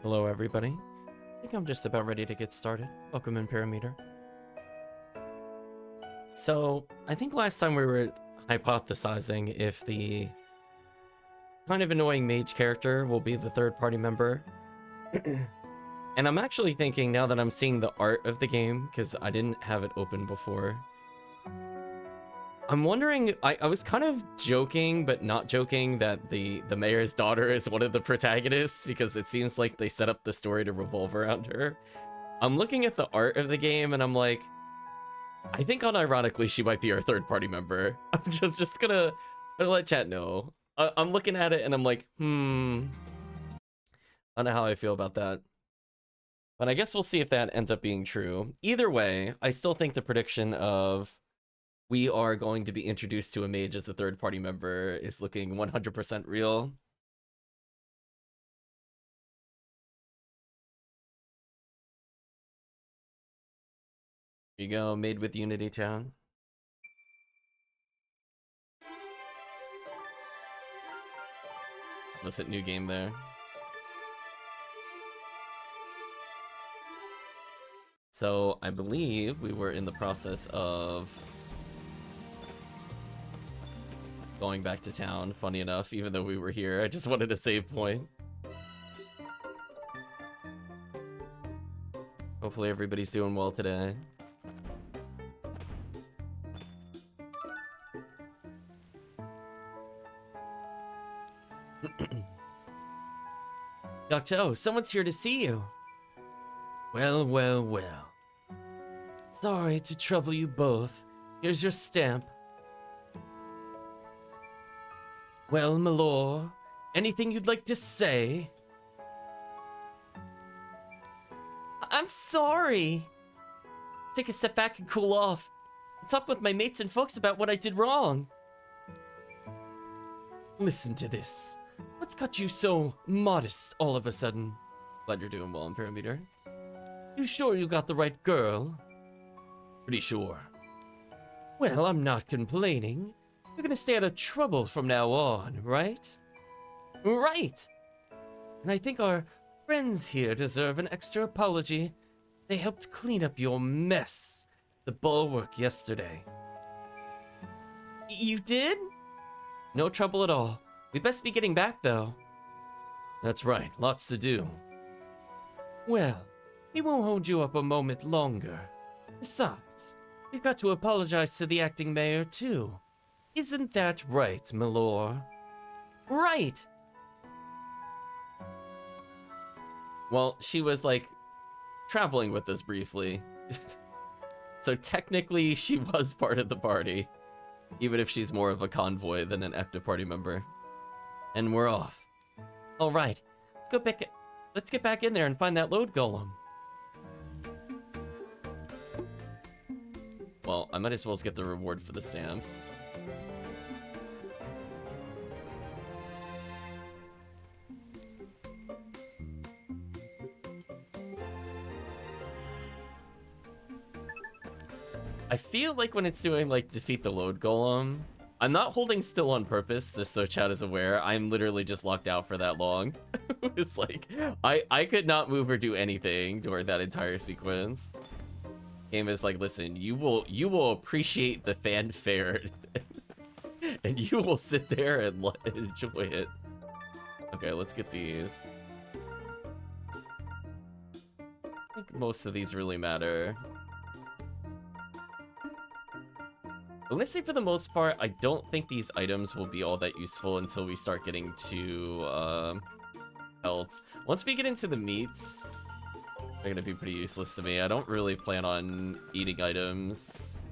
Hello, everybody. I think I'm just about ready to get started. Welcome in, Parameter. So, I think last time we were hypothesizing if the kind of annoying mage character will be the third-party member. And I'm actually thinking, now that I'm seeing the art of the game, because I didn't have it open before, I'm wondering, I was kind of joking, but not joking, that the mayor's daughter is one of the protagonists, because it seems like they set up the story to revolve around her. I'm looking at the art of the game, and I'm like, I think unironically she might be our third-party member. I'm just gonna let chat know. I'm looking at it, and I'm like, I don't know how I feel about that. But I guess we'll see if that ends up being true. Either way, I still think the prediction of we are going to be introduced to a mage as a third-party member is looking 100% real. Here you go, made with Unity Town. Let's hit new game there. So I believe we were in the process of going back to town, funny enough, even though we were here. I just wanted a save point. Hopefully everybody's doing well today. Dr. O, someone's here to see you. Well, well, well. Sorry to trouble you both. Here's your stamp. Well, Malor, anything you'd like to say? I'm sorry. Take a step back and cool off. Talk with my mates and folks about what I did wrong. Listen to this. What's got you so modest all of a sudden? Glad you're doing well in Parameter. You sure you got the right girl? Pretty sure. Well, I'm not complaining. You're gonna stay out of trouble from now on, right? Right! And I think our friends here deserve an extra apology. They helped clean up your mess, the bulwark yesterday. You did? No trouble at all. We best be getting back, though. That's right, lots to do. Well, we won't hold you up a moment longer. Besides, we've got to apologize to the acting mayor, too. Isn't that right, Malor? Right! Well, she was, like, traveling with us briefly. So technically, she was part of the party. Even if she's more of a convoy than an active party member. And we're off. Alright, let's get back in there and find that load golem. Well, I might as well get the reward for the stamps. I feel like when it's doing, like, defeat the load golem, I'm not holding still on purpose, just so chat is aware. I'm literally just locked out for that long. It's like, I could not move or do anything during that entire sequence. Game is like, listen, you will appreciate the fanfare, and you will sit there and enjoy it. Okay, let's get these. I think most of these really matter. I'm gonna say for the most part, I don't think these items will be all that useful until we start getting to pelts. Once we get into the meats, they're gonna be pretty useless to me. I don't really plan on eating items,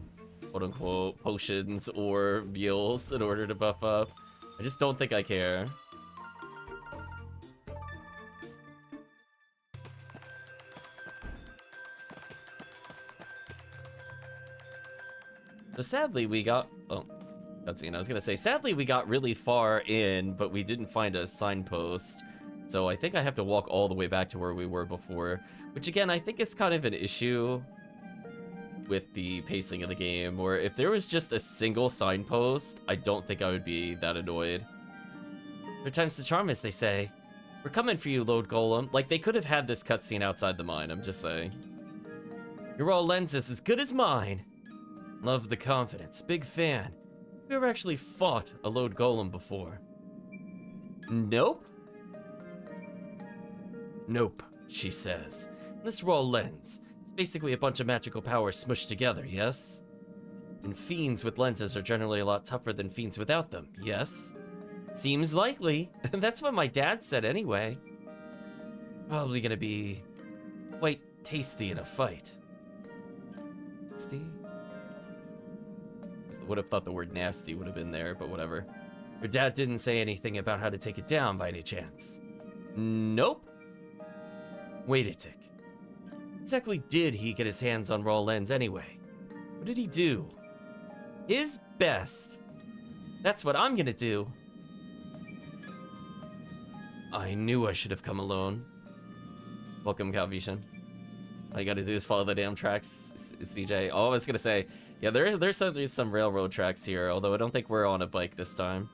quote unquote, potions or meals in order to buff up. I just don't think I care. So sadly, we got... Oh, cutscene. I was gonna say, sadly, we got really far in, but we didn't find a signpost. So I think I have to walk all the way back to where we were before. Which, again, I think is kind of an issue with the pacing of the game. Or if there was just a single signpost, I don't think I would be that annoyed. Third time's the charm, as they say. We're coming for you, Lord Golem. Like, they could have had this cutscene outside the mine, I'm just saying. Your raw lens is as good as mine. Love the confidence. Big fan. Have you ever actually fought a Lord Golem before? Nope. Nope, she says. This raw lens, it's basically a bunch of magical powers smushed together, yes? And fiends with lenses are generally a lot tougher than fiends without them, yes? Seems likely. That's what my dad said anyway. Probably gonna be quite tasty in a fight. Tasty? Would have thought the word nasty would have been there, but whatever. Your dad didn't say anything about how to take it down by any chance. Nope. Wait a tick. Exactly did he get his hands on raw lens anyway? What did he do? His best. That's what I'm gonna do. I knew I should have come alone. Welcome, Calvision. All you gotta do is follow the damn tracks, CJ. Oh, I was gonna say, yeah, there's certainly some railroad tracks here, although I don't think we're on a bike this time.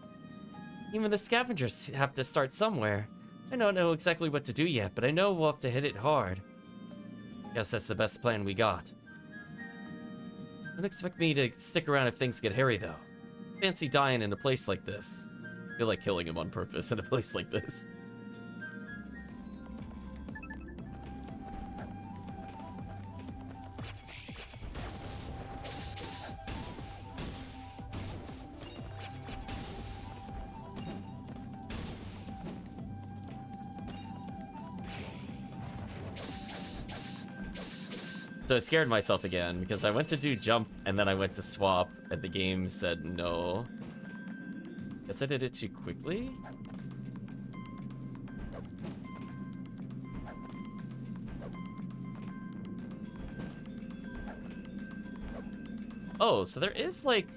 Even the scavengers have to start somewhere. I don't know exactly what to do yet, but I know we'll have to hit it hard. Guess that's the best plan we got. Don't expect me to stick around if things get hairy, though. Fancy dying in a place like this. I feel like killing him on purpose in a place like this. So I scared myself again, because I went to do jump, and then I went to swap, and the game said no. Guess I did it too quickly? Oh, so there is, like...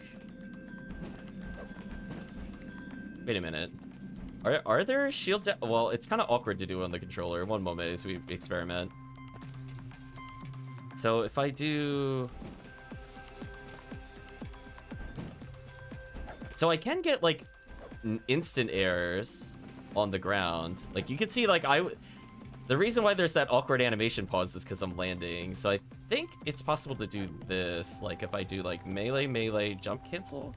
Wait a minute. Are there shield... Well, it's kind of awkward to do on the controller. One moment as we experiment. So if I do... So I can get, like, instant airs on the ground. Like, you can see, like, the reason why there's that awkward animation pause is because I'm landing. So I think it's possible to do this, like, if I do, like, melee, jump cancel.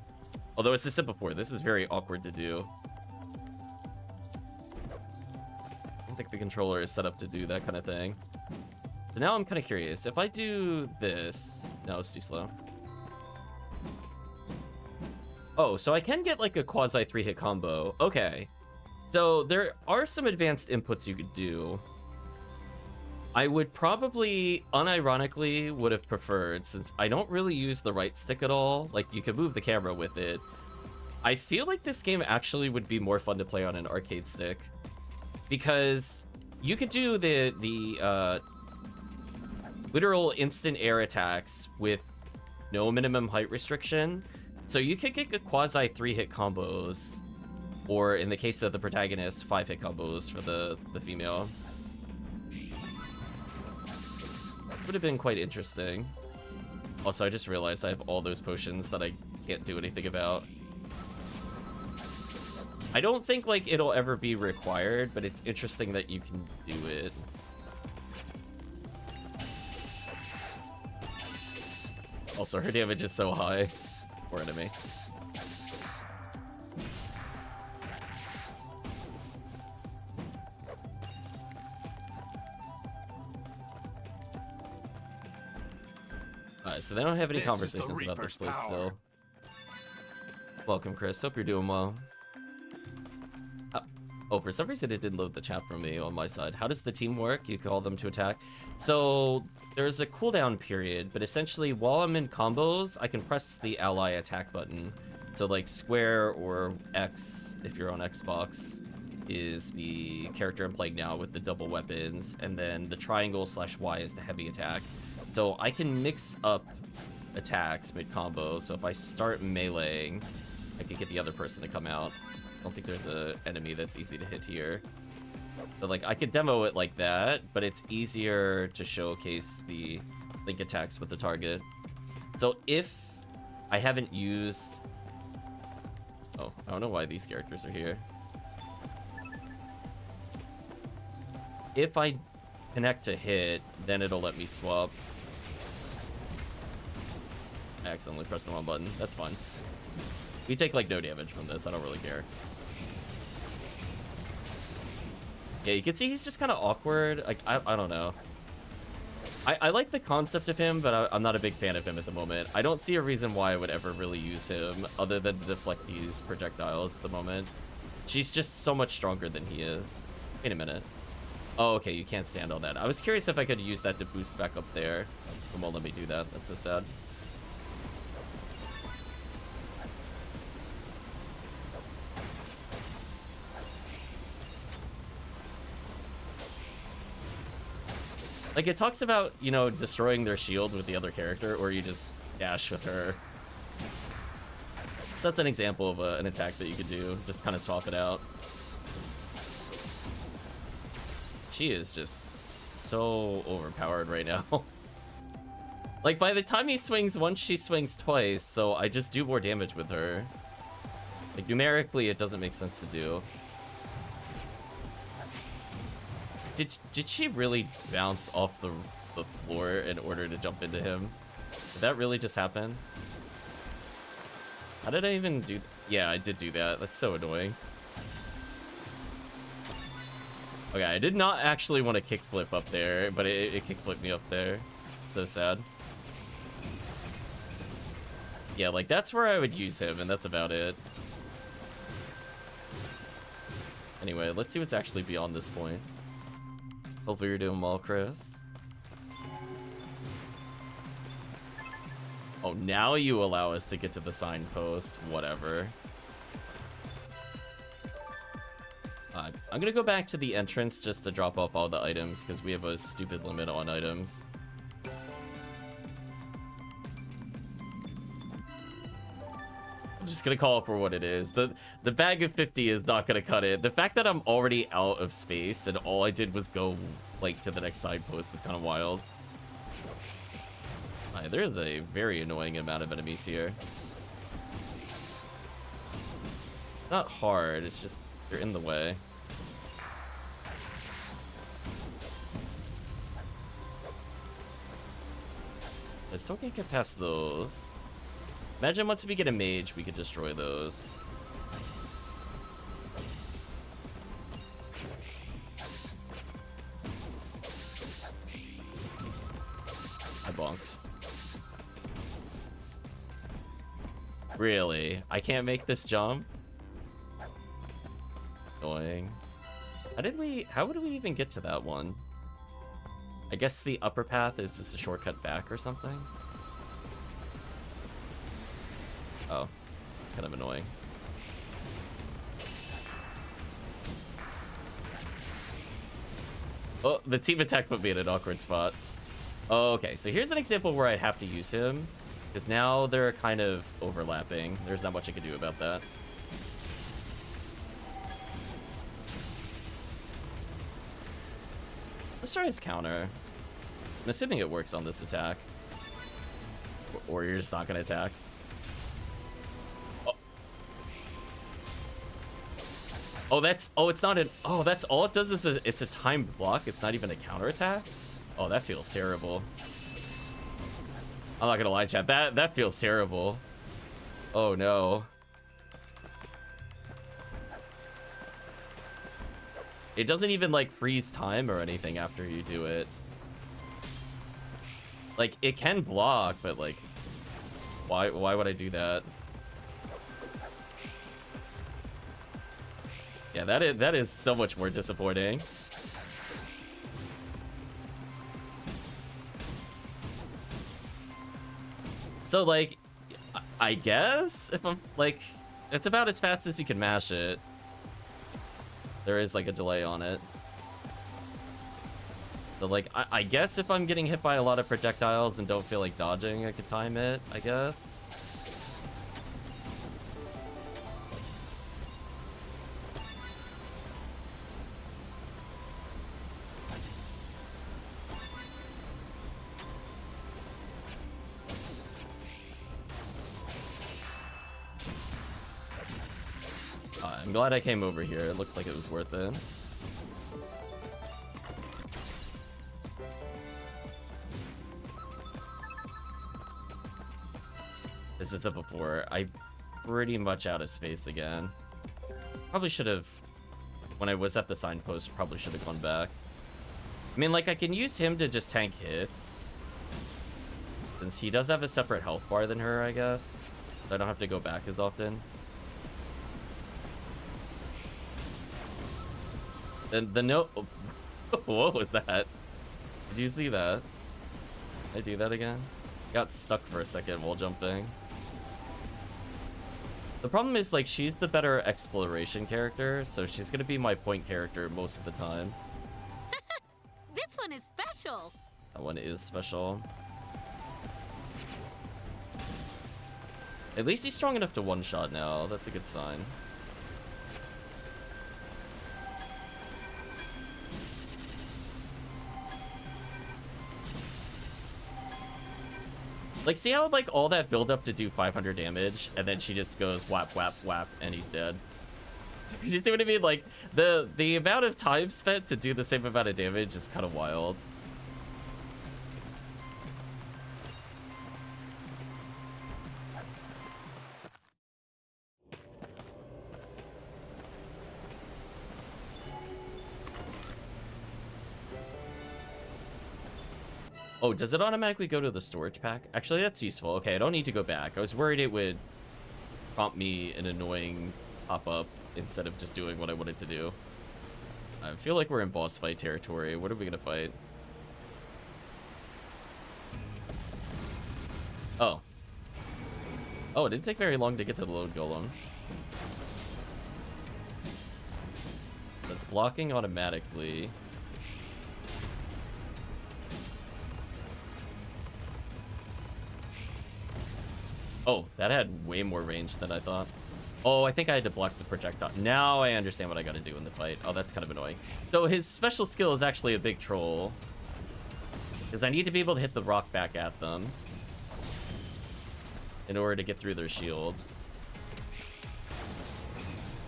Although it's just said before, this is very awkward to do. I don't think the controller is set up to do that kind of thing. So now I'm kind of curious. If I do this... No, it's too slow. Oh, so I can get like a quasi 3-hit combo. Okay. So there are some advanced inputs you could do. I would probably, unironically, would have preferred, since I don't really use the right stick at all. Like, you can move the camera with it. I feel like this game actually would be more fun to play on an arcade stick. Because you could do the literal instant air attacks with no minimum height restriction. So you could get a quasi 3-hit combos, or in the case of the protagonist, 5-hit combos for the female. Would have been quite interesting. Also, I just realized I have all those potions that I can't do anything about. I don't think like it'll ever be required, but it's interesting that you can do it. Also, her damage is so high. Poor enemy. Alright, so they don't have any conversations about this place still. Welcome, Chris. Hope you're doing well. Oh, for some reason it didn't load the chat for me on my side. How does the team work? You call them to attack. So there's a cooldown period, but essentially while I'm in combos, I can press the ally attack button. So like square or X, if you're on Xbox, is the character I'm playing now with the double weapons, and then the triangle / Y is the heavy attack. So I can mix up attacks mid-combo, so if I start meleeing, I can get the other person to come out. I don't think there's a enemy that's easy to hit here. So like I could demo it like that, but it's easier to showcase the link attacks with the target. So if I haven't used... Oh, I don't know why these characters are here. if I connect to hit, then it'll let me swap. I accidentally pressed the wrong button. That's fine. We take, like, no damage from this. I don't really care. Yeah, you can see he's just kind of awkward. Like, I don't know. I like the concept of him, but I'm not a big fan of him at the moment. I don't see a reason why I would ever really use him other than to deflect these projectiles at the moment. She's just so much stronger than he is. Wait a minute. Oh, okay, you can't stand on that. I was curious if I could use that to boost back up there. It won't let me do that. That's so sad. Like, it talks about, you know, destroying their shield with the other character, or you just dash with her. So that's an example of an attack that you could do. Just kind of swap it out. She is just so overpowered right now. Like, by the time he swings once, she swings twice, so I just do more damage with her. Like, numerically, it doesn't make sense to do. Did she really bounce off the floor in order to jump into him? Did that really just happen? How did I even do... Yeah, I did do that. That's so annoying. Okay, I did not actually want to kickflip up there, but it kickflipped me up there. So sad. Yeah, like, that's where I would use him, and that's about it. Anyway, let's see what's actually beyond this point. Hopefully you're doing well, Chris. Oh, now you allow us to get to the signpost. Whatever. I'm gonna go back to the entrance just to drop off all the items, because we have a stupid limit on items. I'm just gonna call it for what it is. The bag of 50 is not gonna cut it. The fact that I'm already out of space and all I did was go, like, to the next side post is kind of wild. Alright, there is a very annoying amount of enemies here. Not hard, it's just they're in the way. I still can't get past those. Imagine once we get a mage, we could destroy those. I bonked. Really? I can't make this jump? Annoying. How would we even get to that one? I guess the upper path is just a shortcut back or something? Oh, it's kind of annoying. Oh, the team attack put me in an awkward spot. Oh, okay, so here's an example where I'd have to use him, because now they're kind of overlapping. There's not much I can do about that. Let's try his counter. I'm assuming it works on this attack. Or you're just not going to attack. Oh, it's not an... Oh, that's all it does is it's a timed block. It's not even a counterattack? Oh, that feels terrible. I'm not gonna lie, chat. That feels terrible. Oh, no. It doesn't even, like, freeze time or anything after you do it. Like, it can block, but, like... Why would I do that? Yeah, that is so much more disappointing. So, like, I guess if I'm, like, it's about as fast as you can mash it. There is, like, a delay on it. So, like, I guess if I'm getting hit by a lot of projectiles and don't feel like dodging, I could time it, I guess. I'm glad I came over here. It looks like it was worth it. visited before. I pretty much out of space again. Probably should have, when I was at the signpost, probably should have gone back. I mean, like, I can use him to just tank hits, since he does have a separate health bar than her, I guess. So I don't have to go back as often. And the note... What was that? Did you see that? Did I do that again? Got stuck for a second while jumping. The problem is, like, she's the better exploration character, so she's gonna be my point character most of the time. This one is special. That one is special. At least he's strong enough to one-shot now. That's a good sign. Like, see how, like, all that build-up to do 500 damage, and then she just goes whap, whap, whap, and he's dead? You see what I mean? Like, the amount of time spent to do the same amount of damage is kind of wild. Oh, does it automatically go to the storage pack? Actually, that's useful. Okay, I don't need to go back. I was worried it would prompt me an annoying pop-up instead of just doing what I wanted to do. I feel like we're in boss fight territory. What are we gonna fight? Oh. Oh, it didn't take very long to get to the load golem. That's blocking automatically. Oh, that had way more range than I thought. Oh, I think I had to block the projectile. Now I understand what I gotta do in the fight. Oh, that's kind of annoying. So his special skill is actually a big troll. Because I need to be able to hit the rock back at them in order to get through their shield.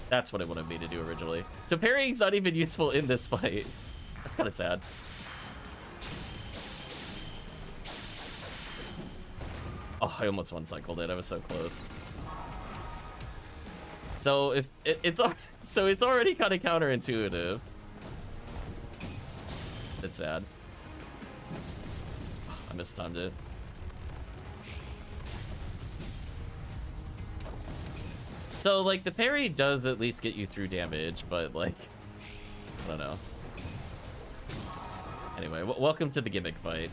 That's what it wanted me to do originally. So parrying's not even useful in this fight. That's kind of sad. Oh, I almost one-cycled it. I was so close. So if it's already kind of counterintuitive. It's sad. I mistimed it. So like the parry does at least get you through damage, but like I don't know. Anyway, welcome to the gimmick fight.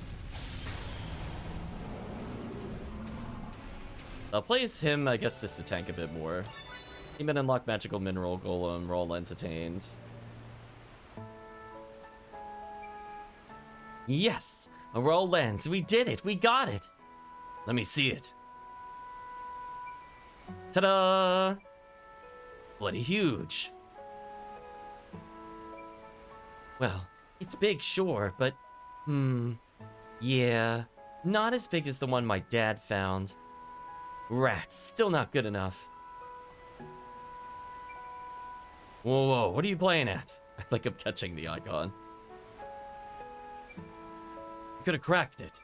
I'll place him, I guess, just to tank a bit more. Demon unlock magical mineral golem, raw lens attained. Yes! A raw lens! We did it! We got it! Let me see it. Ta-da! Bloody huge. Well, it's big, sure, but... yeah. Not as big as the one my dad found. Rats, still not good enough. Whoa, whoa, what are you playing at? I like I'm catching the icon. You could have cracked it.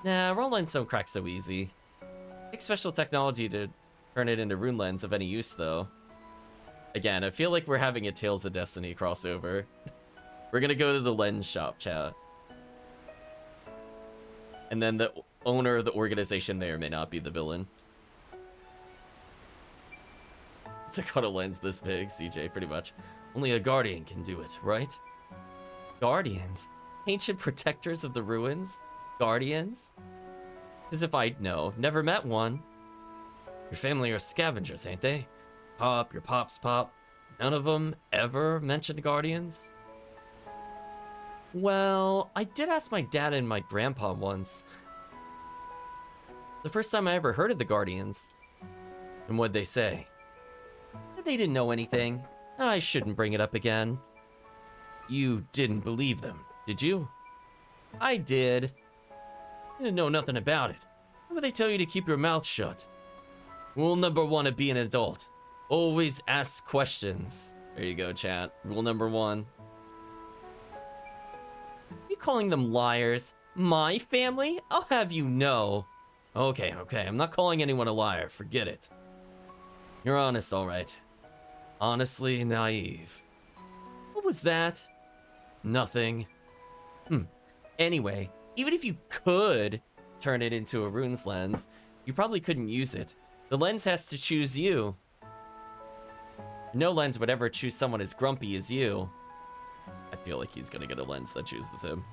Nah, raw lens don't crack so easy. Take special technology to turn it into rune lens of any use, though. Again, I feel like we're having a Tales of Destiny crossover. We're gonna go to the lens shop, chat. And then the owner of the organization may or may not be the villain. It's a cut a lens this big, CJ, pretty much. Only a guardian can do it, right? Guardians? Ancient protectors of the ruins? Guardians? As if I'd know. Never met one. Your family are scavengers, ain't they? Pop, your pops pop. None of them ever mentioned guardians? Well, I did ask my dad and my grandpa once. The first time I ever heard of the Guardians. And what'd they say? They didn't know anything. I shouldn't bring it up again. You didn't believe them, did you? I did. I didn't know nothing about it. Why would they tell you to keep your mouth shut? Rule number 1 of being an adult. Always ask questions. There you go, chat. Rule number 1. You calling them liars? My family? I'll have you know. Okay, I'm not calling anyone a liar. Forget it. You're honest, all right. Honestly naive. What was that? Nothing. Anyway, even if you could turn it into a runes lens, you probably couldn't use it. The lens has to choose you. No lens would ever choose someone as grumpy as you. I feel like he's gonna get a lens that chooses him.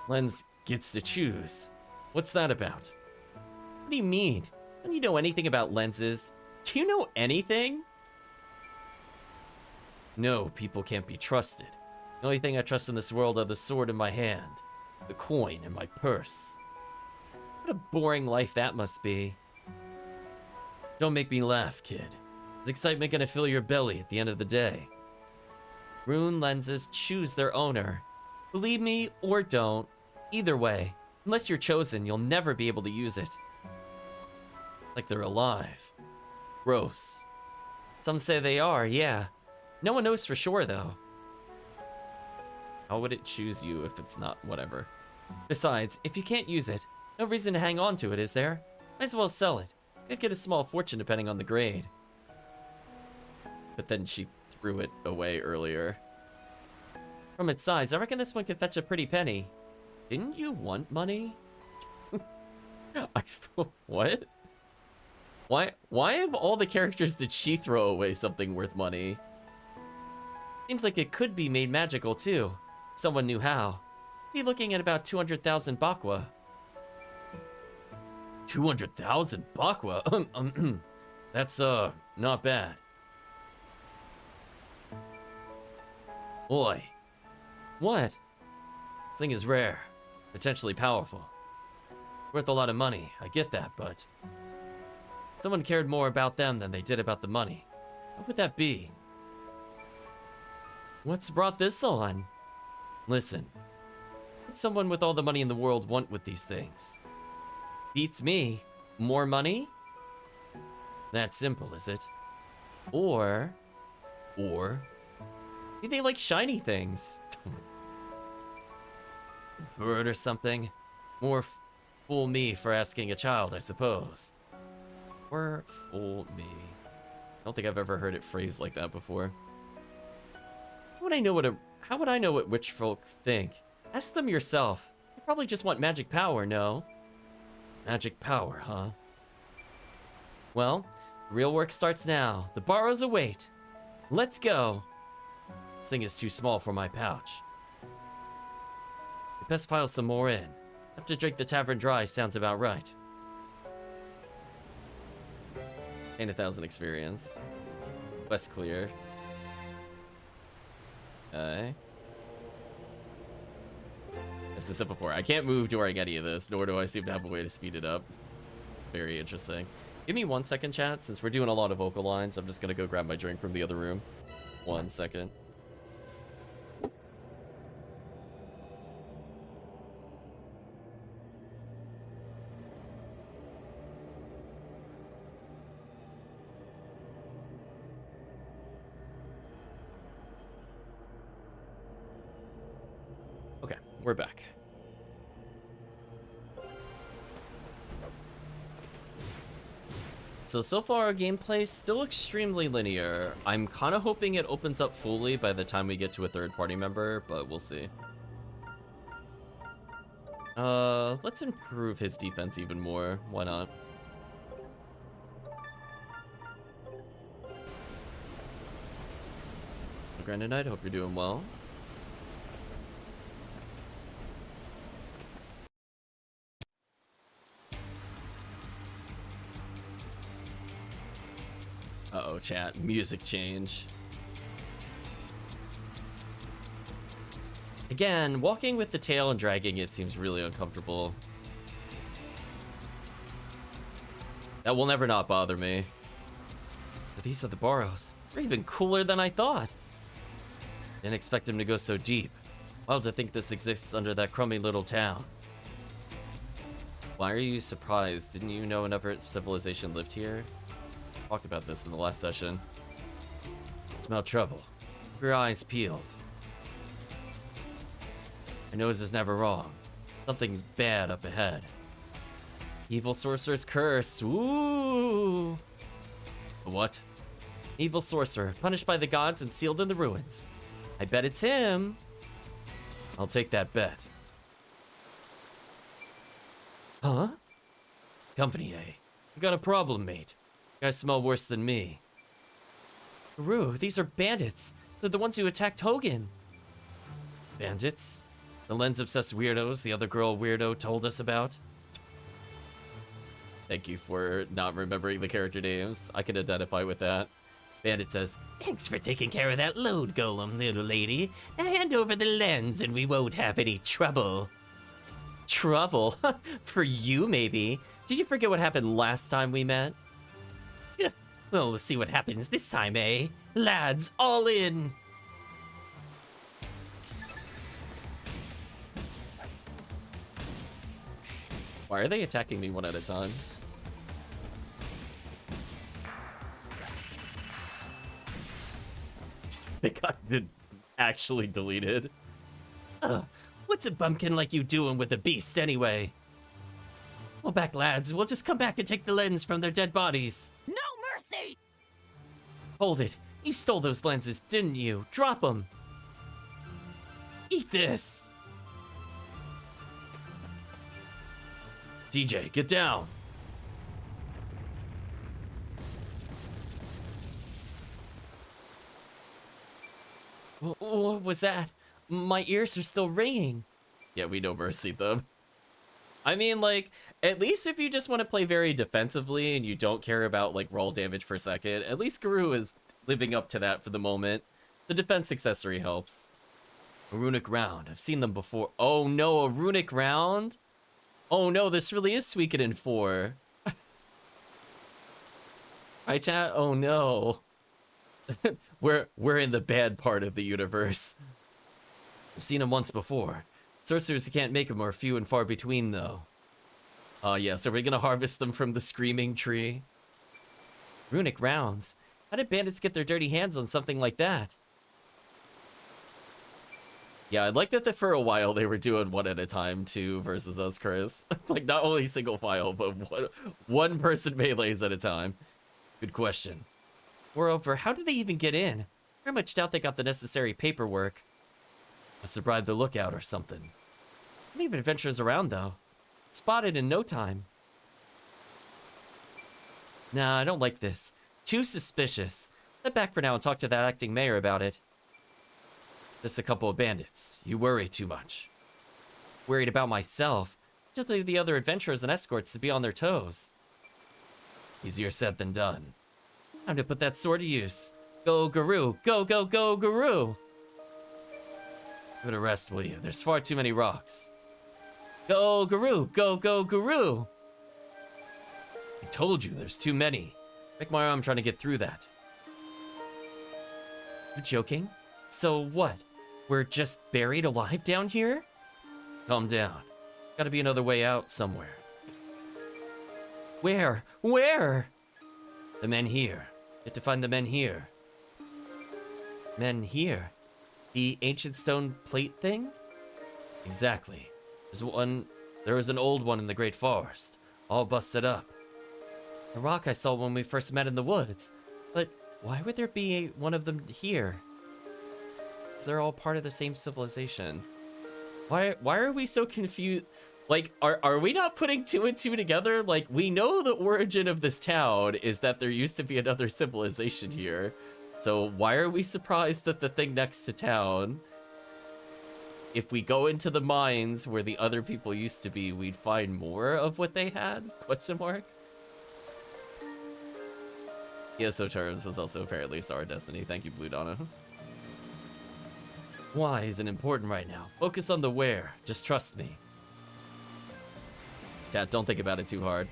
Lens gets to choose. What's that about? What do you mean? Don't you know anything about lenses? Do you know anything? No, people can't be trusted. The only thing I trust in this world are the sword in my hand, the coin in my purse. What a boring life that must be. Don't make me laugh, kid. Is excitement gonna fill your belly at the end of the day? Rune lenses choose their owner. Believe me or don't, either way, unless you're chosen, you'll never be able to use it. Like they're alive. Gross. Some say they are, yeah. No one knows for sure, though. How would it choose you if it's not whatever? Besides, if you can't use it, no reason to hang on to it, is there? Might as well sell it. Could get a small fortune depending on the grade. But then she threw it away earlier. From its size, I reckon this one could fetch a pretty penny. Didn't you want money? What? Why of all the characters did she throw away something worth money? Seems like it could be made magical too. Someone knew how. Be looking at about 200,000 bakwa. 200,000 bakwa? That's, not bad. Oi. What? This thing is rare. Potentially powerful. Worth a lot of money, I get that, but... someone cared more about them than they did about the money. What would that be? What's brought this on? Listen. What's someone with all the money in the world want with these things? Beats me. More money? That simple, is it? Or... do they like shiny things? A bird or something? More fool me for asking a child, I suppose. Or fool me. I don't think I've ever heard it phrased like that before. How would I know what witch folk think? Ask them yourself. They probably just want magic power, no? Magic power, huh? Well, real work starts now. The borrows await. Let's go. This thing is too small for my pouch. We best pile some more in. Have to drink the tavern dry sounds about right. Gain 1,000 experience. Quest clear. Okay. As I said before, I can't move during any of this, nor do I seem to have a way to speed it up. It's very interesting. Give me 1 second, chat. Since we're doing a lot of vocal lines, I'm just gonna go grab my drink from the other room. 1 second. Okay, we're back. So far our gameplay is still extremely linear. I'm kind of hoping it opens up fully by the time we get to a third party member, but we'll see. Let's improve his defense even more. Why not? Granted, I hope you're doing well. Uh-oh, chat. Music change. Again, walking with the tail and dragging it seems really uncomfortable. That will never not bother me. But these are the Boros. They're even cooler than I thought. Didn't expect him to go so deep. Wild to think this exists under that crummy little town. Why are you surprised? Didn't you know another civilization lived here? Talked about this in the last session. Smell trouble. Keep your eyes peeled. My nose is never wrong. Something's bad up ahead. Evil sorcerer's curse. Ooh. What? Evil sorcerer, punished by the gods and sealed in the ruins. I bet it's him. I'll take that bet. Huh? Company A. We got a problem, mate. You guys smell worse than me. Guru, these are bandits. They're the ones who attacked Hogan. Bandits? The lens-obsessed weirdos the other girl weirdo told us about? Thank you for not remembering the character names. I can identify with that. Bandit says, thanks for taking care of that load golem, little lady. Now hand over the lens and we won't have any trouble. Trouble? For you, maybe. Did you forget what happened last time we met? Well, we'll see what happens this time, eh? Lads, all in! Why are they attacking me one at a time? They got actually deleted. What's a bumpkin like you doing with a beast anyway? Well, back, lads. We'll just come back and take the lens from their dead bodies. No mercy! Hold it. You stole those lenses, didn't you? Drop them. Eat this. DJ, get down. What was that? My ears are still ringing. Yeah, we no mercy them. I mean, like, at least if you just want to play very defensively and you don't care about, like, roll damage per second, at least Guru is living up to that for the moment. The defense accessory helps. A runic round. I've seen them before. Oh no, a runic round? Oh no, this really is Suikoden 4. Hi, chat? Oh no. We're in the bad part of the universe. I've seen them once before. Sorcerers who can't make them are few and far between, though. Yes, are we gonna harvest them from the screaming tree? Runic rounds. How did bandits get their dirty hands on something like that? Yeah, I like that for a while they were doing one at a time, too, versus us, Chris. Like, not only single file, but one person melees at a time. Good question. Moreover, how did they even get in? Very much doubt they got the necessary paperwork. Must have bribed the lookout or something. Not even adventurers around, though. Spotted in no time. Nah, I don't like this. Too suspicious. Step back for now and talk to that acting mayor about it. Just a couple of bandits. You worry too much. Worried about myself. Just leave the other adventurers and escorts to be on their toes. Easier said than done. Time to put that sword to use. Go, Guru! Go, go, go, Guru! Give it a rest, will you? There's far too many rocks. Go, Guru! Go, go, Guru! I told you, there's too many. Break my arm trying to get through that. You joking? So what? We're just buried alive down here? Calm down. Gotta be another way out somewhere. Where? Where? The men here. Get to find the men here. Men here? The ancient stone plate thing? Exactly. There was an old one in the Great Forest, all busted up. The rock I saw when we first met in the woods. But why would there be one of them here? They're all part of the same civilization. Why are we so confused? Like, are we not putting two and two together? Like, we know the origin of this town is that there used to be another civilization here. So why are we surprised that the thing next to town, if we go into the mines where the other people used to be, we'd find more of what they had? Question mark? ESO Terms was also apparently Star Destiny. Thank you, Blue Donna. Why isn't important right now? Focus on the where. Just trust me. Cat, don't think about it too hard.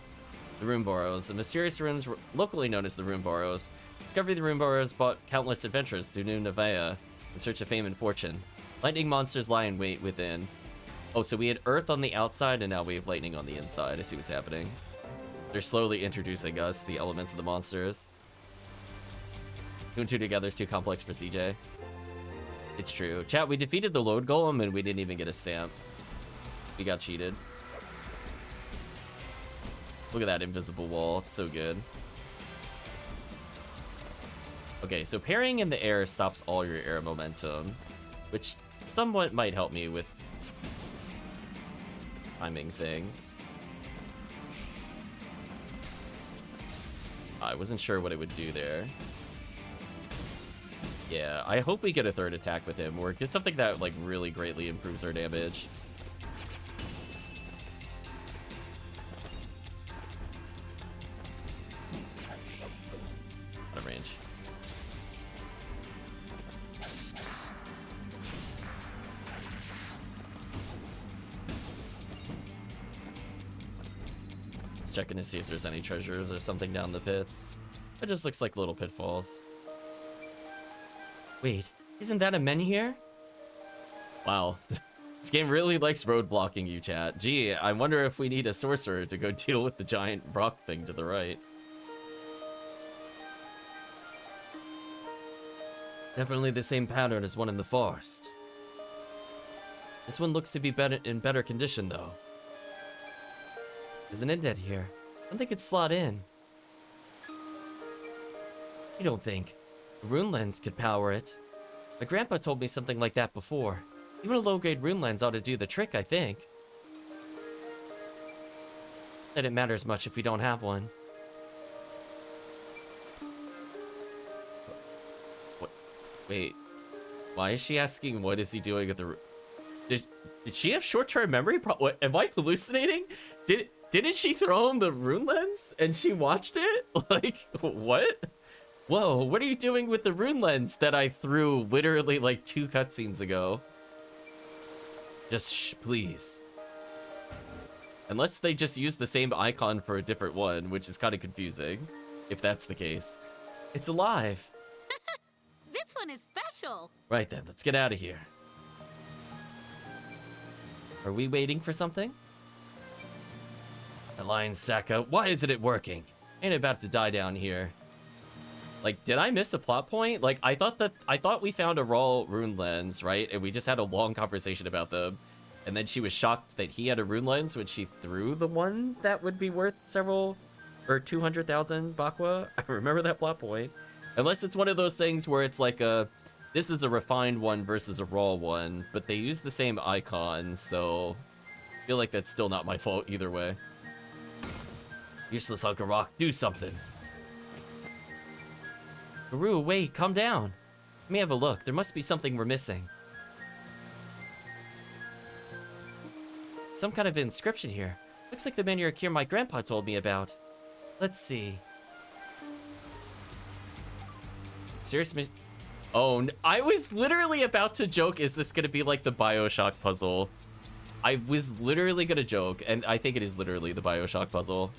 The Rune Burrows. The mysterious runes locally known as the Rune Burrows. Discovery of the Rune Burrows brought countless adventurers to New Nevaeh in search of fame and fortune. Lightning monsters lie in wait within. Oh, so we had Earth on the outside and now we have lightning on the inside. I see what's happening. They're slowly introducing us, the elements of the monsters. Two and two together is too complex for CJ. It's true. Chat, we defeated the load golem and we didn't even get a stamp. We got cheated. Look at that invisible wall. It's so good. Okay, so parrying in the air stops all your air momentum, which somewhat might help me with timing things. I wasn't sure what it would do there. Yeah, I hope we get a third attack with him, or get something that like really greatly improves our damage. Out of range. Just checking to see if there's any treasures or something down the pits. It just looks like little pitfalls. Wait, isn't that a menhir? Wow, this game really likes roadblocking you, chat. Gee, I wonder if we need a sorcerer to go deal with the giant rock thing to the right. Definitely the same pattern as one in the forest. This one looks to be in better condition, though. There's an indent here. I don't think it's slot in. You don't think a rune lens could power it? My grandpa told me something like that before. Even a low-grade rune lens ought to do the trick, I think. That it matters much if we don't have one. What? Wait. Why is she asking what is he doing at the... Did she have short-term memory? What, am I hallucinating? Didn't she throw him the rune lens and she watched it? Like, what? Whoa, what are you doing with the rune lens that I threw literally like 2 cutscenes ago? Just shh, please. Unless they just use the same icon for a different one, which is kind of confusing, if that's the case. It's alive. This one is special. Right then, let's get out of here. Are we waiting for something? Alliance Saka, why isn't it working? Ain't about to die down here. Like, did I miss a plot point? Like, I thought we found a raw rune lens, right? And we just had a long conversation about them. And then she was shocked that he had a rune lens when she threw the one that would be worth several, or 200,000 bakwa. I remember that plot point. Unless it's one of those things where it's like this is a refined one versus a raw one, but they use the same icon, so I feel like that's still not my fault either way. Useless hunk of rock, do something. Guru, wait, calm down. Let me have a look. There must be something we're missing. Some kind of inscription here. Looks like the menhir cure my grandpa told me about. Let's see. Seriously? Oh, I was literally about to joke, is this gonna be like the BioShock puzzle? I was literally gonna joke, and I think it is literally the BioShock puzzle.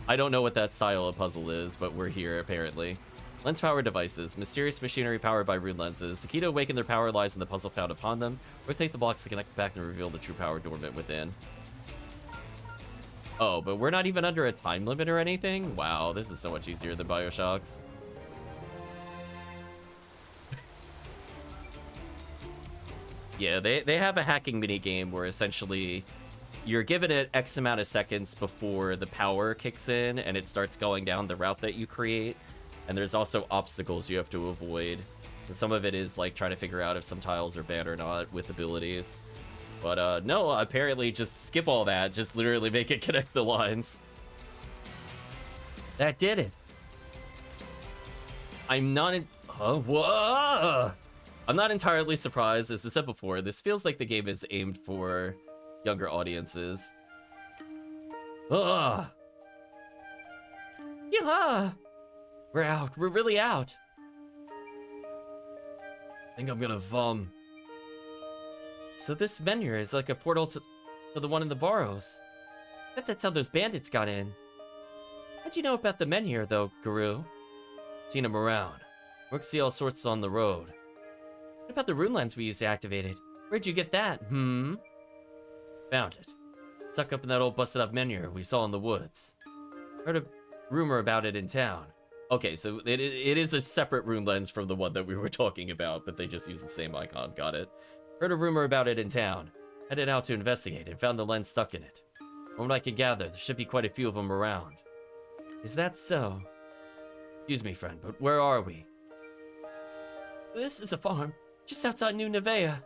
I don't know what that style of puzzle is, but we're here apparently. Lens power devices. Mysterious machinery powered by rune lenses. The key to awaken their power lies in the puzzle found upon them. Rotate the blocks to connect back and reveal the true power dormant within. Oh, but we're not even under a time limit or anything? Wow, this is so much easier than BioShock's. Yeah, they have a hacking minigame where essentially you're given it X amount of seconds before the power kicks in and it starts going down the route that you create. And there's also obstacles you have to avoid. So some of it is like trying to figure out if some tiles are bad or not with abilities. But no, apparently just skip all that. Just literally make it connect the lines. That did it. I'm not entirely surprised. As I said before, this feels like the game is aimed for younger audiences. Ugh. Yeah. We're out. We're really out. I think I'm gonna vom. So this menhir is like a portal to the one in the Barrows. I bet that's how those bandits got in. How'd you know about the menhir, though, Guru? Seen him around. Works see all sorts on the road. What about the rune lens we used to activate it? Where'd you get that? Found it. Stuck up in that old busted up menhir we saw in the woods. Heard a rumor about it in town. Okay, so it is a separate rune lens from the one that we were talking about, but they just use the same icon. Got it. Heard a rumor about it in town. Headed out to investigate and found the lens stuck in it. From what I could gather, there should be quite a few of them around. Is that so? Excuse me, friend, but where are we? This is a farm, just outside New Nevea.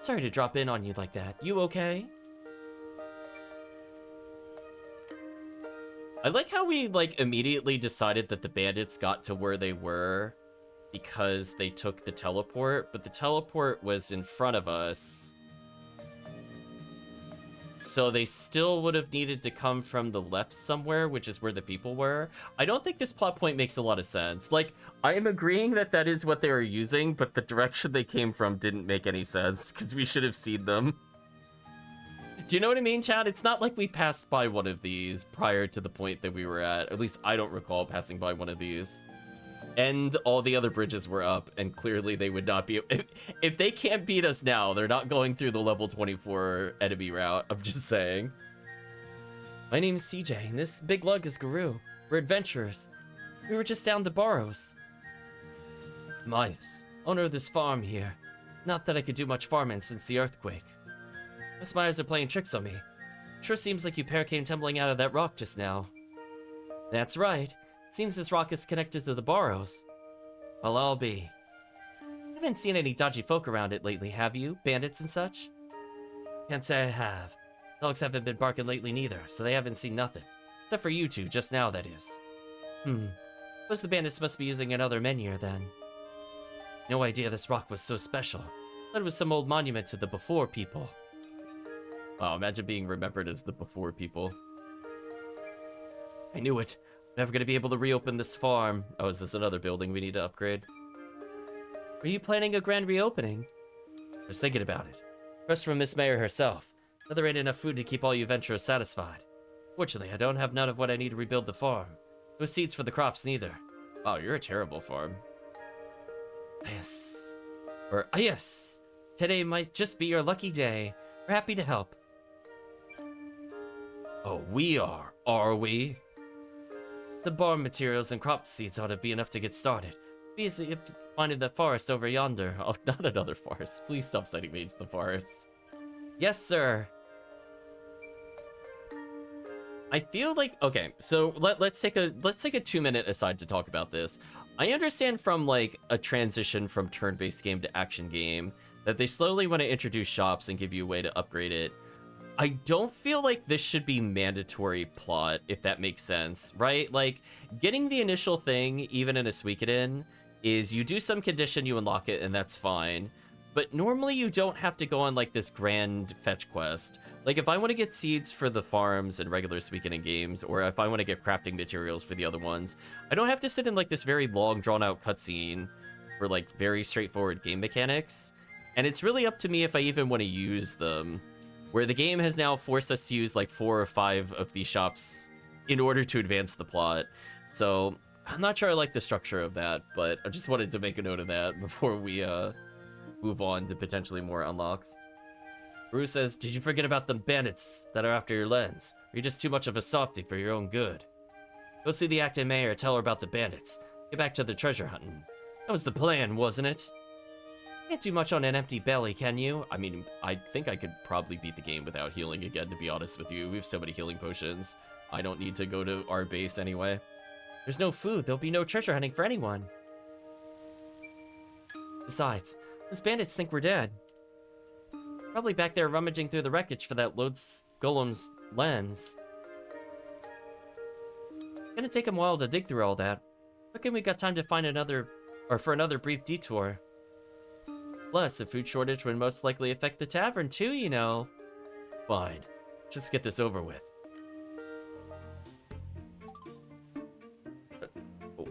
Sorry to drop in on you like that. You okay? I like how we, like, immediately decided that the bandits got to where they were because they took the teleport, but the teleport was in front of us. So they still would have needed to come from the left somewhere, which is where the people were. I don't think this plot point makes a lot of sense. Like, I am agreeing that that is what they were using, but the direction they came from didn't make any sense, because we should have seen them. Do you know what I mean, Chad? It's not like we passed by one of these prior to the point that we were at. At least I don't recall passing by one of these. And all the other bridges were up, and clearly they would not be... If they can't beat us now, they're not going through the level 24 enemy route. I'm just saying. My name is CJ, and this big lug is Guru. We're adventurers. We were just down to Barrows. Myas, owner of this farm here. Not that I could do much farming since the earthquake. Miss Myers are playing tricks on me. Sure seems like you pair came tumbling out of that rock just now. That's right. Seems this rock is connected to the Barrows. Well, I'll be. I haven't seen any dodgy folk around it lately, have you? Bandits and such? Can't say I have. Dogs haven't been barking lately neither, so they haven't seen nothing. Except for you two, just now, that is. Suppose the bandits must be using another menhir, then. No idea this rock was so special. Thought it was some old monument to the before people. Wow, imagine being remembered as the before people. I knew it. Never gonna be able to reopen this farm. Oh, is this another building we need to upgrade? Are you planning a grand reopening? Just thinking about it. First from Miss Mayor herself. But there ain't enough food to keep all you venturers satisfied. Fortunately, I don't have none of what I need to rebuild the farm. No seeds for the crops, neither. Wow, you're a terrible farm. Yes. Or, yes! Today might just be your lucky day. We're happy to help. Oh, we are we? The barn materials and crop seeds ought to be enough to get started. Be easy if finding the forest over yonder. Oh, not another forest. Please stop sending me into the forest. Yes, sir. I feel like, okay, so let's take a 2-minute aside to talk about this. I understand from like a transition from turn-based game to action game that they slowly want to introduce shops and give you a way to upgrade it. I don't feel like this should be mandatory plot, if that makes sense, right? Like, getting the initial thing, even in a Suikoden, is you do some condition, you unlock it, and that's fine. But normally you don't have to go on, like, this grand fetch quest. Like, if I want to get seeds for the farms and regular Suikoden games, or if I want to get crafting materials for the other ones, I don't have to sit in, like, this very long, drawn-out cutscene for, like, very straightforward game mechanics. And it's really up to me if I even want to use them. Where the game has now forced us to use like 4 or 5 of these shops in order to advance the plot. So I'm not sure I like the structure of that, but I just wanted to make a note of that before we move on to potentially more unlocks. Rue says, did you forget about the bandits that are after your lens? Or are you just too much of a softie for your own good? Go see the acting mayor, tell her about the bandits. Get back to the treasure hunting. That was the plan, wasn't it? Can't do much on an empty belly, can you? I mean, I think I could probably beat the game without healing again, to be honest with you. We have so many healing potions. I don't need to go to our base anyway. There's no food. There'll be no treasure hunting for anyone. Besides, those bandits think we're dead. Probably back there rummaging through the wreckage for that Lod's Golem's lens. Gonna take them a while to dig through all that. Reckon we got time to find for another brief detour. Plus, the food shortage would most likely affect the tavern too, you know. Fine. Just get this over with.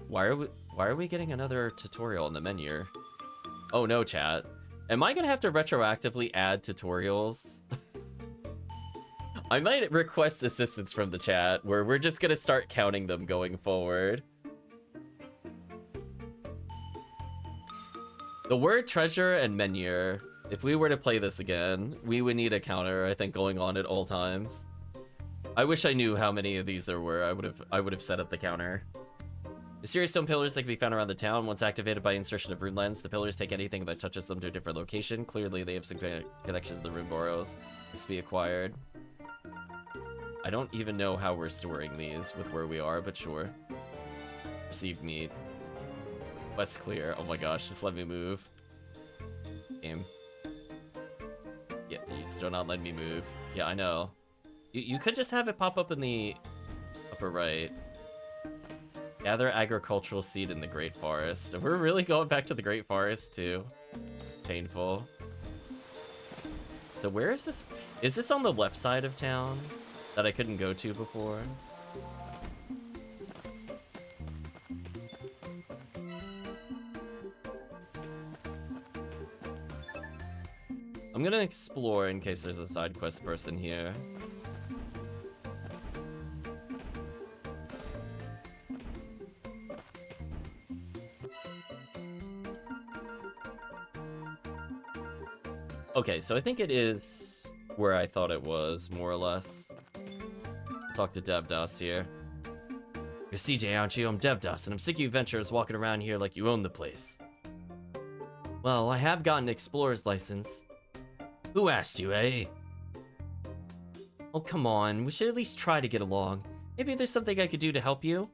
Why are we getting another tutorial in the menu? Oh no, chat. Am I gonna have to retroactively add tutorials? I might request assistance from the chat, where we're just gonna start counting them going forward. The word treasure and menhir, if we were to play this again, we would need a counter, I think, going on at all times. I wish I knew how many of these there were. I would have set up the counter. Mysterious stone pillars that can be found around the town. Once activated by insertion of rune lens, the pillars take anything that touches them to a different location. Clearly, they have some kind of connection to the rune boros. Let's be acquired. I don't even know how we're storing these with where we are, but sure. Received meat. Quest clear. Oh my gosh, just let me move. Game. Yeah, you still not letting me move. Yeah, I know. You could just have it pop up in the upper right. Gather agricultural seed in the Great Forest. We're really going back to the Great Forest, too. It's painful. So where is this? Is this on the left side of town that I couldn't go to before? I'm gonna explore in case there's a side quest person here. Okay, so I think it is where I thought it was, more or less. Talk to Devdas here. You're CJ, aren't you? I'm Devdas, and I'm sick of you adventurers walking around here like you own the place. Well, I have gotten an explorer's license. Who asked you, eh? Oh, come on. We should at least try to get along. Maybe there's something I could do to help you?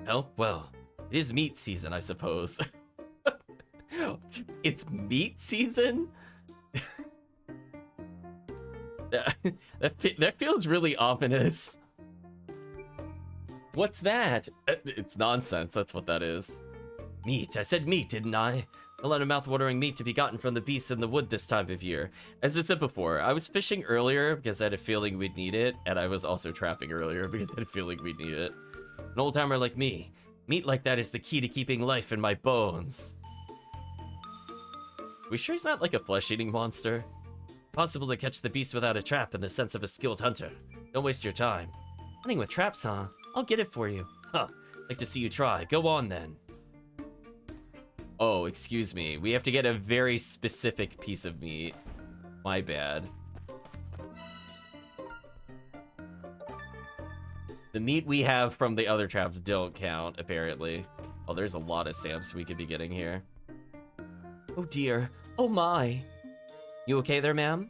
Help? Well, it is meat season, I suppose. It's meat season? that feels really ominous. What's that? It's nonsense, that's what that is. Meat, I said meat, didn't I? A lot of mouth-watering meat to be gotten from the beasts in the wood this time of year. As I said before, I was fishing earlier because I had a feeling we'd need it, and I was also trapping earlier because I had a feeling we'd need it. An old-timer like me, meat like that is the key to keeping life in my bones. We sure he's not like a flesh-eating monster? Possible to catch the beast without a trap in the sense of a skilled hunter. Don't waste your time. Hunting with traps, huh? I'll get it for you. Huh, like to see you try. Go on then. Oh, excuse me. We have to get a very specific piece of meat. My bad. The meat we have from the other traps don't count, apparently. Oh, there's a lot of stamps we could be getting here. Oh dear. Oh my. You okay there, ma'am?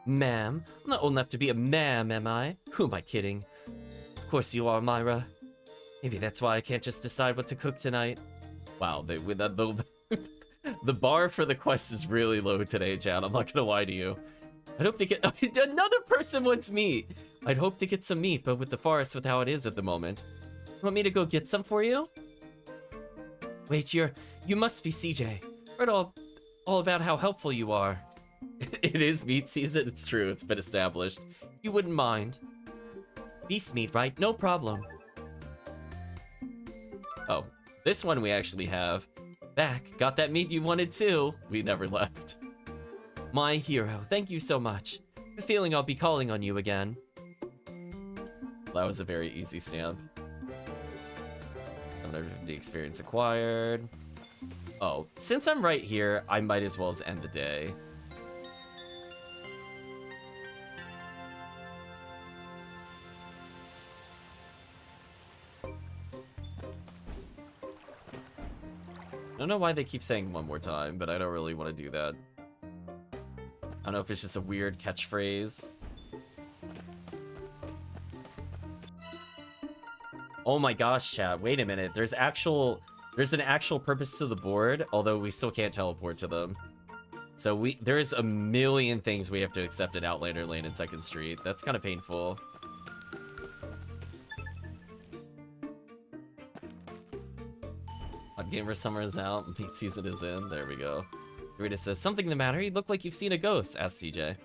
Ma'am? I'm not old enough to be a ma'am, am I? Who am I kidding? Of course you are, Myra. Maybe that's why I can't just decide what to cook tonight. Wow, the bar for the quest is really low today, Chad. I'm not gonna lie to you. I'd hope to get... Another person wants meat! I'd hope to get some meat, but with the forest with how it is at the moment. Want me to go get some for you? Wait, you must be CJ. Heard all about how helpful you are. It is meat season, it's true, it's been established. You wouldn't mind. Beast meat, right? No problem. Oh, this one we actually have. Back, got that meat you wanted too. We never left. My hero, thank you so much. I have a feeling I'll be calling on you again. That was a very easy stamp. The experience acquired. Oh, since I'm right here, I might as well end the day. I don't know why they keep saying one more time, but I don't really want to do that. I don't know if it's just a weird catchphrase. Oh my gosh, chat, wait a minute. There's an actual purpose to the board, although we still can't teleport to them. So there's a million things we have to accept in Outlander Lane and 2nd Street. That's kind of painful. Odd Gamer Summer is out, meat season is in. There we go. Rita says, something the matter? You look like you've seen a ghost, asked CJ.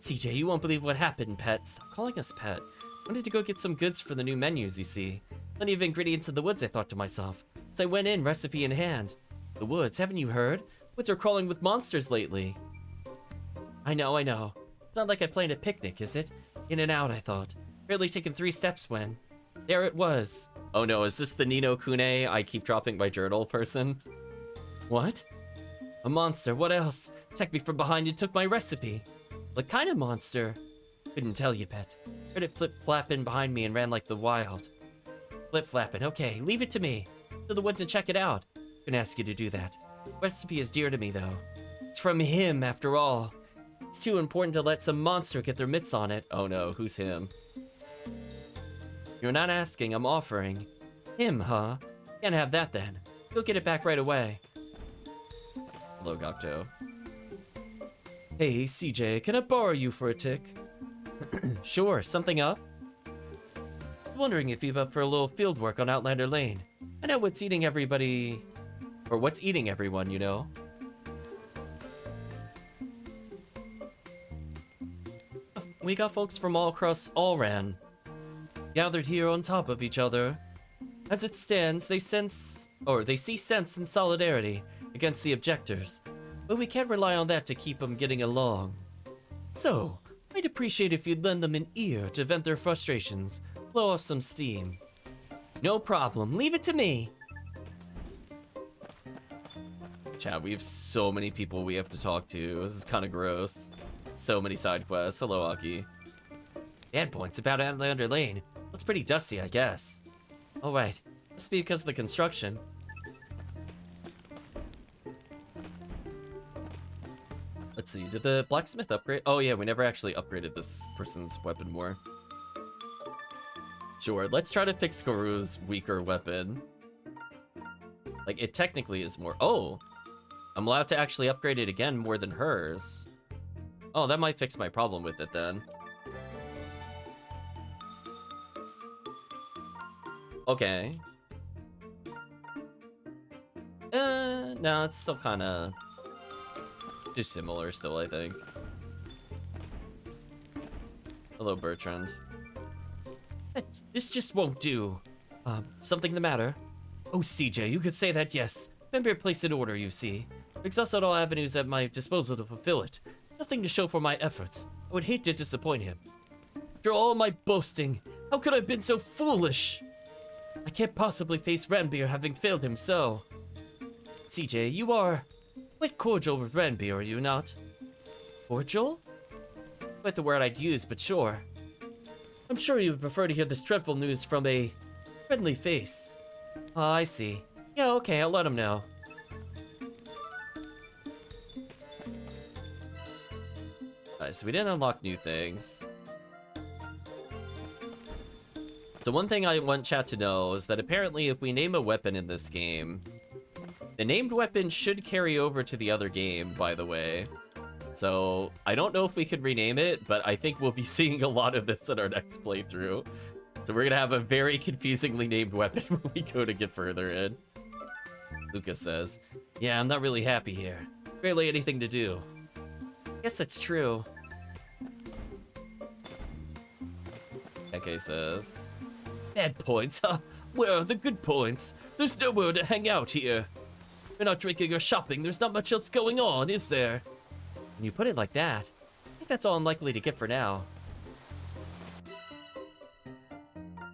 CJ, you won't believe what happened, pet. Stop calling us pet. Wanted to go get some goods for the new menus, you see. Plenty of ingredients in the woods, I thought to myself. So I went in, recipe in hand. The woods, haven't you heard? Woods are crawling with monsters lately. I know. It's not like I planned a picnic, is it? In and out, I thought. Barely taken 3 steps when... There it was. Oh no, is this the Nino Kune I keep dropping my journal person? What? A monster, what else? Attacked me from behind and took my recipe. What kind of monster? Couldn't tell you, pet. Heard it flip-flap in behind me and ran like the wild. Flip-flapping. Okay, leave it to me. To the woods and check it out. I'm gonna ask you to do that. The recipe is dear to me, though. It's from him, after all. It's too important to let some monster get their mitts on it. Oh no, who's him? You're not asking, I'm offering. Him, huh? Can't have that, then. You'll get it back right away. Hello, Gokto. Hey, CJ, can I borrow you for a tick? Sure, something up? Wondering if you're up for a little field work on Outlander Lane. I know what's eating everybody... Or what's eating everyone, you know? We got folks from all across Allran, gathered here on top of each other. As it stands, they see sense and solidarity against the objectors, but we can't rely on that to keep them getting along. So, I'd appreciate if you'd lend them an ear to vent their frustrations, blow off some steam. No problem, leave it to me! Chat, we have so many people we have to talk to. This is kind of gross. So many side quests. Hello, Aki. Bad points about Outlander Lane. It's pretty dusty, I guess. Oh, right. Must be because of the construction. Let's see, did the blacksmith upgrade? Oh yeah, we never actually upgraded this person's weapon more. Sure, let's try to fix Skoru's weaker weapon. Like, it technically is more... Oh! I'm allowed to actually upgrade it again more than hers. Oh, that might fix my problem with it then. Okay. No, it's still kind of... too similar still, I think. Hello, Bertrand. This just won't do. Something the matter? Oh, CJ, you could say that, yes. Remember placed an order, you see. I've exhausted all avenues at my disposal to fulfill it. Nothing to show for my efforts. I would hate to disappoint him. After all my boasting, how could I have been so foolish? I can't possibly face Ranbir having failed him so. CJ, you are quite cordial with Ranbir, are you not? Cordial? Quite the word I'd use, but sure. I'm sure you would prefer to hear this dreadful news from a friendly face. Ah, I see. Yeah, okay, I'll let him know. Alright, so we didn't unlock new things. So one thing I want chat to know is that apparently if we name a weapon in this game, the named weapon should carry over to the other game, by the way. So I don't know if we could rename it, but I think we'll be seeing a lot of this in our next playthrough. So we're gonna have a very confusingly named weapon when we go to get further in. Lucas says, yeah, I'm not really happy here. Barely anything to do. Guess that's true. Eke says, Bad points, huh? Where are the good points? There's nowhere to hang out here. We're not drinking or shopping, there's not much else going on, is there? When you put it like that, I think that's all I'm likely to get for now.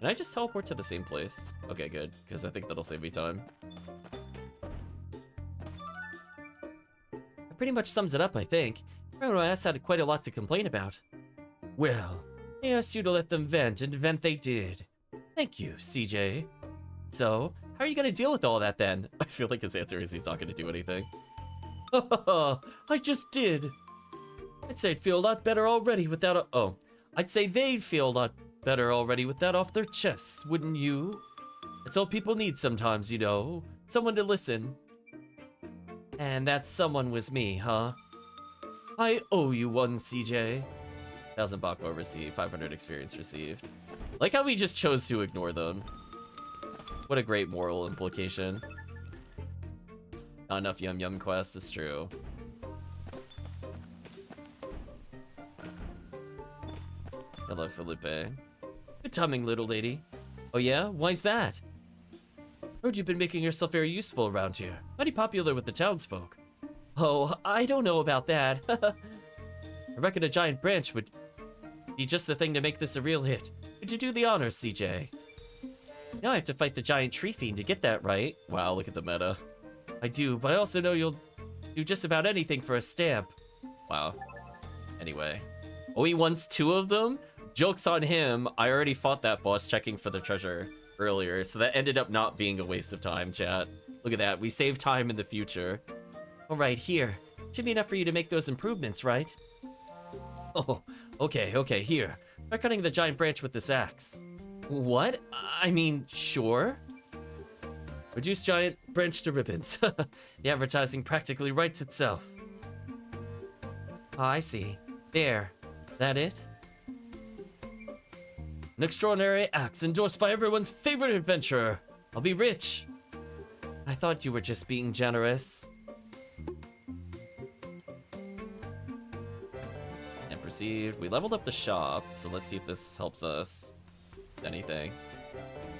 can I just teleport to the same place? Okay, good, because I think that'll save me time. That pretty much sums it up, I think. Everyone else had quite a lot to complain about. Well, I asked you to let them vent, and vent they did. Thank you, CJ. So, how are you gonna deal with all that then? I feel like his answer is he's not going to do anything. I just did. I'd say I'd feel a lot better already with that. Oh, I'd say they'd feel a lot better already with that off their chests, wouldn't you? That's all people need sometimes, you know. Someone to listen. And that someone was me, huh? I owe you one, CJ. 1,000 Bako received, 500 experience received. Like how we just chose to ignore them. What a great moral implication. Not enough Yum Yum quests, is true. Hello, Felipe. Good timing, little lady. Oh yeah? Why's that? Heard you've been making yourself very useful around here. Mighty popular with the townsfolk. Oh, I don't know about that. I reckon a giant branch would be just the thing to make this a real hit. Could you do the honors, CJ? Now I have to fight the giant tree fiend to get that right. Wow, look at the meta. I do, but I also know you'll do just about anything for a stamp. Wow. Anyway. Oh, he wants 2 of them? Joke's on him. I already fought that boss checking for the treasure. earlier, so that ended up not being a waste of time, chat. Look at that, we saved time in the future. All right, here. Should be enough for you to make those improvements, right? Oh, okay, here. Try cutting the giant branch with this axe. What? I mean, sure. Reduce giant branch to ribbons. The advertising practically writes itself. Ah, I see. There. That it? An extraordinary axe endorsed by everyone's favorite adventurer. I'll be rich. I thought you were just being generous. And perceived. We leveled up the shop, so let's see if this helps us. Anything.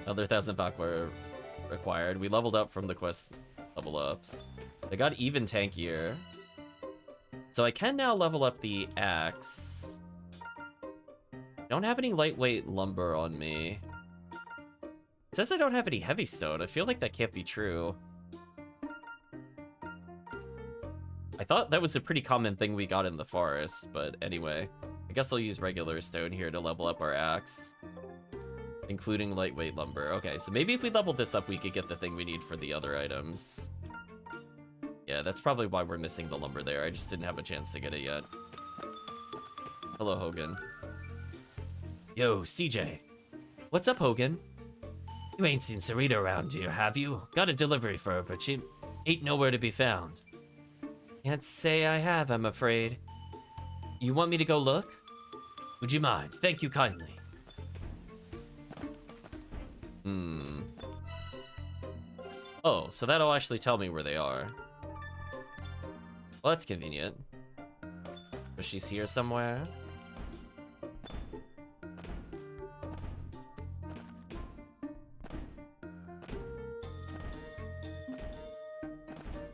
Another 1,000 baht were required. We leveled up from the quest level ups. They got even tankier. So I can now level up the axe. Don't have any lightweight lumber on me. It says I don't have any heavy stone. I feel like that can't be true. I thought that was a pretty common thing we got in the forest, but anyway. I guess I'll use regular stone here to level up our axe. Including lightweight lumber. Okay, so maybe if we leveled this up, we could get the thing we need for the other items. Yeah, that's probably why we're missing the lumber there. I just didn't have a chance to get it yet. Hello, Hogan. Yo, CJ. What's up, Hogan? You ain't seen Sarita around here, have you? Got a delivery for her, but she ain't nowhere to be found. Can't say I have, I'm afraid. You want me to go look? Would you mind? Thank you kindly. Oh, so that'll actually tell me where they are. Well, that's convenient. So she's here somewhere.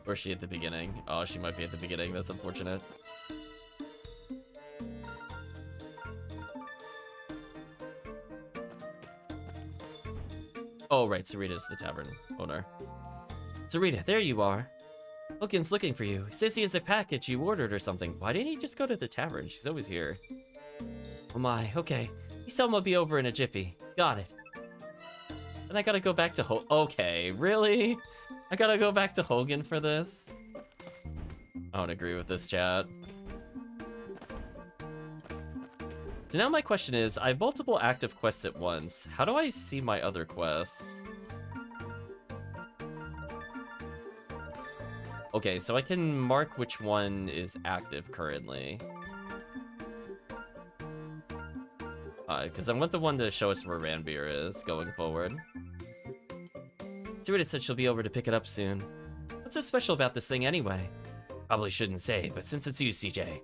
Or is she at the beginning? Oh, she might be at the beginning. That's unfortunate. Oh, right. Sarita's the tavern owner. Sarita, there you are. Hogan's looking for you. He says he has a package you ordered or something. Why didn't he just go to the tavern? She's always here. Oh my, okay. He said we'll be over in a jiffy. Got it. And I gotta go back to Okay, really? I gotta go back to Hogan for this? I don't agree with this, chat. So now my question is, I have multiple active quests at once. How do I see my other quests? Okay, so I can mark which one is active currently. Because I want the one to show us where Ranbeer is going forward. Sarita said she'll be over to pick it up soon. What's so special about this thing anyway? Probably shouldn't say, but since it's you, CJ,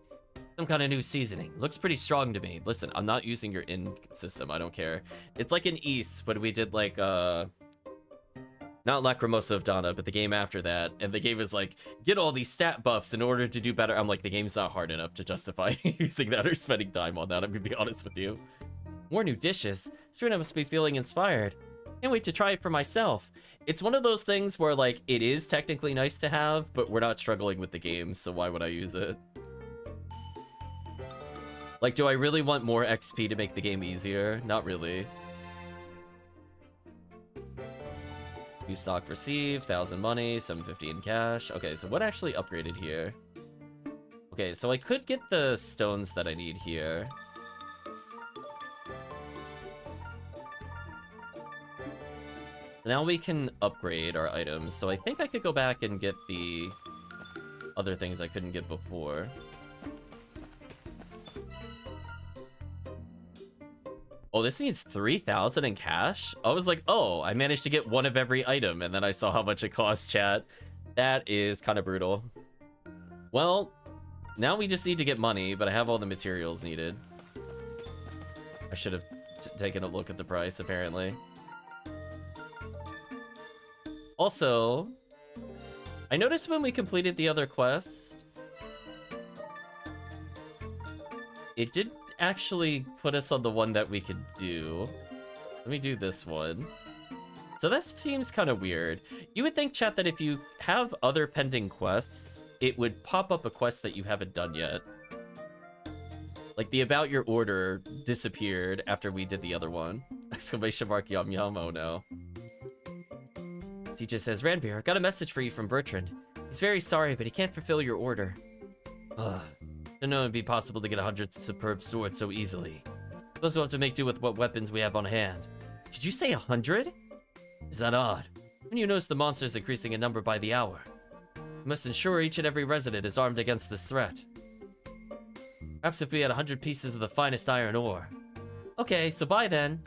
some kind of new seasoning. Looks pretty strong to me. Listen, I'm not using your in system. I don't care. It's like in East, but we did like, not Lacrimosa of Donna, but the game after that. And the game is like, get all these stat buffs in order to do better. I'm like, the game's not hard enough to justify using that or spending time on that. I'm gonna be honest with you. More new dishes. Sarita must be feeling inspired. Can't wait to try it for myself. It's one of those things where, like, it is technically nice to have, but we're not struggling with the game, so why would I use it? Like, do I really want more XP to make the game easier? Not really. New stock received, 1,000 money, 750 in cash. Okay, so what actually upgraded here? Okay, so I could get the stones that I need here. Now we can upgrade our items, so I think I could go back and get the other things I couldn't get before. Oh, this needs 3,000 in cash? I was like, oh, I managed to get one of every item, and then I saw how much it costs, chat. That is kind of brutal. Well, now we just need to get money, but I have all the materials needed. I should have taken a look at the price, apparently. Also, I noticed when we completed the other quest, it didn't actually put us on the one that we could do. Let me do this one. So that seems kind of weird. You would think, chat, that if you have other pending quests, it would pop up a quest that you haven't done yet. Like the About Your Order disappeared after we did the other one. Exclamation mark yum yum, oh no. CJ says, Ranbir, got a message for you from Bertrand. He's very sorry, but he can't fulfill your order. Ugh. Didn't know it'd be possible to get 100 superb swords so easily. Suppose we'll have to make do with what weapons we have on hand. Did you say 100? Is that odd? When you notice the monsters increasing in number by the hour. We must ensure each and every resident is armed against this threat. Perhaps if we had 100 pieces of the finest iron ore. Okay, so bye then.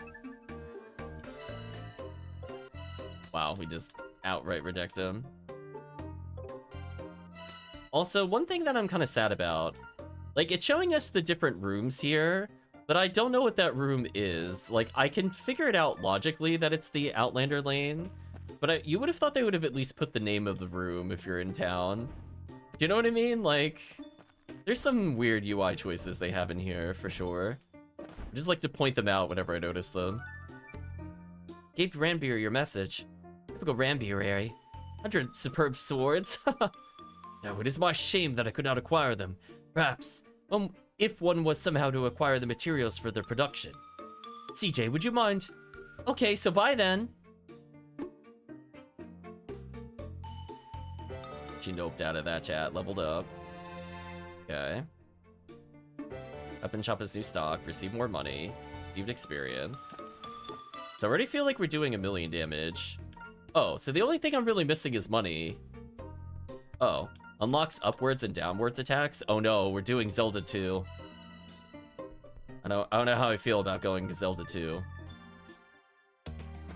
Wow, we just outright reject him. Also, one thing that I'm kind of sad about, like, it's showing us the different rooms here, but I don't know what that room is. Like, I can figure it out logically that it's the Outlander lane, but you would have thought they would have at least put the name of the room if you're in town. Do you know what I mean? Like, there's some weird UI choices they have in here, for sure. I just like to point them out whenever I notice them. Gave Ranbir your message. Typical Ranbir, Harry. 100 superb swords. Now, it is my shame that I could not acquire them. Perhaps, if one was somehow to acquire the materials for their production. CJ, would you mind? Okay, so bye then. She noped out of that chat, leveled up. Okay. Weapon shop is new stock, receive more money, received experience. So I already feel like we're doing 1,000,000 damage. Oh, so the only thing I'm really missing is money. Oh, unlocks upwards and downwards attacks? Oh no, we're doing Zelda 2. I don't know how I feel about going Zelda 2.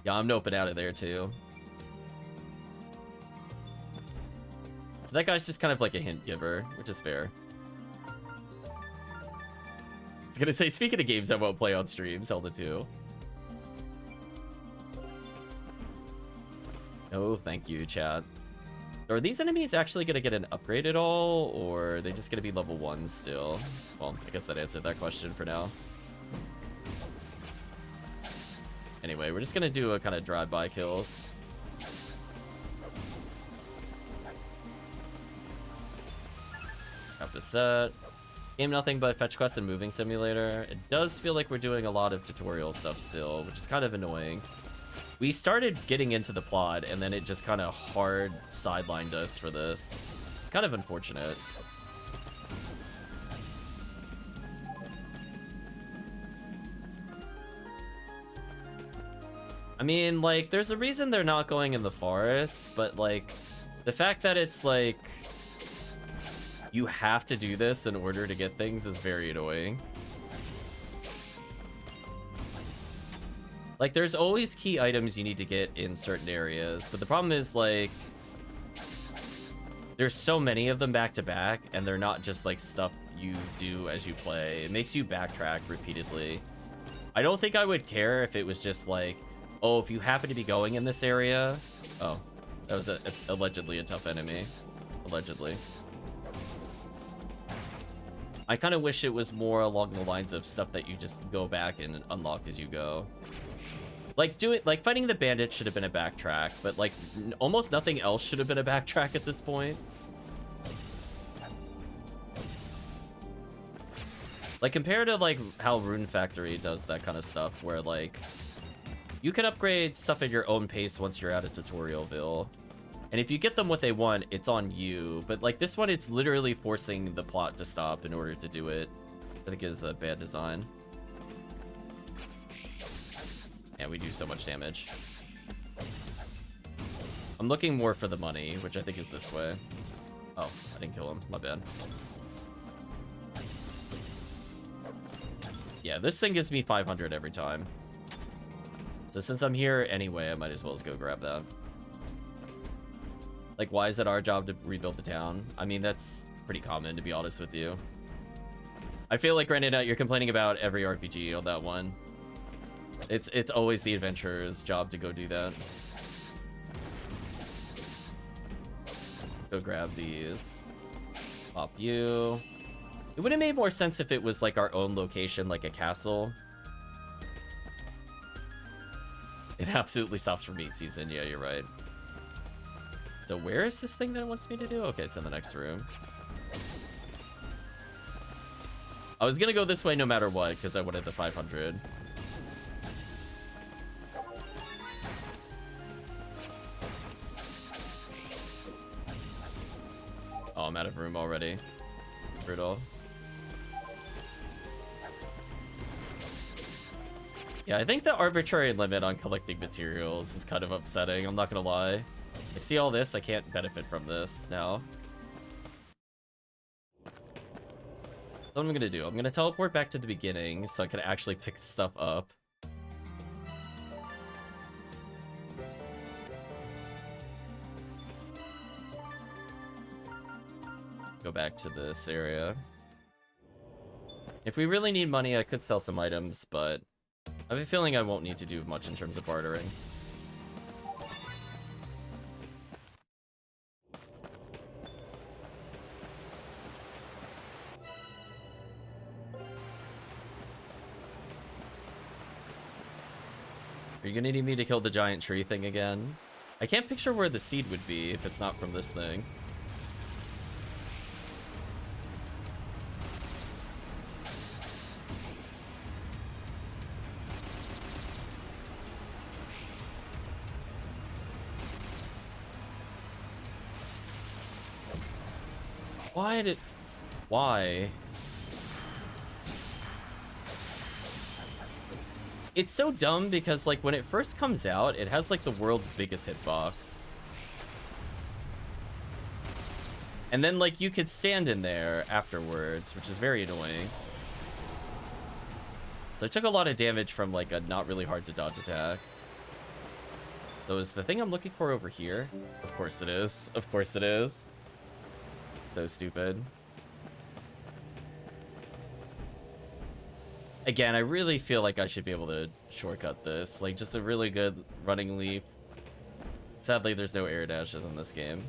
Yeah, I'm noping out of there too. So that guy's just kind of like a hint giver, which is fair. I was gonna say, speaking of games I won't play on stream, Zelda 2. Oh, thank you, chat. Are these enemies actually gonna get an upgrade at all, or are they just gonna be level 1 still? Well, I guess that answered that question for now. Anyway, we're just gonna do a kind of drive-by kills. Have to set. Game nothing but fetch quest and moving simulator. It does feel like we're doing a lot of tutorial stuff still, which is kind of annoying. We started getting into the plot, and then it just kind of hard sidelined us for this. It's kind of unfortunate. I mean, like, there's a reason they're not going in the forest, but, like, the fact that it's, like, you have to do this in order to get things is very annoying. Like, there's always key items you need to get in certain areas, but the problem is, like, there's so many of them back to back, and they're not just, like, stuff you do as you play. It makes you backtrack repeatedly. I don't think I would care if it was just, like, oh, if you happen to be going in this area... Oh, that was allegedly a tough enemy. Allegedly. I kind of wish it was more along the lines of stuff that you just go back and unlock as you go. Like, fighting the bandit should have been a backtrack, but, like, almost nothing else should have been a backtrack at this point. Like, compared to, like, how Rune Factory does that kind of stuff, where, like, you can upgrade stuff at your own pace once you're out of Tutorialville. And if you get them what they want, it's on you. But, like, this one, it's literally forcing the plot to stop in order to do it. I think is a bad design. Yeah, we do so much damage. I'm looking more for the money, which I think is this way. Oh, I didn't kill him. My bad. Yeah, this thing gives me 500 every time. So since I'm here anyway, I might as well just go grab that. Like, why is it our job to rebuild the town? I mean, that's pretty common, to be honest with you. I feel like, granted, you're complaining about every RPG on that one. It's always the adventurer's job to go do that. Go grab these. Pop you. It would have made more sense if it was like our own location, like a castle. It absolutely stops for meat season. Yeah, you're right. So where is this thing that it wants me to do? Okay, it's in the next room. I was gonna go this way no matter what, because I wanted the 500. Oh, I'm out of room already. Brutal. Yeah, I think the arbitrary limit on collecting materials is kind of upsetting, I'm not gonna lie. Like, see all this? I can't benefit from this now. So what I'm gonna do, I'm gonna teleport back to the beginning so I can actually pick stuff up. Go back to this area. If we really need money, I could sell some items, but I have a feeling I won't need to do much in terms of bartering. Are you gonna need me to kill the giant tree thing again? I can't picture where the seed would be if it's not from this thing. Why? It's so dumb because, like, when it first comes out, it has, like, the world's biggest hitbox. And then, like, you could stand in there afterwards, which is very annoying. So I took a lot of damage from, like, a not really hard to dodge attack. So is the thing I'm looking for over here? Of course it is. Of course it is. So stupid. Again, I really feel like I should be able to shortcut this. Like, just a really good running leap. Sadly, there's no air dashes in this game.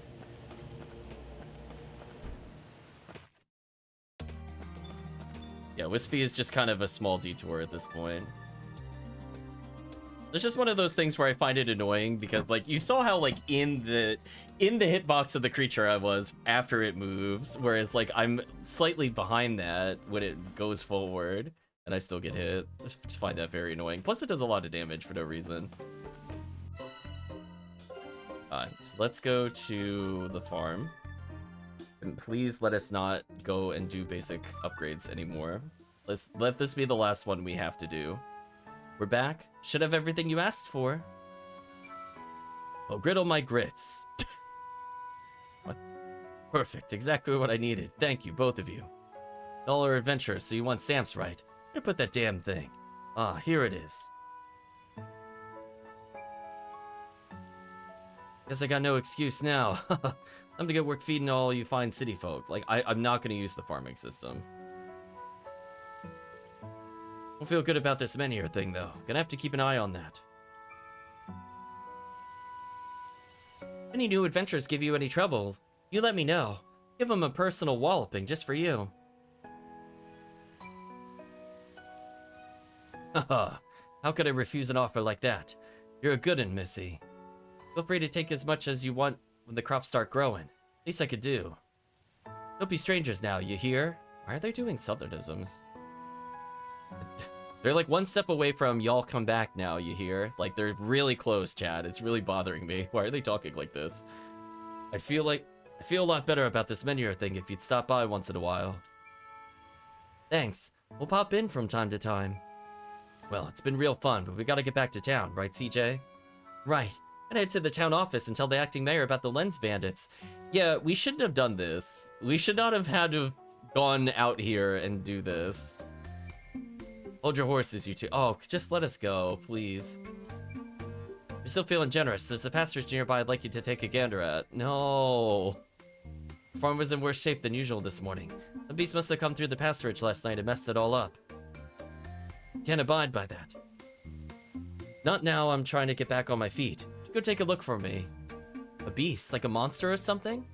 Yeah, Wispy is just kind of a small detour at this point. It's just one of those things where I find it annoying because, like, you saw how, like, in the hitbox of the creature I was after it moves, whereas, like, I'm slightly behind that when it goes forward. And I still get hit. I just find that very annoying. Plus, it does a lot of damage for no reason. Alright, so let's go to the farm. And please let us not go and do basic upgrades anymore. Let this be the last one we have to do. We're back. Should have everything you asked for. Oh, griddle my grits. What? Perfect. Exactly what I needed. Thank you, both of you. Y'all are adventurous, so you want stamps, right? Where put that damn thing? Ah, here it is. Guess I got no excuse now. I'm to get work feeding all you fine city folk. Like, I'm not gonna use the farming system. Don't feel good about this menhir thing, though. Gonna have to keep an eye on that. Any new adventures give you any trouble, you let me know. Give them a personal walloping just for you. Haha, how could I refuse an offer like that? You're a good 'un, Missy. Feel free to take as much as you want when the crops start growing. Least I could do. Don't be strangers now, you hear? Why are they doing southernisms? They're like one step away from y'all come back now, you hear? Like, they're really close, Chad. It's really bothering me. Why are they talking like this? I feel a lot better about this menhir thing if you'd stop by once in a while. Thanks. We'll pop in from time to time. Well, it's been real fun, but we gotta get back to town, right, CJ? Right. And head to the town office and tell the acting mayor about the lens bandits. Yeah, we shouldn't have done this. We should not have had to have gone out here and do this. Hold your horses, you two. Oh, just let us go, please. You're still feeling generous. There's a pasturage nearby I'd like you to take a gander at. No. The farm was in worse shape than usual this morning. The beast must have come through the pasturage last night and messed it all up. Can't abide by that. Not now, I'm trying to get back on my feet. Go take a look for me. A beast? Like a monster or something?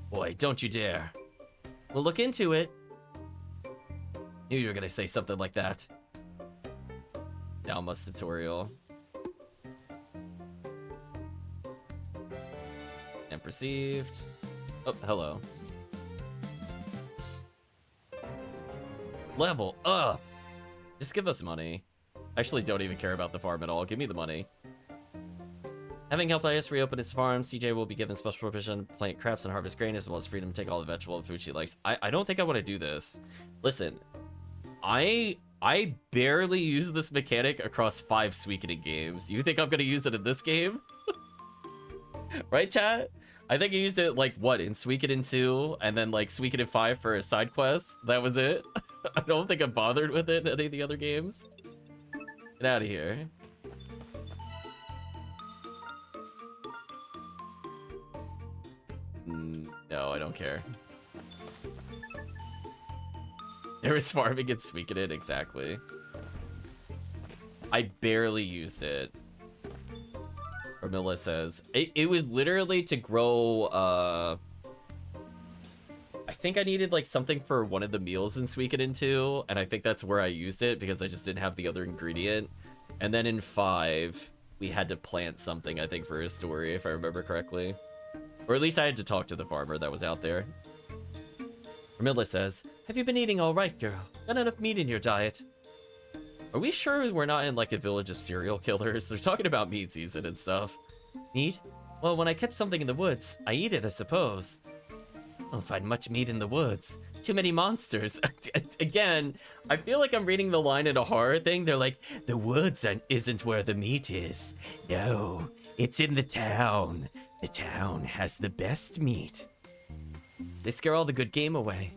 Boy, don't you dare. We'll look into it. Knew you were gonna say something like that. Dalmas tutorial. And perceived. Oh, hello. Level up! Just give us money. I actually don't even care about the farm at all. Give me the money. Having helped IS reopen his farm, CJ will be given special permission to plant crops and harvest grain, as well as freedom to take all the vegetable and food she likes. I don't think I want to do this. Listen, I barely use this mechanic across 5 Suikoden games. You think I'm gonna use it in this game? Right, chat? I think I used it, like, what, in Suikoden 2, and then, like, Suikoden 5 for a side quest? That was it? I don't think I bothered with it in any of the other games. Get out of here. No, I don't care. There was farming in Suikoden, exactly. I barely used it. Ramilla says it was literally to grow. I think I needed like something for one of the meals in Suikoden 2, and I think that's where I used it because I just didn't have the other ingredient. And then in 5, we had to plant something, I think, for his story, if I remember correctly. Or at least I had to talk to the farmer that was out there. Ramilla says, have you been eating all right, girl? Got enough meat in your diet? Are we sure we're not in like a village of serial killers? They're talking about meat season and stuff. Meat? Well, when I catch something in the woods, I eat it, I suppose. Don't find much meat in the woods. Too many monsters. Again, I feel like I'm reading the line in a horror thing. They're like, the woods isn't where the meat is. No, it's in the town. The town has the best meat. They scare all the good game away.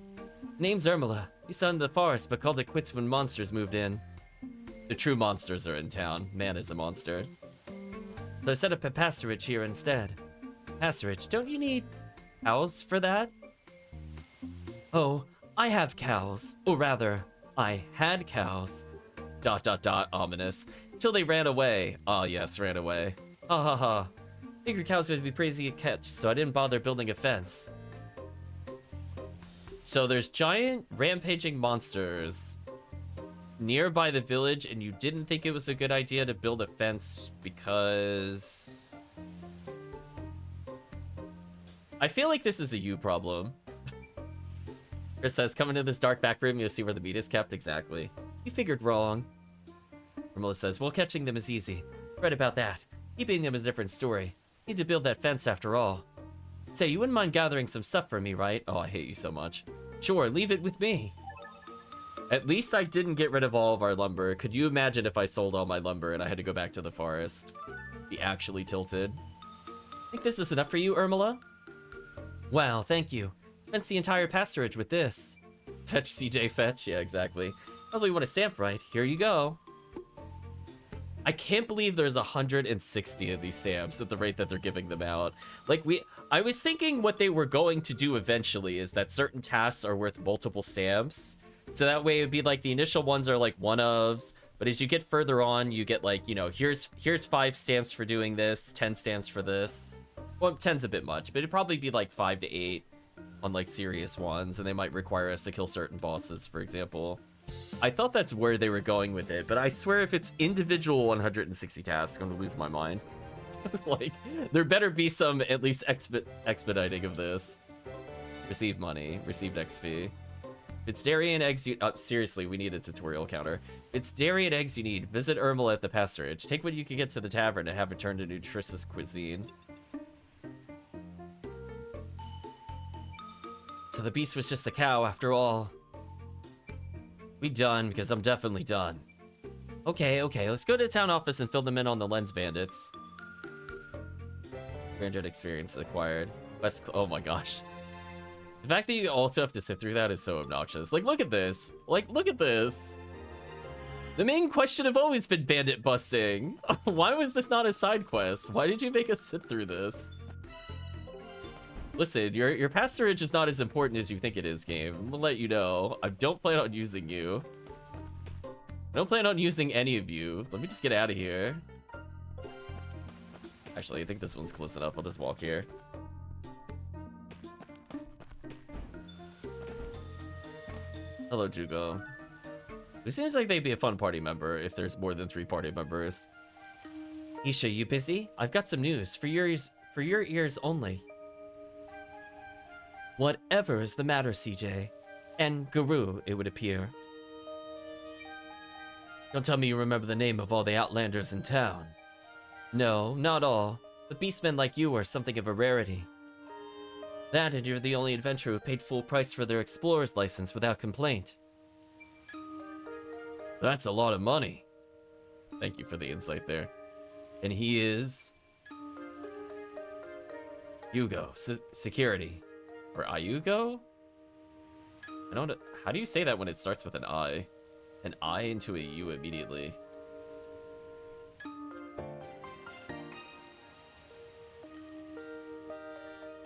Name's Ermila. We saw in the forest, but called it quits when monsters moved in. The true monsters are in town. Man is a monster. So I set up a pasturage here instead. Pasturage, don't you need cows for that? Oh, I have cows. Or rather, I had cows. ... ominous. Till they ran away. Ah, yes, ran away. Ha ha ha. Figured cows would be pretty easy to catch, so I didn't bother building a fence. So there's giant rampaging monsters nearby the village, and you didn't think it was a good idea to build a fence because... I feel like this is a you problem. Chris says, come into this dark back room, you'll see where the meat is kept. Exactly. You figured wrong. Ramilla says, well, catching them is easy. Right about that. Keeping them is a different story. Need to build that fence after all. Say, you wouldn't mind gathering some stuff for me, right? Oh, I hate you so much. Sure, leave it with me. At least I didn't get rid of all of our lumber. Could you imagine if I sold all my lumber and I had to go back to the forest? Be actually tilted. Think this is enough for you, Ermila? Wow, thank you. Fence the entire pasturage with this. Fetch, CJ, fetch. Yeah, exactly. Probably want a stamp, right? Here you go. I can't believe there's 160 of these stamps at the rate that they're giving them out. Like, I was thinking what they were going to do eventually is that certain tasks are worth multiple stamps. So that way it would be like the initial ones are like one-ofs, but as you get further on, you get like, you know, here's 5 stamps for doing this, 10 stamps for this. Well, 10's a bit much, but it'd probably be like 5 to 8 on like serious ones, and they might require us to kill certain bosses, for example. I thought that's where they were going with it, but I swear if it's individual 160 tasks, I'm gonna lose my mind. Like, there better be some at least expediting of this. Receive money, received XP. If it's dairy and eggs you... seriously, we need a tutorial counter. If it's dairy and eggs you need, visit Ermila at the pasturage. Take what you can get to the tavern and have it turned to nutritious cuisine. So the beast was just a cow after all. We done, because I'm definitely done. Okay, let's go to the town office and fill them in on the lens bandits. 300 experience acquired. Oh my gosh. The fact that you also have to sit through that is so obnoxious. Like, look at this. Like, look at this. The main question have always been bandit busting. Why was this not a side quest? Why did you make us sit through this? Listen, your pasturage is not as important as you think it is, game. I'm gonna let you know. I don't plan on using you. I don't plan on using any of you. Let me just get out of here. Actually, I think this one's close enough. I'll just walk here. Hello, Jugo. It seems like they'd be a fun party member if there's more than 3 party members. Isha, you busy? I've got some news for your ears only. Whatever is the matter, CJ? And Guru, it would appear. Don't tell me you remember the name of all the Outlanders in town. No, not all. But beastmen like you are something of a rarity. That, and you're the only adventurer who paid full price for their explorer's license without complaint. That's a lot of money. Thank you for the insight there. And he is... Hugo. Security. Or Ayugo? I don't know. How do you say that when it starts with an I? An I into a U immediately.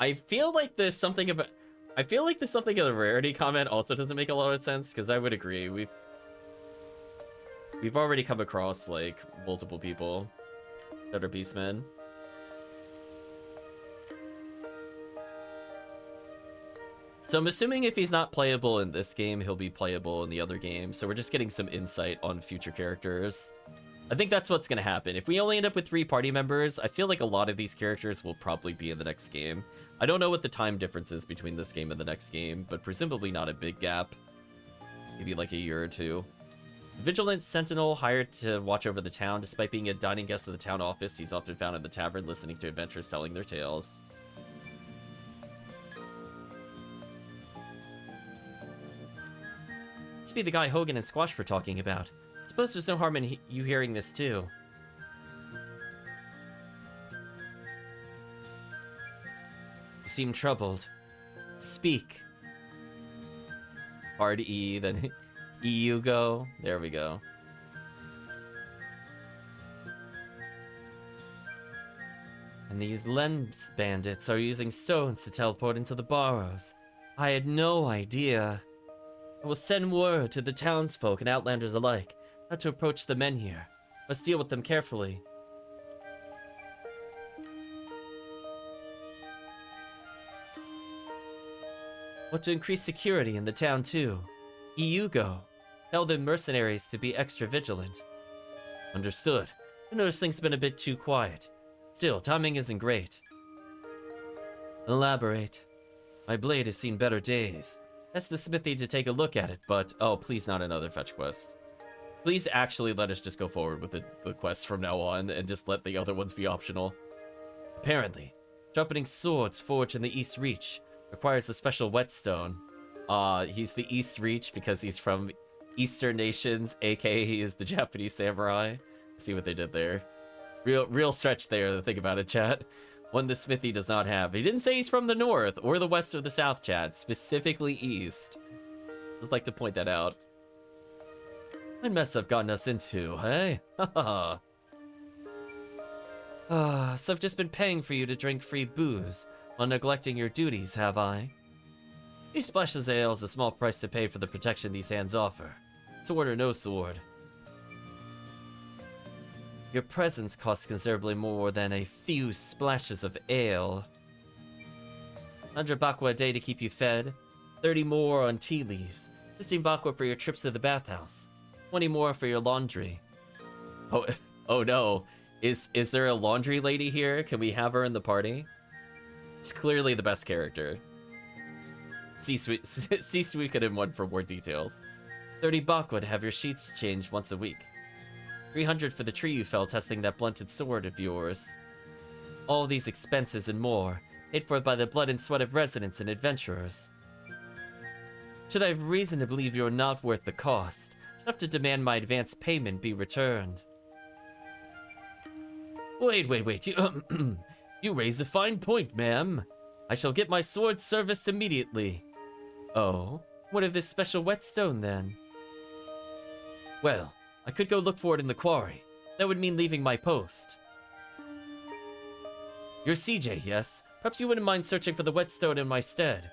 I feel like there's something of a... I feel like there's something of the rarity comment also doesn't make a lot of sense, because I would agree. We've already come across, like, multiple people that are beastmen. So I'm assuming if he's not playable in this game, he'll be playable in the other game. So we're just getting some insight on future characters. I think that's what's going to happen. If we only end up with 3 party members, I feel like a lot of these characters will probably be in the next game. I don't know what the time difference is between this game and the next game, but presumably not a big gap. Maybe like a year or 2. Vigilant Sentinel hired to watch over the town. Despite being a dining guest of the town office, he's often found in the tavern listening to adventurers telling their tales. Must be the guy Hogan and Squash were talking about. Suppose there's no harm in you hearing this too. You seem troubled. Speak. Hard E, then Hugo. There we go. And these lens bandits are using stones to teleport into the burrows. I had no idea. I will send word to the townsfolk and outlanders alike not to approach the men here. Must deal with them carefully. Want to increase security in the town too. Hugo. Tell the mercenaries to be extra vigilant. Understood. I notice things have been a bit too quiet. Still, timing isn't great. Elaborate. My blade has seen better days. Ask the smithy to take a look at it, but... Oh, please not another fetch quest. Please actually let us just go forward with the quests from now on, and just let the other ones be optional. Apparently, sharpening swords forged in the East Reach requires a special whetstone. He's the East Reach because he's from Eastern nations, aka he is the Japanese samurai. See what they did there. Real stretch there to think about it, chat. One the smithy does not have. He didn't say he's from the north, or the west or the south, chat. Specifically east. Just like to point that out. What mess I've gotten us into, hey? Haha. So I've just been paying for you to drink free booze while neglecting your duties, have I? Each splashes ale is a small price to pay for the protection these hands offer. Sword or no sword. Your presence costs considerably more than a few splashes of ale. 100 bakwa a day to keep you fed, 30 more on tea leaves, 15 bakwa for your trips to the bathhouse, 20 more for your laundry. Oh no. Is there a laundry lady here? Can we have her in the party? She's clearly the best character. See Suikoden 1 for more details. 30 bakwa to have your sheets changed once a week. 300 for the tree you fell testing that blunted sword of yours. All these expenses and more, paid for by the blood and sweat of residents and adventurers. Should I have reason to believe you're not worth the cost, I have to demand my advance payment be returned. Wait, you raise a fine point, ma'am. I shall get my sword serviced immediately. Oh, what of this special whetstone then? Well, I could go look for it in the quarry. That would mean leaving my post. You're CJ, yes? Perhaps you wouldn't mind searching for the whetstone in my stead.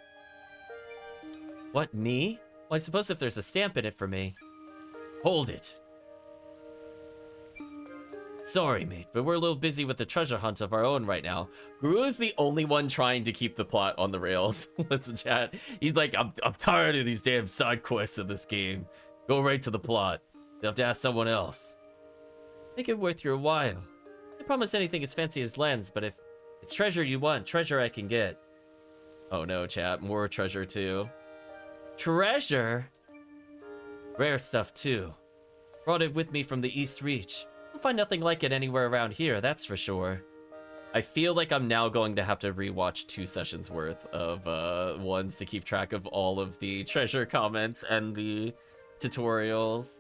What, me? Well, I suppose if there's a stamp in it for me. Hold it. Sorry, mate, but we're a little busy with the treasure hunt of our own right now. Guru is the only one trying to keep the plot on the rails. Listen, chat. He's like, I'm tired of these damn side quests in this game. Go right to the plot. You'll have to ask someone else. Make it worth your while. I promise anything as fancy as lens, but if it's treasure you want, treasure I can get. Oh no, chat. More treasure too. Treasure? Rare stuff too. Brought it with me from the East Reach. You'll find nothing like it anywhere around here, that's for sure. I feel like I'm now going to have to rewatch 2 sessions worth of ones to keep track of all of the treasure comments and the tutorials.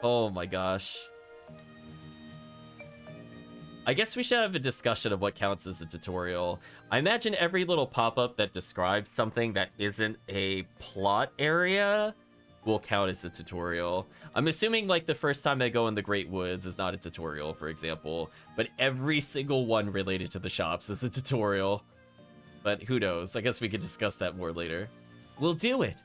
Oh my gosh. I guess we should have a discussion of what counts as a tutorial. I imagine every little pop-up that describes something that isn't a plot area will count as a tutorial. I'm assuming like the first time I go in the Great Woods is not a tutorial, for example, but every single one related to the shops is a tutorial. But who knows? I guess we could discuss that more later. We'll do it!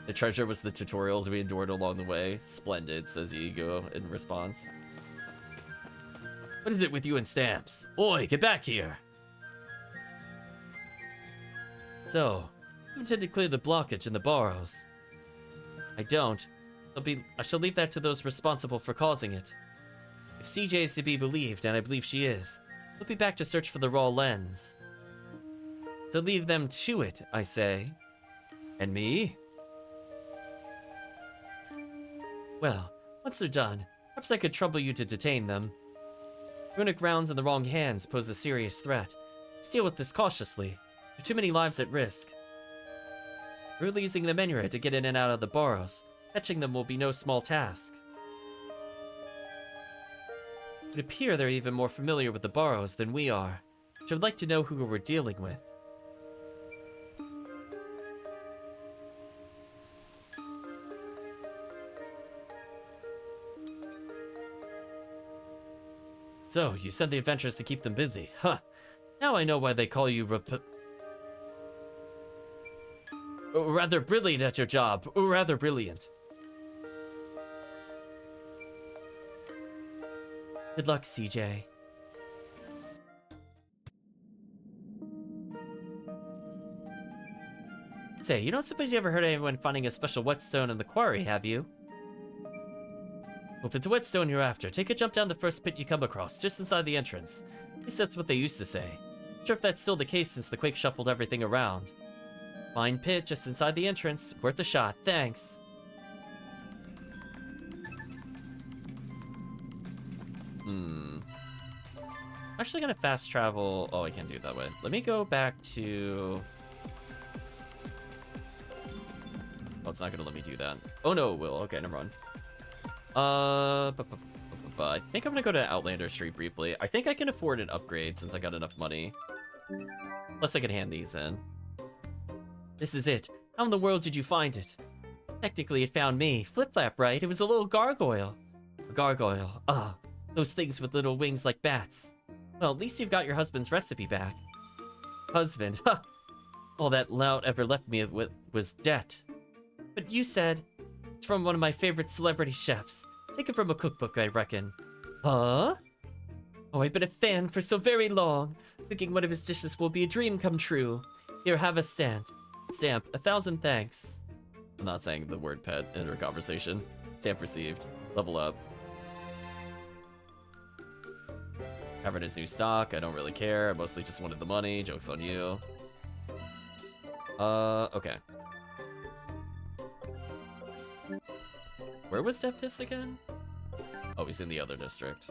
The treasure was the tutorials we endured along the way. Splendid, says Ego in response. What is it with you and stamps? Oi, get back here! So, you intend to clear the blockage in the Barrows? I don't. I shall leave that to those responsible for causing it. If CJ is to be believed, and I believe she is, they'll be back to search for the raw lens. So leave them to it, I say. And me? Well, once they're done, perhaps I could trouble you to detain them. Runic rounds in the wrong hands pose a serious threat. Just deal with this cautiously. There are too many lives at risk. We're using the Menure to get in and out of the Barrows. Catching them will be no small task. It would appear they're even more familiar with the Barrows than we are, which I would like to know who we're dealing with. So, you sent the adventurers to keep them busy, huh? Now I know why they call you rather brilliant at your job. Rather brilliant. Good luck, CJ. Say, you don't suppose you ever heard of anyone finding a special whetstone in the quarry, have you? Well, if it's a whetstone you're after, take a jump down the first pit you come across, just inside the entrance. At least that's what they used to say. Not sure if that's still the case since the quake shuffled everything around. Fine pit just inside the entrance. Worth a shot, thanks. Actually gonna fast travel. Oh, I can't do it that way. Let me go back to... Oh, it's not gonna let me do that. Oh no, it will. Okay, never mind. I think I'm gonna go to Outlander Street briefly. I think I can afford an upgrade since I got enough money. Plus I can hand these in. This is it. How in the world did you find it? Technically, it found me. Flip-flap, right? It was a little gargoyle. A gargoyle. Ah, those things with little wings like bats. Well, at least you've got your husband's recipe back. Husband? Ha! All that lout ever left me with was debt. But you said... It's from one of my favorite celebrity chefs. Take it from a cookbook, I reckon. Huh? Oh, I've been a fan for so very long. Thinking one of his dishes will be a dream come true. Here, have a stamp. 1,000 thanks. I'm not saying the word pet in our conversation. Stamp received. Level up. Having his new stock. I don't really care. I mostly just wanted the money. Joke's on you. Okay. Where was Deftis again? Oh, he's in the other district.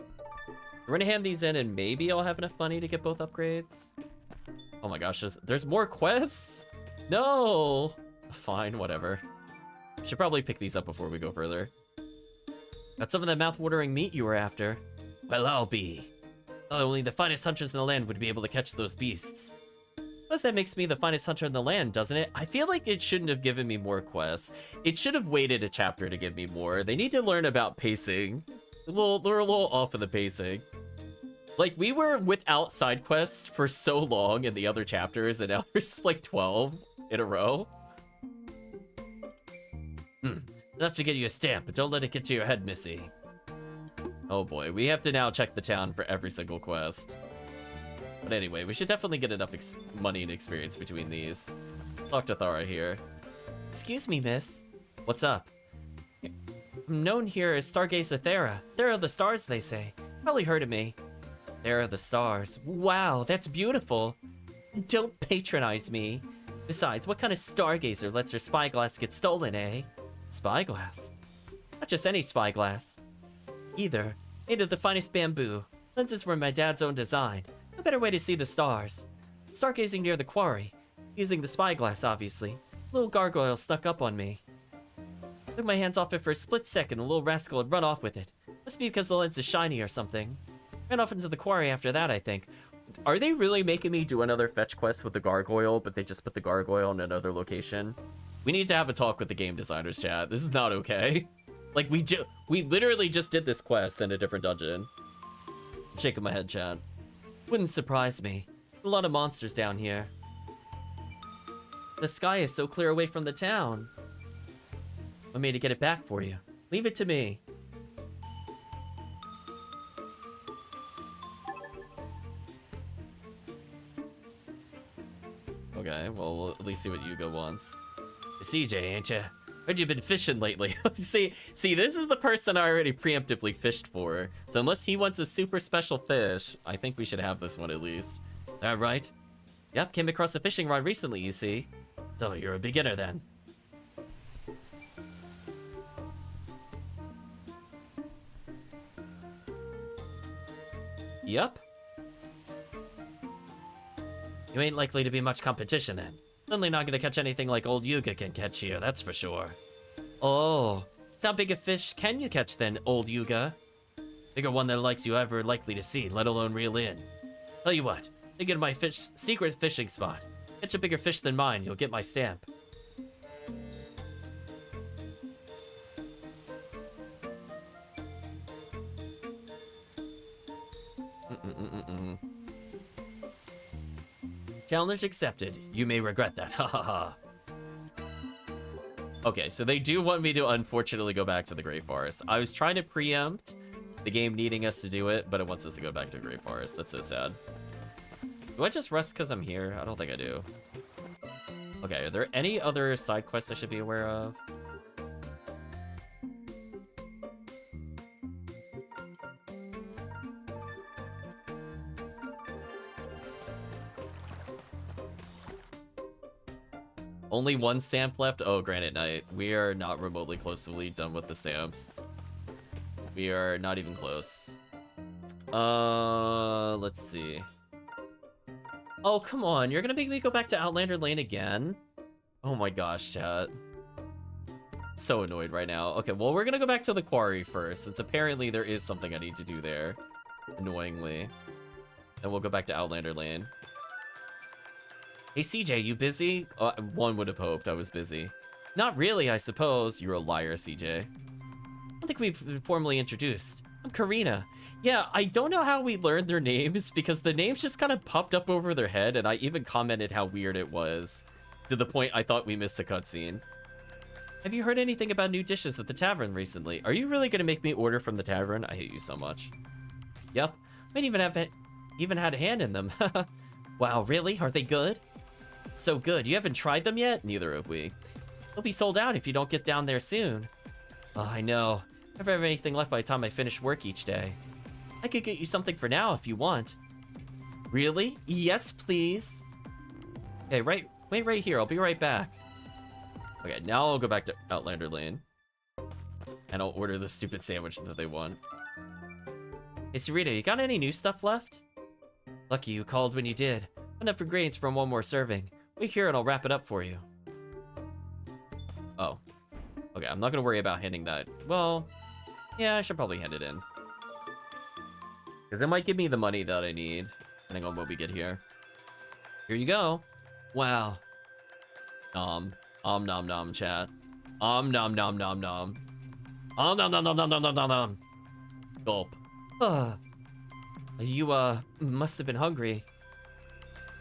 We're gonna hand these in and maybe I'll have enough money to get both upgrades. Oh my gosh, there's more quests? No! Fine, whatever. Should probably pick these up before we go further. Got some of that mouth-watering meat you were after. Well, I'll be. Only the finest hunters in the land would be able to catch those beasts. Plus, that makes me the finest hunter in the land, doesn't it? I feel like it shouldn't have given me more quests. It should have waited a chapter to give me more. They need to learn about pacing. They're a little off in the pacing. Like, we were without side quests for so long in the other chapters, and now there's like 12 in a row. Enough to get you a stamp, but don't let it get to your head, Missy. Oh boy, we have to now check the town for every single quest. But anyway, we should definitely get enough money and experience between these. Talk to Thara here. Excuse me, miss. What's up? I'm known here as Stargazer Thera. Thera of the stars, they say. Probably heard of me. Thera of the stars. Wow, that's beautiful. Don't patronize me. Besides, what kind of stargazer lets her spyglass get stolen, eh? Spyglass? Not just any spyglass. Either. Made of the finest bamboo. Lenses were my dad's own design. A better way to see the stars. Stargazing near the quarry. Using the spyglass, obviously. Little gargoyle stuck up on me. Took my hands off it for a split second, the little rascal had run off with it. Must be because the lens is shiny or something. Ran off into the quarry after that, I think. Are they really making me do another fetch quest with the gargoyle, but they just put the gargoyle in another location? We need to have a talk with the game designers, chat. This is not okay. Like, we literally just did this quest in a different dungeon. I'm shaking my head, chat. Wouldn't surprise me. A lot of monsters down here. The sky is so clear away from the town. Want me to get it back for you? Leave it to me. Okay, well, we'll at least see what Yuga wants. CJ, ain't ya? Heard you been fishing lately. see, this is the person I already preemptively fished for. So unless he wants a super special fish, I think we should have this one at least. That right? Yep, came across a fishing rod recently, you see. So you're a beginner then. Yep. You ain't likely to be much competition then. Certainly not gonna catch anything like old Yuga can catch here, that's for sure. Oh, so how big a fish can you catch then, old Yuga? Bigger one than likes you ever likely to see, let alone reel in. Tell you what, take you to my secret fishing spot. Catch a bigger fish than mine, you'll get my stamp. Challenge accepted. You may regret that. Ha ha ha. Okay, so they do want me to unfortunately go back to the Great Forest. I was trying to preempt the game needing us to do it, but it wants us to go back to the Great Forest. That's so sad. Do I just rest because I'm here? I don't think I do. Okay, are there any other side quests I should be aware of? Only one stamp left? Oh, Granite Knight. We are not remotely closely done with the stamps. We are not even close. Let's see. Oh, come on. You're gonna make me go back to Outlander Lane again? Oh my gosh, chat. So annoyed right now. Okay, well, we're gonna go back to the quarry first, since apparently there is something I need to do there. Annoyingly. And we'll go back to Outlander Lane. Hey, CJ, you busy? One would have hoped I was busy. Not really, I suppose. You're a liar, CJ. I don't think we've been formally introduced. I'm Karina. Yeah, I don't know how we learned their names, because the names just kind of popped up over their head, and I even commented how weird it was, to the point I thought we missed a cutscene. Have you heard anything about new dishes at the tavern recently? Are you really going to make me order from the tavern? I hate you so much. Yep, might even had a hand in them. Wow, really? Are they good? So good. You haven't tried them yet? Neither have we. They'll be sold out if you don't get down there soon. Oh, I know. Never have anything left by the time I finish work each day. I could get you something for now if you want. Really? Yes, please. Okay, wait right here. I'll be right back. Okay, now I'll go back to Outlander Lane. And I'll order the stupid sandwich that they want. Hey, Sarita, you got any new stuff left? Lucky you called when you did. Enough for grains from one more serving. Wait here and I'll wrap it up for you. Oh. Okay, I'm not gonna worry about handing that. Well, yeah, I should probably hand it in. Because it might give me the money that I need, depending on what we get here. Here you go. Wow. Nom nom, chat. Nom nom nom nom. Nom nom nom nom nom nom nom nom. Gulp. You, must have been hungry.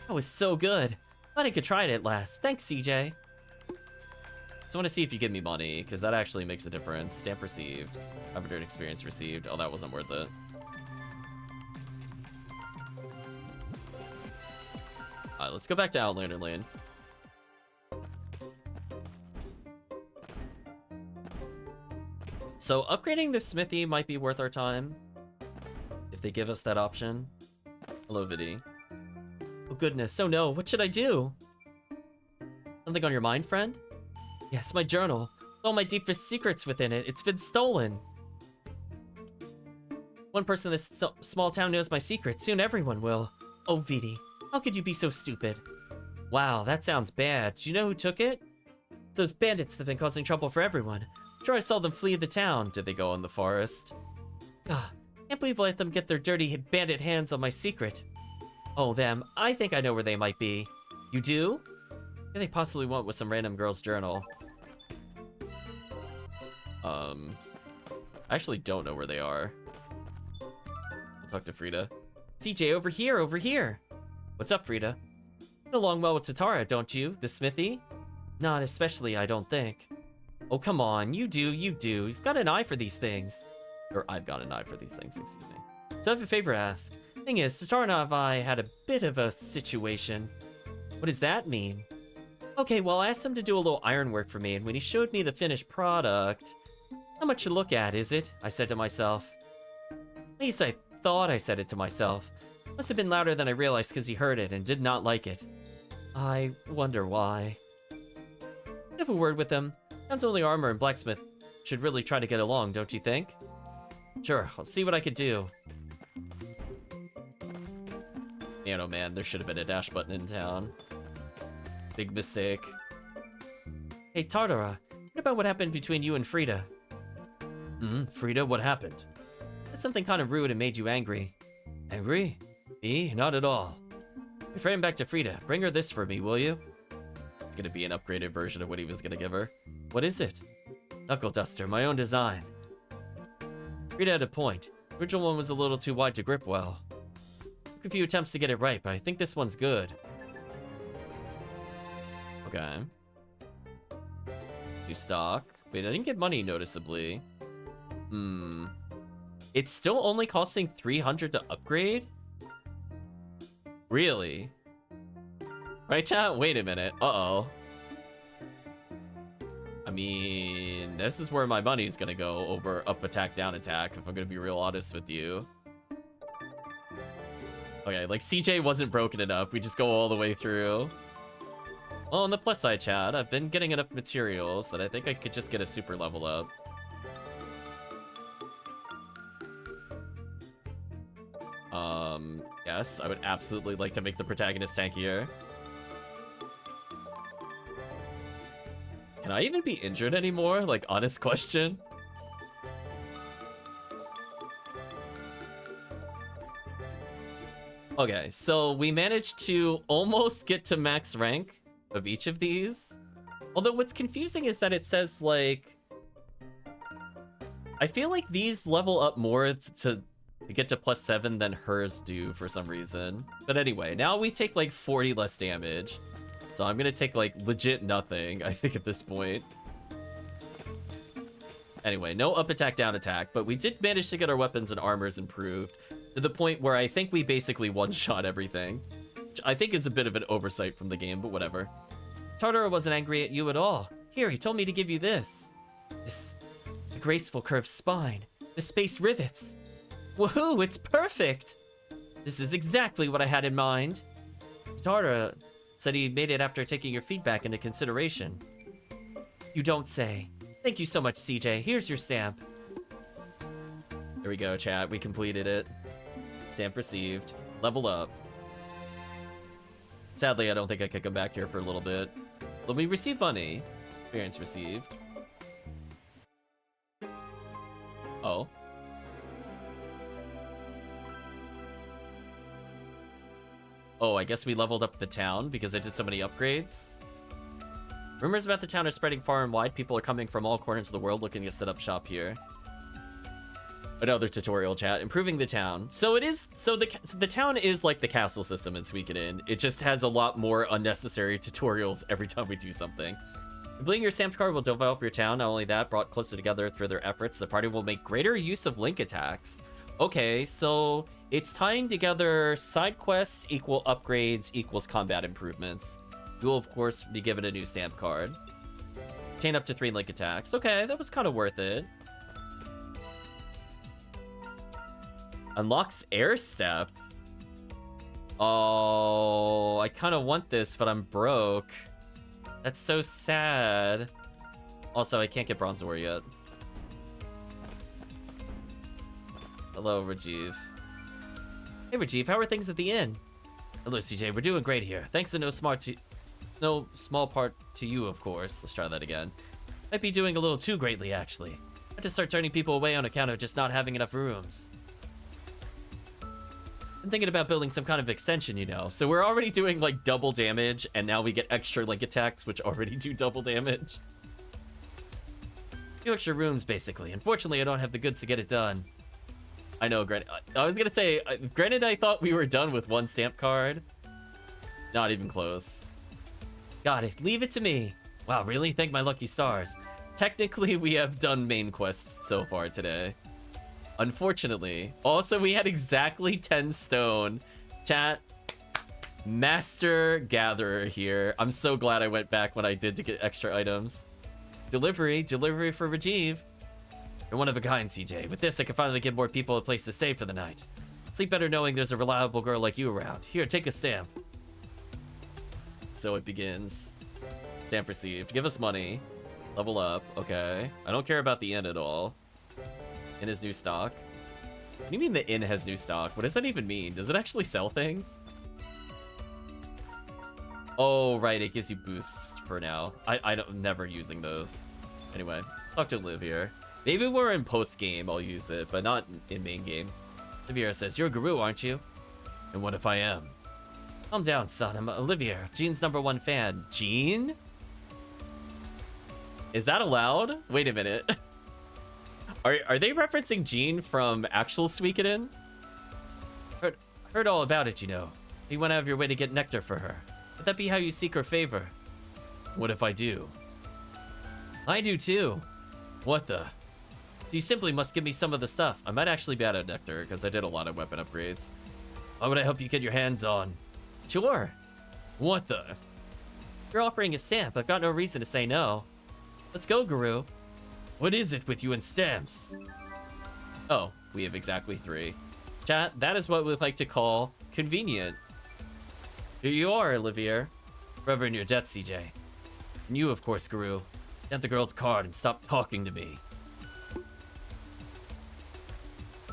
That was so good. Glad I could try it at last. Thanks, CJ. Just want to see if you give me money, because that actually makes a difference. Stamp received. 500 experience received. Oh, that wasn't worth it. Alright, let's go back to Outlander Lane. So, upgrading the smithy might be worth our time. If they give us that option. Hello, Vidi. Oh goodness, oh no, what should I do? Something on your mind, friend? Yes, my journal. All my deepest secrets within it. It's been stolen. One person in this small town knows my secret. Soon everyone will. Oh, Viti, how could you be so stupid? Wow, that sounds bad. Do you know who took it? Those bandits that have been causing trouble for everyone. I'm sure I saw them flee the town. Did they go in the forest? Ah, can't believe I let them get their dirty bandit hands on my secret. Oh, them. I think I know where they might be. You do? Yeah, they possibly went with some random girl's journal. I actually don't know where they are. I'll talk to Frida. CJ, over here, over here. What's up, Frida? Get along well with Tatara, don't you? The smithy? Not especially, I don't think. Oh, come on, you do, you do. You've got an eye for these things. Or I've got an eye for these things, excuse me. So I have a favor to ask. Thing is, Tatara and I had a bit of a situation. What does that mean? Okay, well, I asked him to do a little ironwork for me, and when he showed me the finished product... Not much to look at, is it? I said to myself. At least I thought I said it to myself. Must have been louder than I realized because he heard it and did not like it. I wonder why. Have a word with him. Sounds only armor and blacksmith should really try to get along, don't you think? Sure, I'll see what I could do. Man, oh man, there should have been a dash button in town. Big mistake. Hey, Tartara, what about what happened between you and Frida? Frida, what happened? That's something kind of rude and made you angry. Angry? Me? Not at all. Refer him back to Frida. Bring her this for me, will you? It's gonna be an upgraded version of what he was gonna give her. What is it? Knuckle duster, my own design. Frida had a point. The original one was a little too wide to grip well. Took a few attempts to get it right, but I think this one's good. Okay. New stock. Wait, I didn't get money noticeably. It's still only costing 300 to upgrade? Really? Right, chat? Wait a minute. Uh-oh. I mean, this is where my money's gonna go over up attack, down attack, if I'm gonna be real honest with you. Okay, like, CJ wasn't broken enough. We just go all the way through. Well, on the plus side, chat, I've been getting enough materials that I think I could just get a super level up. Yes, I would absolutely like to make the protagonist tankier. Can I even be injured anymore? Like, honest question. Okay, so we managed to almost get to max rank of each of these. Although what's confusing is that it says, like... I feel like these level up more to get to +7 than hers do for some reason. But anyway, now we take like 40 less damage. So I'm gonna take like legit nothing, I think, at this point. Anyway, no up attack, down attack, but we did manage to get our weapons and armors improved to the point where I think we basically one-shot everything. Which I think is a bit of an oversight from the game, but whatever. Tartara wasn't angry at you at all. Here, he told me to give you this. The graceful curved spine. The space rivets. Woohoo, it's perfect! This is exactly what I had in mind. Tartara said he made it after taking your feedback into consideration. You don't say. Thank you so much, CJ. Here's your stamp. There we go, chat. We completed it. Stamp received. Level up. Sadly, I don't think I could come back here for a little bit. But we received money. Experience received. Oh. Oh, I guess we leveled up the town because I did so many upgrades. Rumors about the town are spreading far and wide. People are coming from all corners of the world looking to set up shop here. Another tutorial, chat. Improving the town. So it is. So the town is like the castle system in Suikoden. It just has a lot more unnecessary tutorials every time we do something. Completing your stamped card will develop your town. Not only that, brought closer together through their efforts, the party will make greater use of link attacks. Okay, so it's tying together side quests equal upgrades equals combat improvements. You will, of course, be given a new stamp card. Chain up to 3 link attacks. Okay, that was kind of worth it. Unlocks air step. Oh, I kind of want this, but I'm broke. That's so sad. Also, I can't get Bronze Ore yet. Hello, Rajiv. Hey, Rajiv, how are things at the inn? Hello, CJ. We're doing great here. Thanks to no small part to you, of course. Let's try that again. Might be doing a little too greatly, actually. I had to start turning people away on account of just not having enough rooms. I'm thinking about building some kind of extension, you know. So we're already doing like double damage, and now we get extra like attacks, which already do double damage. 2 extra rooms, basically. Unfortunately, I don't have the goods to get it done. I know, granted. I was gonna say, granted, I thought we were done with 1 stamp card. Not even close. Got it. Leave it to me. Wow, really? Thank my lucky stars. Technically, we have done main quests so far today. Unfortunately. Also, we had exactly 10 stone. Chat. Master Gatherer here. I'm so glad I went back when I did to get extra items. Delivery for Rajiv. You're one of a kind, CJ. With this, I can finally give more people a place to stay for the night. Sleep better knowing there's a reliable girl like you around. Here, take a stamp. So it begins. Stamp received. Give us money. Level up. Okay. I don't care about the inn at all. Inn is new stock. What do you mean the inn has new stock? What does that even mean? Does it actually sell things? Oh, right. It gives you boosts for now. I'm never using those. Anyway, let's talk to Liv here. Maybe we're in post-game, I'll use it, but not in main game. Olivier says, you're a guru, aren't you? And what if I am? Calm down, son. I'm Olivier, Jean's #1 fan. Jean? Is that allowed? Wait a minute. Are they referencing Jean from actual Suikoden? Heard all about it, you know. You went out of your way to get nectar for her. Would that be how you seek her favor? What if I do? I do too. What the? So you simply must give me some of the stuff. I might actually be out of nectar because I did a lot of weapon upgrades. Why would I help you get your hands on? Sure. What the? You're offering a stamp. I've got no reason to say no. Let's go, Guru. What is it with you and stamps? Oh, we have exactly 3. Chat, that is what we'd like to call convenient. Here you are, Olivier. Forever in your debt, CJ. And you, of course, Guru. Get the girl's card and stop talking to me.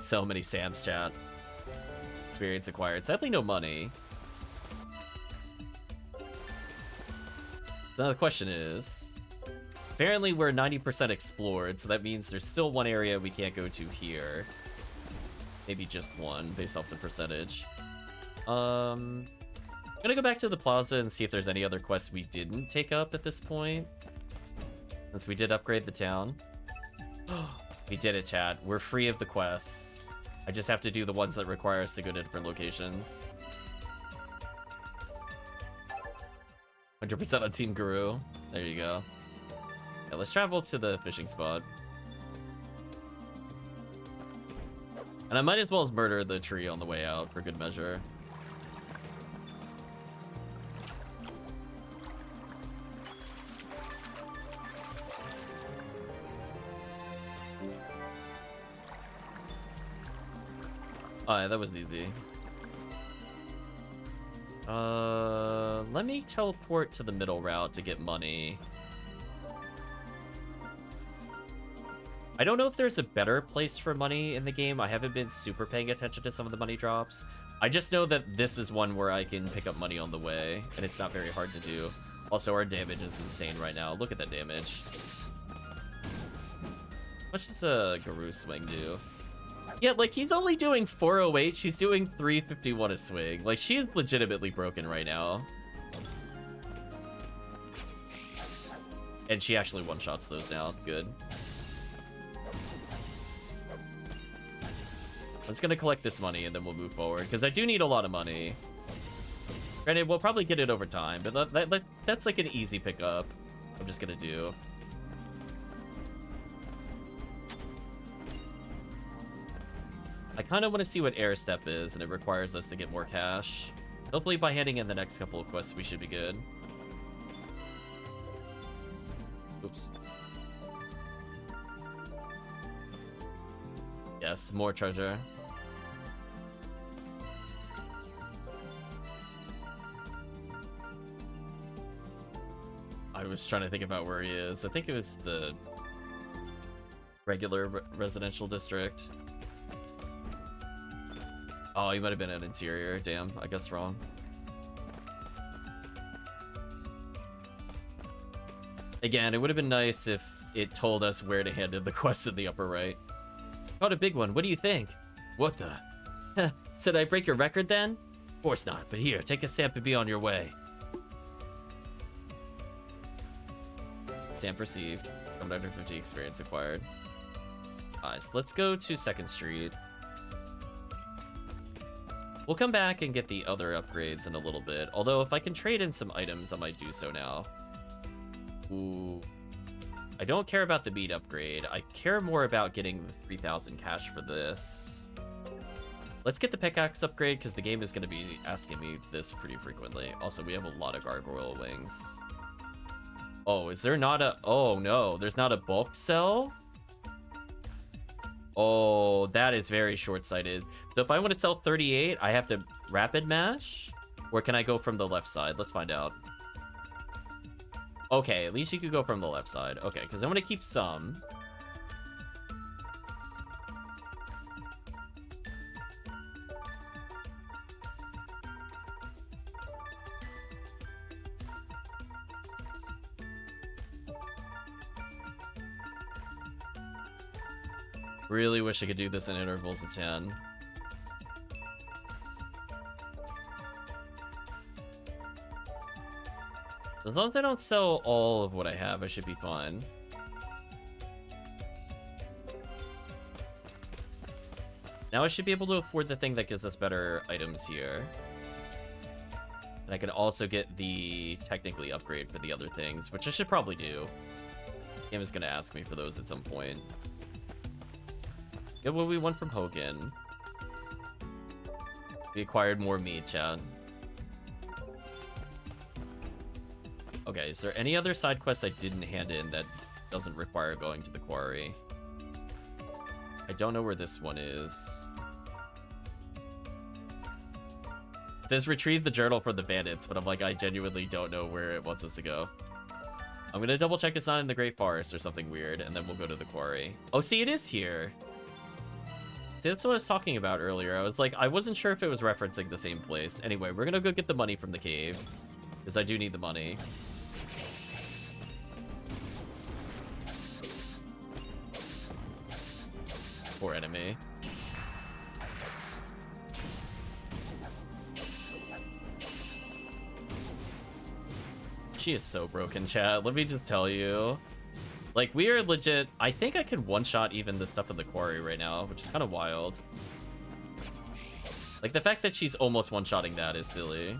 So many Sams, chat. Experience acquired. Sadly, no money. Now the question is... Apparently, we're 90% explored, so that means there's still one area we can't go to here. Maybe just one, based off the percentage. I'm gonna go back to the plaza and see if there's any other quests we didn't take up at this point. Since we did upgrade the town. We did it, chat. We're free of the quests. I just have to do the ones that require us to go to different locations. 100% on Team Guru. There you go. Yeah, let's travel to the fishing spot. And I might as well as murder the tree on the way out for good measure. Oh, yeah, that was easy. Let me teleport to the middle route to get money. I don't know if there's a better place for money in the game. I haven't been super paying attention to some of the money drops. I just know that this is one where I can pick up money on the way, and it's not very hard to do. Also, our damage is insane right now. Look at that damage. How much does a Guru swing do? Yeah, like, he's only doing 408. She's doing 351 a swing. Like, she's legitimately broken right now. And she actually one-shots those now. Good. I'm just gonna collect this money and then we'll move forward, because I do need a lot of money. Granted, we'll probably get it over time, but that's like an easy pickup. I'm just gonna do. I kind of want to see what Air Step is, and it requires us to get more cash. Hopefully by handing in the next couple of quests, we should be good. Oops. Yes, more treasure. I was trying to think about where he is. I think it was the regular residential district. Oh, he might have been at interior. Damn, I guess wrong. Again, it would have been nice if it told us where to hand in the quest in the upper right. Caught a big one. What do you think? What the? Said I break your record then? Of course not, but here, take a stamp and be on your way. Stamp received. 150 experience acquired. Alright, so let's go to 2nd Street. We'll come back and get the other upgrades in a little bit. Although, if I can trade in some items, I might do so now. Ooh. I don't care about the meat upgrade. I care more about getting the 3,000 cash for this. Let's get the pickaxe upgrade, because the game is going to be asking me this pretty frequently. Also, we have a lot of gargoyle wings. Oh, is there not a... Oh, no. There's not a bulk sell? Oh, that is very short-sighted. So if I want to sell 38, I have to rapid mash? Or can I go from the left side? Let's find out. Okay, at least you could go from the left side. Okay, because I'm going to keep some. Really wish I could do this in intervals of 10. As long as I don't sell all of what I have, I should be fine. Now I should be able to afford the thing that gives us better items here. And I can also get the technically upgrade for the other things, which I should probably do. The game is going to ask me for those at some point. Get what we want from Hogan. We acquired more meat, chat. Okay, is there any other side quests I didn't hand in that doesn't require going to the quarry? I don't know where this one is. It says retrieve the journal from the bandits, but I'm like, I genuinely don't know where it wants us to go. I'm gonna double check it's not in the Great Forest or something weird, and then we'll go to the quarry. Oh, see, it is here. See, that's what I was talking about earlier. I was like, I wasn't sure if it was referencing the same place. Anyway, we're gonna go get the money from the cave, because I do need the money. Poor enemy. She is so broken, chat. Let me just tell you. Like, we are legit... I think I could one-shot even the stuff in the quarry right now, which is kind of wild. Like, the fact that she's almost one-shotting that is silly.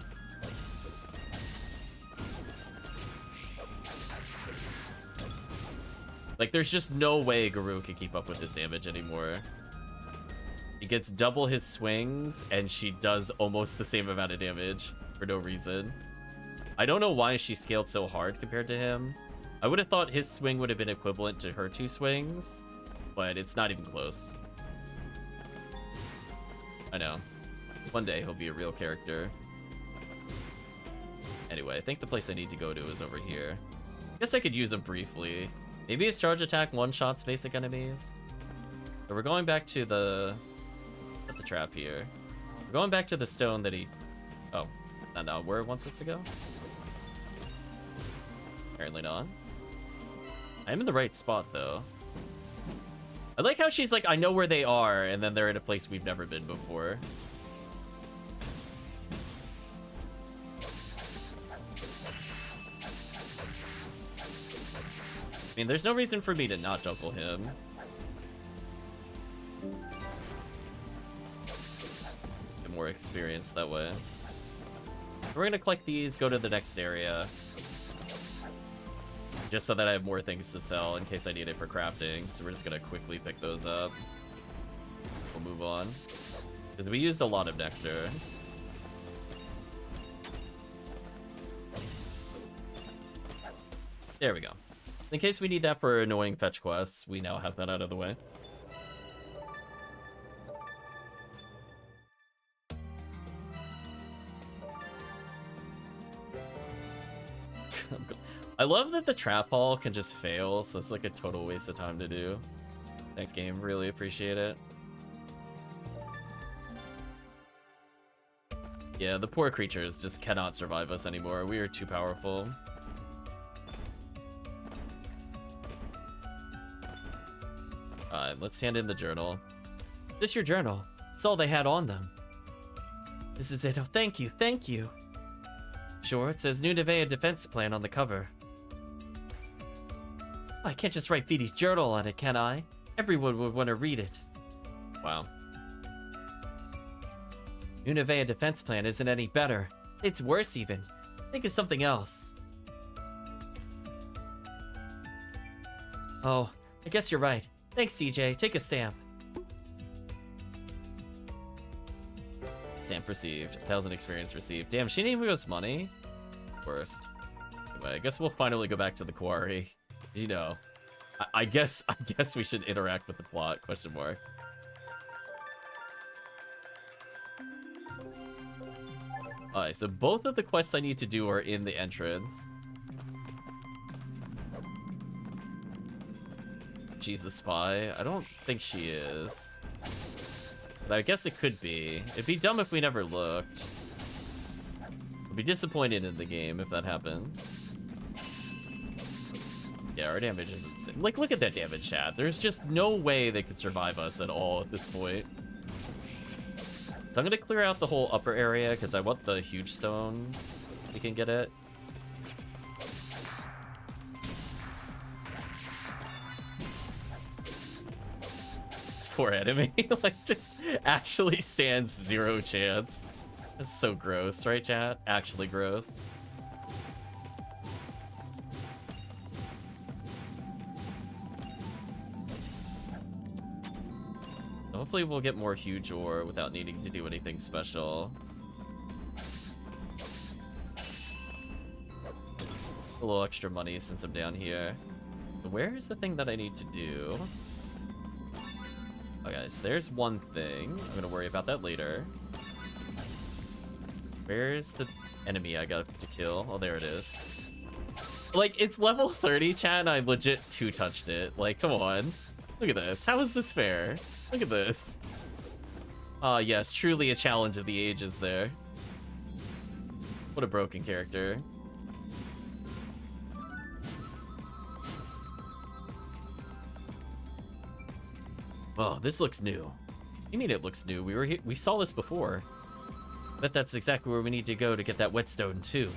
Like, there's just no way Guru can keep up with this damage anymore. He gets double his swings, and she does almost the same amount of damage for no reason. I don't know why she scaled so hard compared to him. I would have thought his swing would have been equivalent to her 2 swings, but it's not even close. I know. One day he'll be a real character. Anyway, I think the place I need to go to is over here. I guess I could use him briefly. Maybe his charge attack one-shots basic enemies. So we're going back to the trap here. We're going back to the stone that he... Oh, not now where it wants us to go? Apparently not. I am in the right spot, though. I like how she's like, I know where they are, and then they're in a place we've never been before. I mean, there's no reason for me to not juggle him. Get more experience that way. We're gonna collect these, go to the next area. Just so that I have more things to sell in case I need it for crafting. So we're just gonna quickly pick those up. We'll move on. Because we used a lot of nectar. There we go. In case we need that for annoying fetch quests, we now have that out of the way. I love that the trap hall can just fail, so it's like a total waste of time to do. Thanks, game. Really appreciate it. Yeah, the poor creatures just cannot survive us anymore. We are too powerful. Alright, let's hand in the journal. This your journal. It's all they had on them. This is it. Oh, thank you, thank you. Sure, it says New Nevea Defense Plan on the cover. I can't just write Vidi's journal on it, can I? Everyone would want to read it. Wow. New Nevea Defense Plan isn't any better. It's worse even. Think of something else. Oh, I guess you're right. Thanks, CJ. Take a stamp. Stamp received. 1,000 experience received. Damn, she didn't even give us money. Worst. Anyway, I guess we'll finally go back to the quarry. You know, I guess we should interact with the plot, question mark. Alright, so both of the quests I need to do are in the entrance. She's the spy? I don't think she is. But I guess it could be. It'd be dumb if we never looked. I'll be disappointed in the game if that happens. Yeah, our damage is insane. Like, look at that damage, chat. There's just no way they could survive us at all at this point. So I'm gonna clear out the whole upper area because I want the huge stone. We can get it. This poor enemy, like, just actually stands 0 chance. That's so gross, right, chat? Actually gross. Hopefully we'll get more huge ore without needing to do anything special. A little extra money since I'm down here. So where is the thing that I need to do? Okay, so there's one thing. I'm gonna worry about that later. Where's the enemy I got to kill? Oh, there it is. Like, it's level 30, chat, and I legit 2-touched it. Like, come on. Look at this. How is this fair? Look at this. Ah, yes, truly a challenge of the ages there. What a broken character. Oh, this looks new. You mean it looks new? We saw this before. Bet that's exactly where we need to go to get that whetstone too.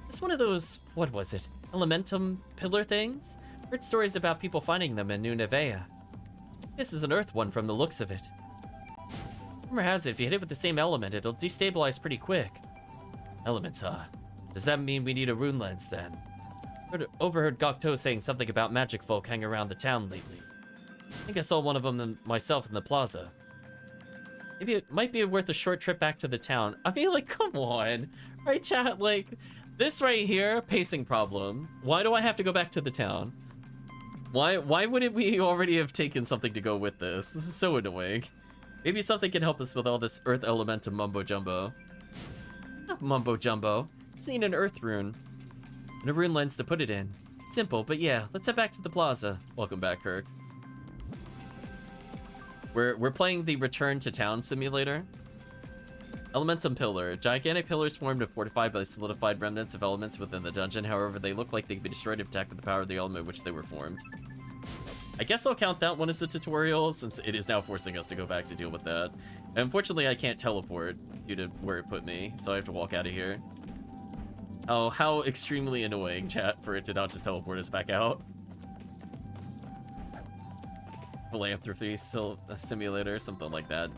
It's one of those, what was it? Elementum pillar things? Heard stories about people finding them in New Nevea. This is an earth one from the looks of it. Rumor has it, if you hit it with the same element, it'll destabilize pretty quick. Elements, huh? Does that mean we need a rune lens, then? Overheard Gokto saying something about magic folk hanging around the town lately. I think I saw one of them myself in the plaza. Maybe it might be worth a short trip back to the town. I mean, like, come on. Right, chat? Like, this right here, pacing problem. Why do I have to go back to the town? Why wouldn't we already have taken something to go with this? This is so annoying. Maybe something can help us with all this earth elementum mumbo jumbo. Not mumbo jumbo. Just need an earth rune. And a rune lens to put it in. Simple, but yeah, let's head back to the plaza. Welcome back, Kirk. We're playing the Return to Town simulator. Elementum Pillar. Gigantic pillars formed and fortified by the solidified remnants of elements within the dungeon. However, they look like they can be destroyed if attacked with the power of the element which they were formed. I guess I'll count that one as a tutorial, since it is now forcing us to go back to deal with that. And unfortunately, I can't teleport due to where it put me, so I have to walk out of here. Oh, how extremely annoying, chat, for it to not just teleport us back out. Philanthropy simulator, something like that.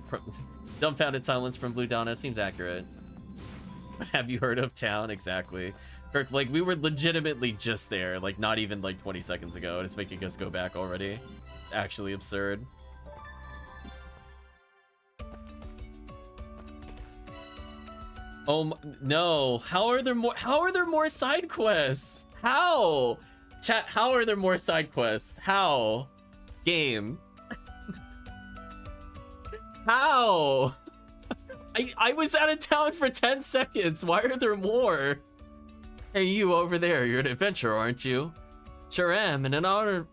Dumbfounded silence from Blue Donna seems accurate. But have you heard of town? Exactly. Kirk, like, we were legitimately just there, like, not even, like, 20 seconds ago, and it's making us go back already. Actually absurd. Oh, no. How are there more side quests? How? Chat, how are there more side quests? How? Game. How? I was out of town for 10 seconds. Why are there more? Hey, you over there. You're an adventurer, aren't you? Sure am, and an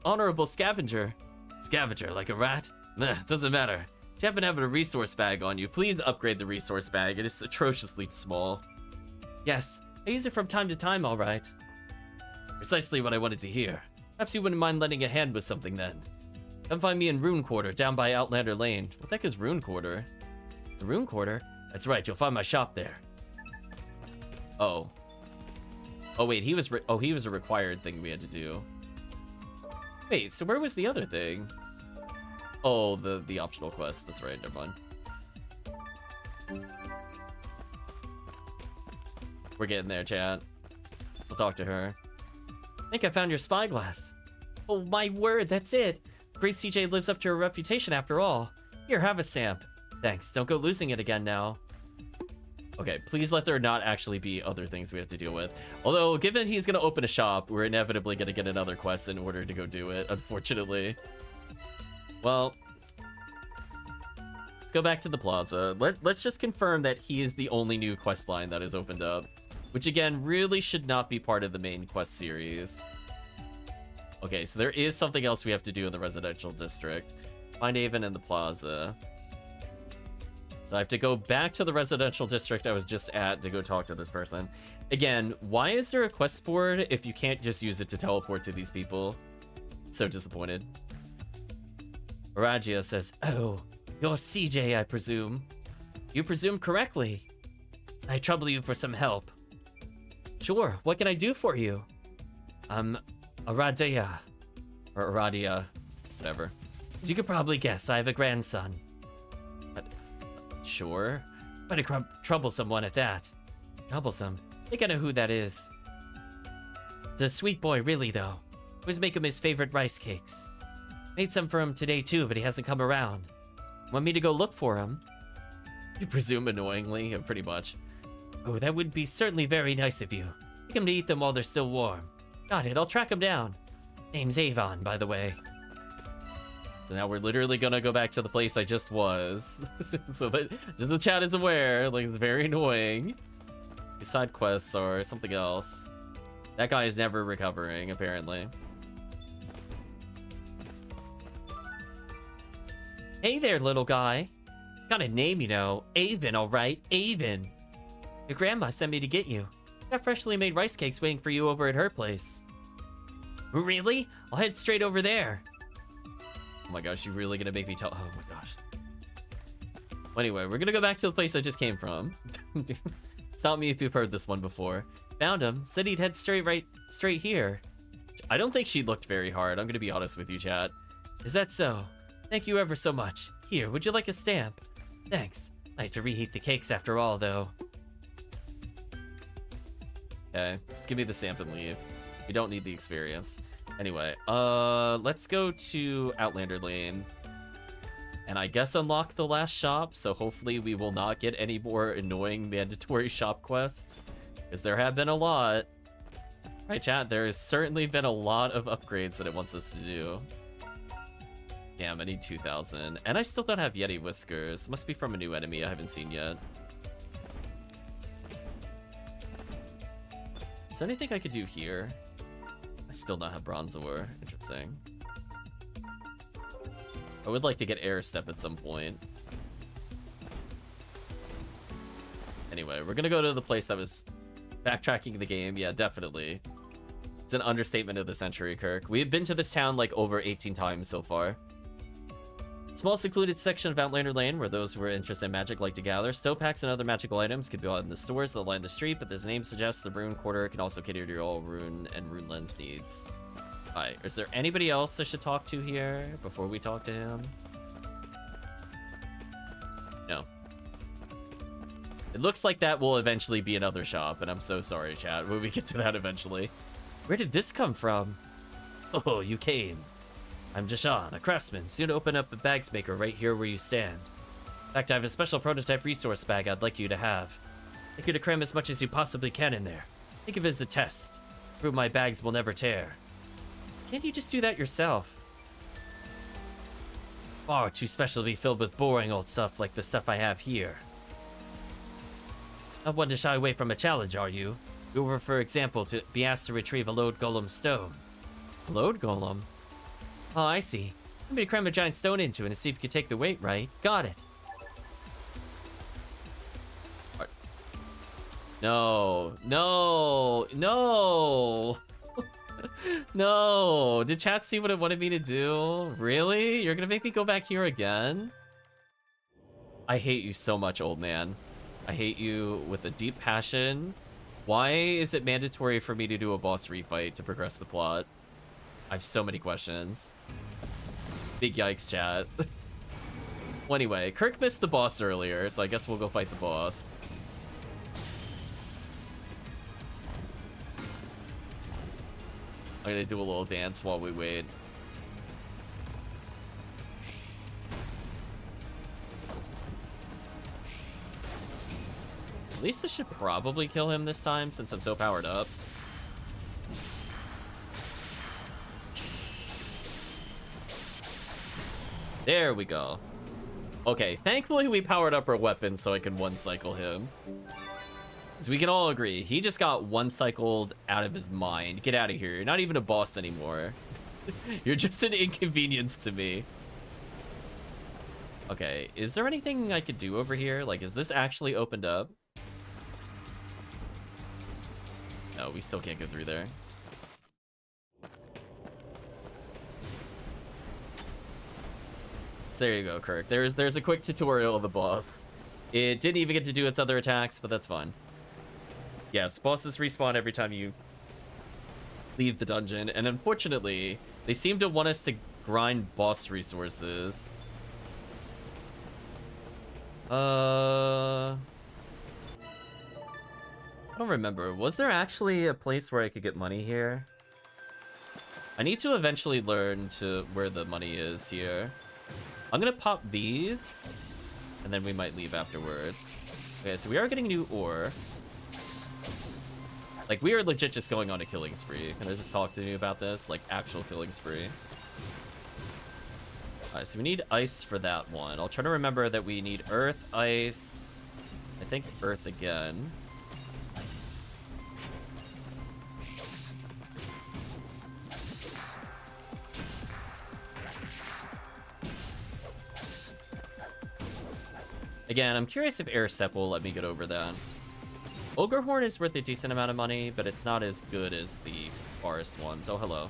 honorable scavenger. Scavenger, like a rat? Nah, doesn't matter. You happen to have a resource bag on you. Please upgrade the resource bag. It is atrociously small. Yes, I use it from time to time, all right. Precisely what I wanted to hear. Perhaps you wouldn't mind lending a hand with something then. Come find me in Rune Quarter, down by Outlander Lane. What the heck is Rune Quarter? The Rune Quarter? That's right, you'll find my shop there. Oh. Oh wait, he was a required thing we had to do. Wait, so where was the other thing? Oh, the optional quest. That's right, never mind. We're getting there, chat. We'll talk to her. I think I found your spyglass. Oh my word, that's it. Great CJ lives up to her reputation after all. Here, have a stamp. Thanks, don't go losing it again now. Okay, please let there not actually be other things we have to deal with. Although, given he's gonna open a shop, we're inevitably gonna get another quest in order to go do it, unfortunately. Well, let's go back to the plaza. Let's just confirm that he is the only new quest line that is opened up. Which, again, really should not be part of the main quest series. Okay, so there is something else we have to do in the residential district. Find Haven and the plaza. So I have to go back to the residential district I was just at to go talk to this person. Again, why is there a quest board if you can't just use it to teleport to these people? So disappointed. Aragia says, "Oh, you're CJ, I presume." You presume correctly. I trouble you for some help. Sure, what can I do for you? Aradia. Or Aradia. Whatever. As you could probably guess, I have a grandson. Sure. But a troublesome one at that. Troublesome? I think I know who that is. It's a sweet boy, really, though. Always make him his favorite rice cakes. Made some for him today, too, but he hasn't come around. Want me to go look for him? You presume annoyingly, pretty much. Oh, that would be certainly very nice of you. Take him to eat them while they're still warm. Got it, I'll track him down. Name's Avon, by the way. So now we're literally gonna go back to the place I just was. So that just the chat is aware, like, it's very annoying. These side quests or something else. That guy is never recovering, apparently. Hey there, little guy. Got a name, you know. Avon, alright, Avon. Your grandma sent me to get you. Got freshly made rice cakes waiting for you over at her place. Really? I'll head straight over there. Oh my gosh, you really gonna make me tell? Oh my gosh. Well, anyway, we're gonna go back to the place I just came from. Stop me if you've heard this one before. Found him. Said he'd head straight here. I don't think she looked very hard. I'm gonna be honest with you, chat. Is that so? Thank you ever so much. Here, would you like a stamp? Thanks. I have to reheat the cakes after all, though. Okay, just give me the stamp and leave. We don't need the experience. Anyway, let's go to Outlander Lane. And I guess unlock the last shop, so hopefully we will not get any more annoying mandatory shop quests. Because there have been a lot. Right, chat? There has certainly been a lot of upgrades that it wants us to do. Damn, I need 2,000. And I still don't have Yeti Whiskers. Must be from a new enemy I haven't seen yet. Is there anything I could do here? I still don't have Bronze Ore. Interesting. I would like to get Air Step at some point. Anyway, we're gonna go to the place that was backtracking the game. Yeah, definitely. It's an understatement of the century, Kirk. We have been to this town like over 18 times so far. Small secluded section of Outlander Lane where those who are interested in magic like to gather. Stowpacks and other magical items can be bought in the stores that line the street, but as the name suggests, the Rune Quarter can also cater to all Rune and Rune Lens needs. Alright, is there anybody else I should talk to here before we talk to him? No. It looks like that will eventually be another shop, and I'm so sorry, chat, when we get to that eventually. Where did this come from? Oh, you came. I'm Jashan, a craftsman, soon to open up a bags maker right here where you stand. In fact, I have a special prototype resource bag I'd like you to have. I'd like you to cram as much as you possibly can in there. Think of it as a test. Prove my bags will never tear. Can't you just do that yourself? Far too special to be filled with boring old stuff like the stuff I have here. Not one to shy away from a challenge, are you? You were, for example, to be asked to retrieve a load golem stone. A load golem? Oh, I see. I'm gonna cram a giant stone into it and see if you can take the weight right. Got it. No, no, no. No. Did chat see what it wanted me to do? Really? You're gonna make me go back here again? I hate you so much, old man. I hate you with a deep passion. Why is it mandatory for me to do a boss refight to progress the plot? I have so many questions. Big yikes, chat. Well, anyway, Kirk missed the boss earlier, so I guess we'll go fight the boss. I'm gonna do a little dance while we wait. At least this should probably kill him this time since I'm so powered up. There we go. Okay, thankfully we powered up our weapon so I can one-cycle him. So we can all agree, he just got one-cycled out of his mind. Get out of here. You're not even a boss anymore. You're just an inconvenience to me. Okay, is there anything I could do over here? Like, is this actually opened up? No, we still can't go through there. So there you go, Kirk. There's a quick tutorial of the boss. It didn't even get to do its other attacks, but that's fine. Yes, bosses respawn every time you leave the dungeon, and unfortunately, they seem to want us to grind boss resources. I don't remember. Was there actually a place where I could get money here? I need to eventually learn to where the money is here. I'm gonna pop these, and then we might leave afterwards. Okay, so we are getting new ore. Like, we are legit just going on a killing spree. Can I just talk to you about this? Like, actual killing spree. Alright, so we need ice for that one. I'll try to remember that we need earth, ice, I think earth again. Again, I'm curious if air step will let me get over that. Ogre Horn is worth a decent amount of money, but it's not as good as the forest ones. Oh, hello.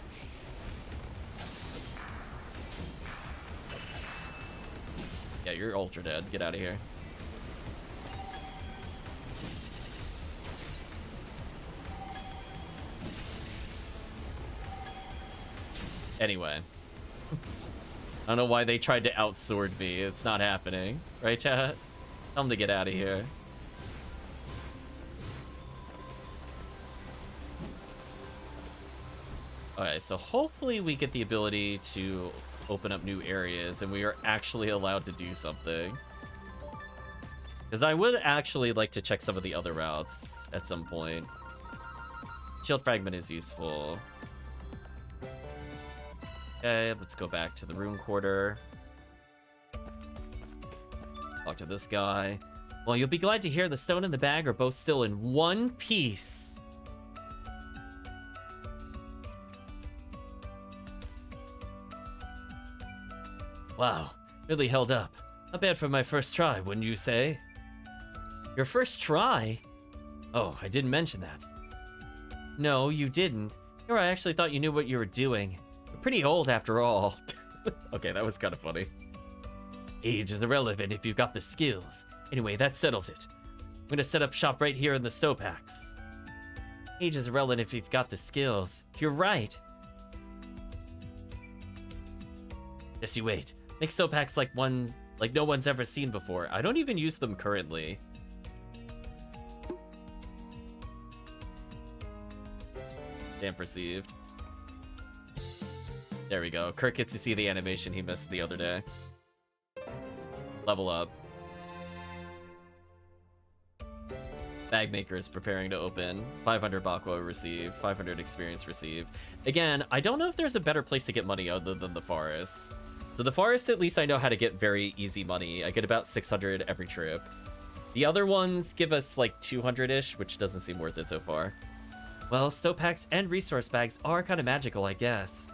Yeah, you're ultra dead. Get out of here. Anyway. I don't know why they tried to outsword me. It's not happening. Right, chat? Tell them to get out of here. Okay, so hopefully we get the ability to open up new areas and we are actually allowed to do something. Because I would actually like to check some of the other routes at some point. Shield fragment is useful. Okay, let's go back to the room quarter. Talk to this guy. Well, you'll be glad to hear the stone and the bag are both still in one piece. Wow, really held up. Not bad for my first try, wouldn't you say? Your first try? Oh, I didn't mention that. No, you didn't. Here, I actually thought you knew what you were doing. You're pretty old after all. Okay, that was kind of funny. Age is irrelevant if you've got the skills. Anyway, that settles it. I'm gonna set up shop right here in the Stopax. Age is irrelevant if you've got the skills. You're right. Just you wait. Make Stopax like no one's ever seen before. I don't even use them currently. Damn perceived. There we go. Kirk gets to see the animation he missed the other day. Level up. Bag maker is preparing to open. 500 Bakwa received. 500 experience received. Again, I don't know if there's a better place to get money other than the forest. So the forest, at least I know how to get very easy money. I get about 600 every trip. The other ones give us like 200-ish, which doesn't seem worth it so far. Well, Stopax and resource bags are kind of magical, I guess.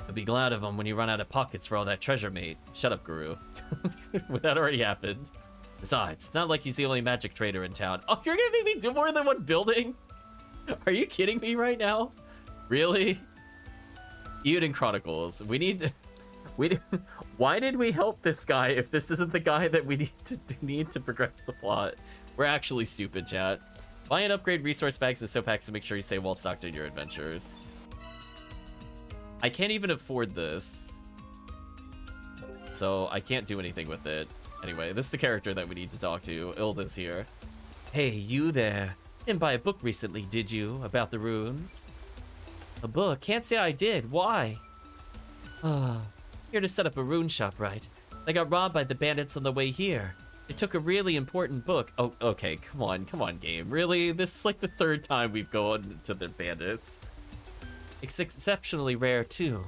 I'll be glad of them when you run out of pockets for all that treasure, mate. Shut up, Guru. That already happened. Besides, it's not like he's the only magic trader in town. Oh, you're gonna make me do more than one building? Are you kidding me right now? Really? Eiyuden Chronicles. We need to... Why did we help this guy if this isn't the guy that we need to progress the plot? We're actually stupid, chat. Buy and upgrade resource bags and soap packs to make sure you stay well stocked in your adventures. I can't even afford this, so I can't do anything with it. Anyway, this is the character that we need to talk to. Ilda's here. Hey, you there. Didn't buy a book recently, did you? About the runes? A book? Can't say I did. Why? Here to set up a rune shop, right? I got robbed by the bandits on the way here. They took a really important book. Oh, okay, come on, game. Really? This is like the third time we've gone to the bandits. It's exceptionally rare, too.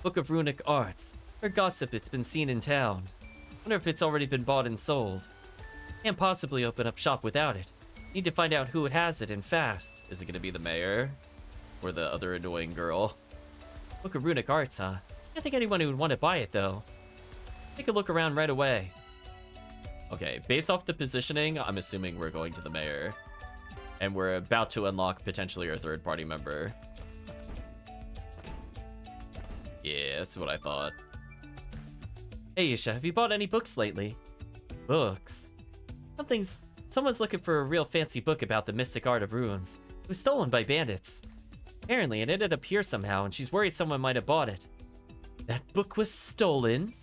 Book of Runic Arts. Heard gossip it's been seen in town. Wonder if it's already been bought and sold. Can't possibly open up shop without it. Need to find out who has it and fast. Is it gonna be the mayor? Or the other annoying girl? Book of Runic Arts, huh? Can't think anyone who would want to buy it, though. Take a look around right away. Okay, based off the positioning, I'm assuming we're going to the mayor. And we're about to unlock potentially our third party member. Yeah, that's what I thought. Hey, Isha, have you bought any books lately? Books? Someone's looking for a real fancy book about the mystic art of runes. It was stolen by bandits. Apparently, it ended up here somehow, and she's worried someone might have bought it. That book was stolen?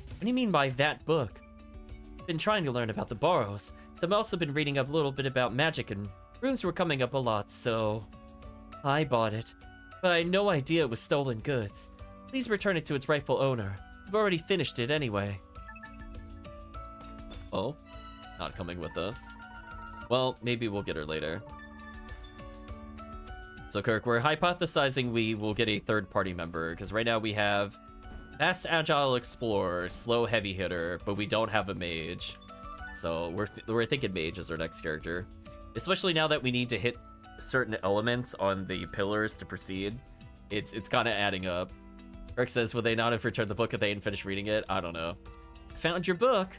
What do you mean by that book? Been trying to learn about the Boros, so I've also been reading up a little bit about magic, and runes were coming up a lot, so... I bought it. But I had no idea it was stolen goods. Please return it to its rightful owner. I've already finished it anyway. Oh? Not coming with us. Well, maybe we'll get her later. So Kirk, we're hypothesizing we will get a third-party member, because right now we have Fast Agile Explorer, Slow Heavy Hitter, but we don't have a Mage. So we're thinking Mage is our next character. Especially now that we need to hit certain elements on the pillars to proceed. It's kind of adding up. Kirk says, would they not have returned the book if they hadn't finished reading it? I don't know. Found your book.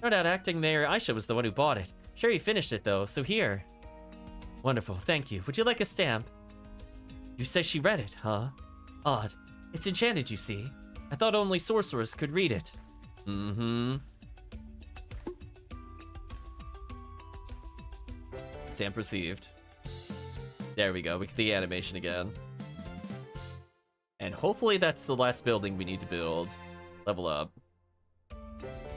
Turned out acting Mayor Isha was the one who bought it. Sure, he finished it though, so here. Wonderful, thank you. Would you like a stamp? You say she read it, huh? Odd. It's enchanted, you see. I thought only sorcerers could read it. Mm-hmm. Stamp received. There we go. We get the animation again. And hopefully that's the last building we need to build. Level up.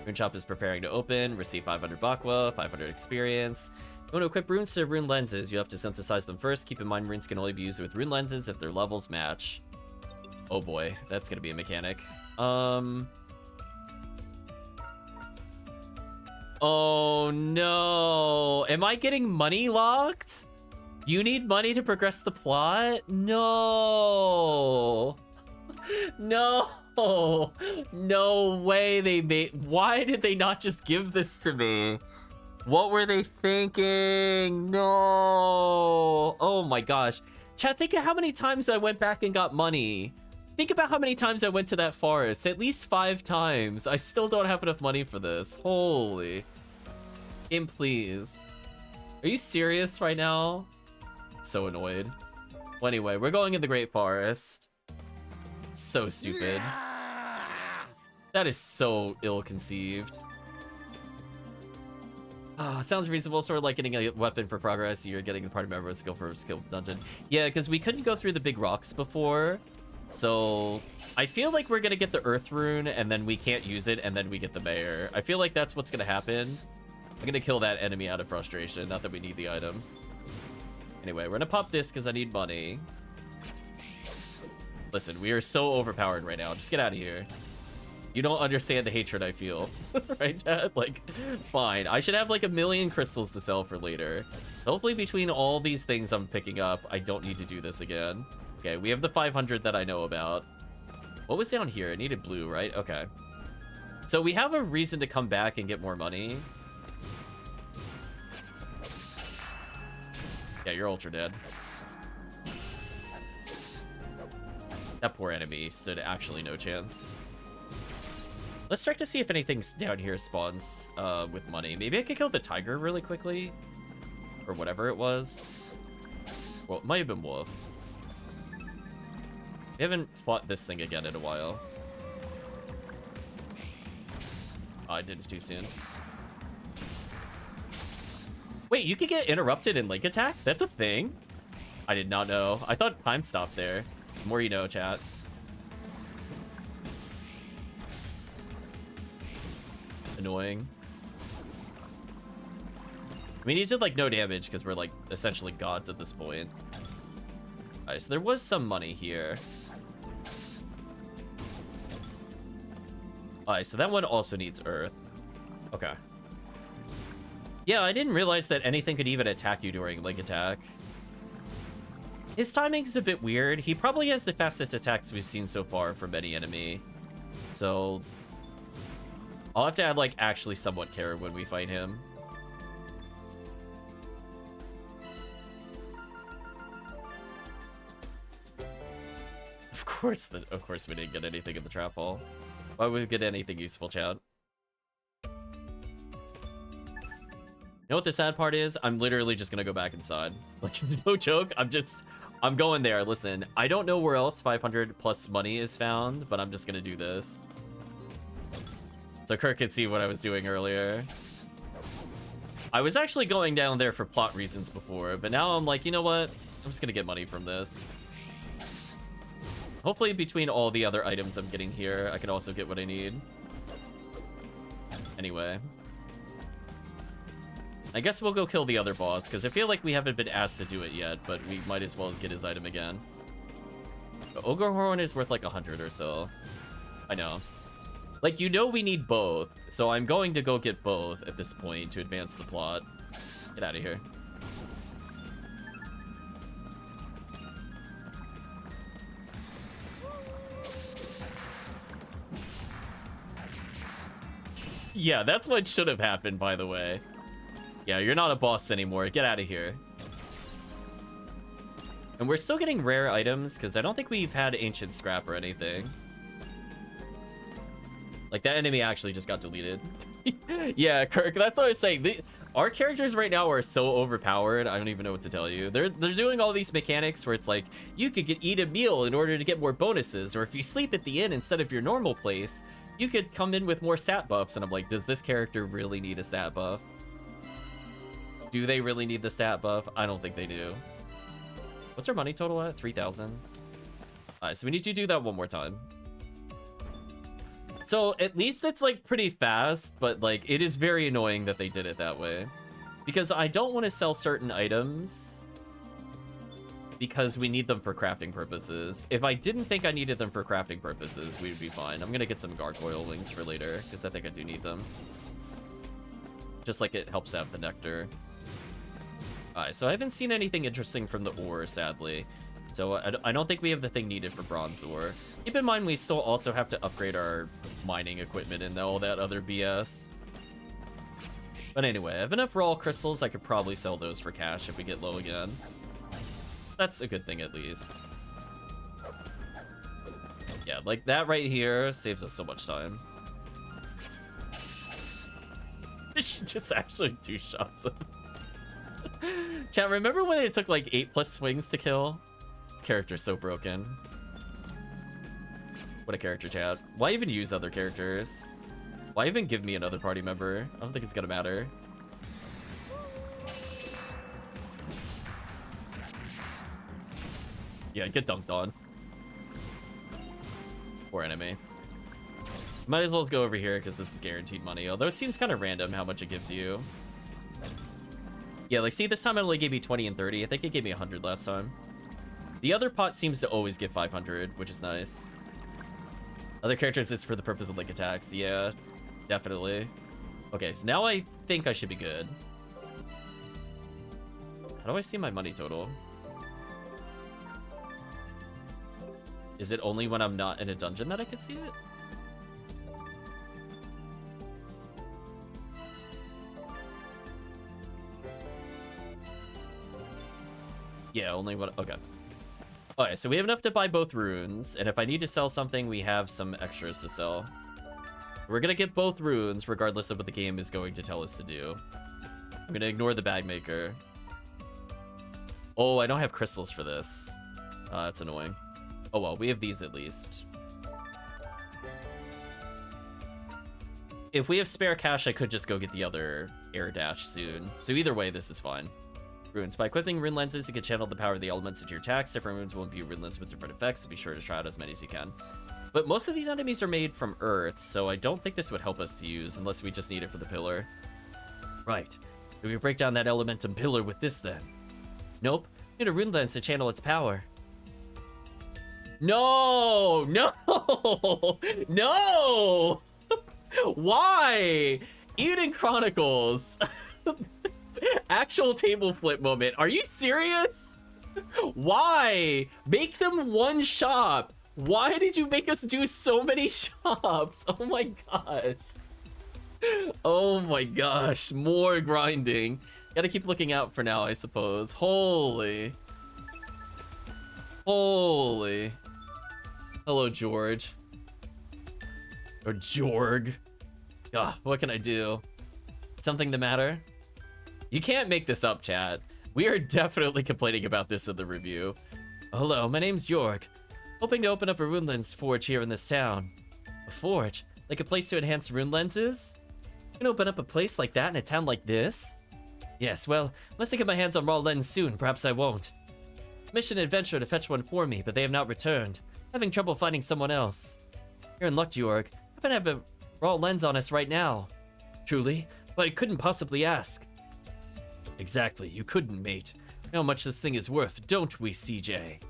Rune Shop is preparing to open. Receive 500 Bakwa, 500 experience. You want to equip runes to rune lenses, you have to synthesize them first. Keep in mind runes can only be used with rune lenses if their levels match. Oh boy, that's gonna be a mechanic. Oh no! Am I getting money locked? You need money to progress the plot? No! No! No way they made... Why did they not just give this to me? What were they thinking? No! Oh my gosh. Chat, think of how many times I went back and got money. Think about how many times I went to that forest. At least 5 times. I still don't have enough money for this. Holy. Game, please. Are you serious right now? So annoyed. Well, anyway, we're going in the Great Forest. So stupid. That is so ill-conceived. Sounds reasonable, sort of like getting a weapon for progress. You're getting a party member with skill for a skill dungeon. Yeah, because we couldn't go through the big rocks before. So I feel like we're going to get the Earth Rune, and then we can't use it, and then we get the Mayor. I feel like that's what's going to happen. I'm going to kill that enemy out of frustration, not that we need the items. Anyway, we're going to pop this because I need money. Listen, we are so overpowered right now. Just get out of here. You don't understand the hatred I feel. Right, Chad? Like, fine. I should have like 1 million crystals to sell for later. Hopefully between all these things I'm picking up, I don't need to do this again. Okay, we have the 500 that I know about. What was down here? I needed blue, right? Okay. So we have a reason to come back and get more money. Yeah, you're ultra dead. That poor enemy stood actually no chance. Let's check to see if anything's down here spawns with money. Maybe I could kill the tiger really quickly. Or whatever it was. Well, it might have been wolf. We haven't fought this thing again in a while. Oh, I did it too soon. Wait, you could get interrupted in link attack? That's a thing? I did not know. I thought time stopped there. The more you know, chat. Annoying. I mean, he did like no damage because we're like essentially gods at this point. Alright, so there was some money here. Alright, so that one also needs earth. Okay. Yeah, I didn't realize that anything could even attack you during link attack. His timing's a bit weird. He probably has the fastest attacks we've seen so far from any enemy. So I'll have to add like actually somewhat care when we fight him. Of course we didn't get anything in the trap hole. Why would we get anything useful, chat? You know what the sad part is? I'm literally just gonna go back inside. Like, no joke, I'm going there. Listen, I don't know where else 500 plus money is found, but I'm just gonna do this. So Kirk could see what I was doing earlier. I was actually going down there for plot reasons before, but now I'm like, you know what? I'm just gonna get money from this. Hopefully between all the other items I'm getting here, I can also get what I need. Anyway. I guess we'll go kill the other boss, because I feel like we haven't been asked to do it yet, but we might as well as get his item again. The Ogre Horn is worth like 100 or so. I know. Like, you know we need both, so I'm going to go get both at this point to advance the plot. Get out of here. Yeah, that's what should have happened, by the way. Yeah, you're not a boss anymore. Get out of here. And we're still getting rare items, because I don't think we've had ancient scrap or anything. Like, that enemy actually just got deleted. Yeah, Kirk, that's what I was saying. Our characters right now are so overpowered, I don't even know what to tell you. They're doing all these mechanics where it's like, you could eat a meal in order to get more bonuses, or if you sleep at the inn instead of your normal place, you could come in with more stat buffs. And I'm like, does this character really need a stat buff? Do they really need the stat buff? I don't think they do. What's our money total at? 3,000. Alright, so we need to do that one more time. So at least it's like pretty fast, but like it is very annoying that they did it that way. Because I don't want to sell certain items because we need them for crafting purposes. If I didn't think I needed them for crafting purposes, we'd be fine. I'm gonna get some gargoyle wings for later because I think I do need them. Just like it helps to have the nectar. Alright, so I haven't seen anything interesting from the ore, sadly. So I don't think we have the thing needed for bronze ore. Keep in mind, we still also have to upgrade our mining equipment and all that other BS. But anyway, I have enough raw crystals. I could probably sell those for cash if we get low again. That's a good thing, at least. Yeah, like that right here saves us so much time. She just actually 2 shots him. Chat, remember when it took like 8+ swings to kill? This character's so broken. What a character, chat. Why even use other characters? Why even give me another party member? I don't think it's gonna matter. Yeah, get dunked on. Poor enemy. Might as well go over here because this is guaranteed money. Although it seems kind of random how much it gives you. Yeah, like see, this time it only gave me 20 and 30. I think it gave me 100 last time. The other pot seems to always give 500, which is nice. Other characters is for the purpose of like attacks. Yeah, definitely. Okay, so now I think I should be good. How do I see my money total? Is it only when I'm not in a dungeon that I can see it? Yeah, only when... Okay. Alright, so we have enough to buy both runes, and if I need to sell something, we have some extras to sell. We're gonna get both runes, regardless of what the game is going to tell us to do. I'm gonna ignore the bag maker. Oh, I don't have crystals for this. That's annoying. Oh well, we have these at least. If we have spare cash, I could just go get the other air dash soon. So either way, this is fine. Runes. By equipping rune lenses, you can channel the power of the elements into your attacks. Different runes will imbue rune lenses with different effects, so be sure to try out as many as you can. But most of these enemies are made from earth, so I don't think this would help us to use, unless we just need it for the pillar. Right. Do we break down that elementum pillar with this, then? Nope. Need a rune lens to channel its power. No! No! No! Why? Eiyuden Chronicles. Actual table flip moment. Are you serious? Why? Make them one shop. Why did you make us do so many shops? Oh my gosh. Oh my gosh. More grinding. Gotta keep looking out for now, I suppose. Holy. Holy. Hello, George. Or Jorg. Ah, what can I do? Something the matter? You can't make this up, chat. We are definitely complaining about this in the review. Hello, my name's Jorg. Hoping to open up a rune lens forge here in this town. A forge? Like a place to enhance rune lenses? You can open up a place like that in a town like this? Yes, well, unless I get my hands on raw lens soon, perhaps I won't. Mission adventure to fetch one for me, but they have not returned. Having trouble finding someone else. You're in luck, Jorg. Happen to have a raw lens on us right now. Truly? But I couldn't possibly ask. Exactly, you couldn't, mate. We know how much this thing is worth, don't we, CJ?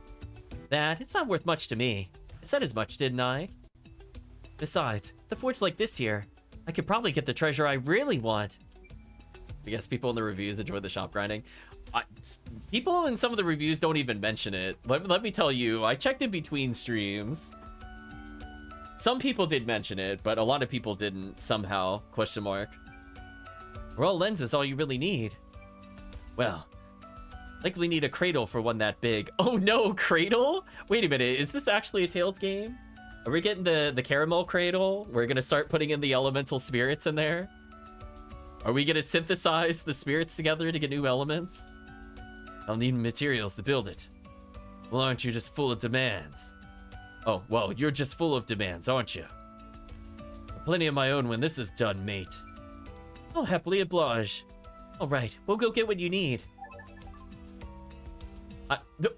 It's not worth much to me. I said as much, didn't I? Besides, the forge like this here, I could probably get the treasure I really want. I guess people in the reviews enjoy the shop grinding. People in some of the reviews don't even mention it. Let me tell you, I checked in between streams. Some people did mention it, but a lot of people didn't somehow, question mark. Raw lens is all you really need. Well, likely need a cradle for one that big. Oh no, cradle? Wait a minute, is this actually a Tales game? Are we getting the caramel cradle? We're gonna start putting in the elemental spirits in there? Are we gonna synthesize the spirits together to get new elements? I'll need materials to build it. Well, aren't you just full of demands? Oh, well, you're just full of demands, aren't you? Plenty of my own when this is done, mate. I'll happily oblige. All right, we'll go get what you need.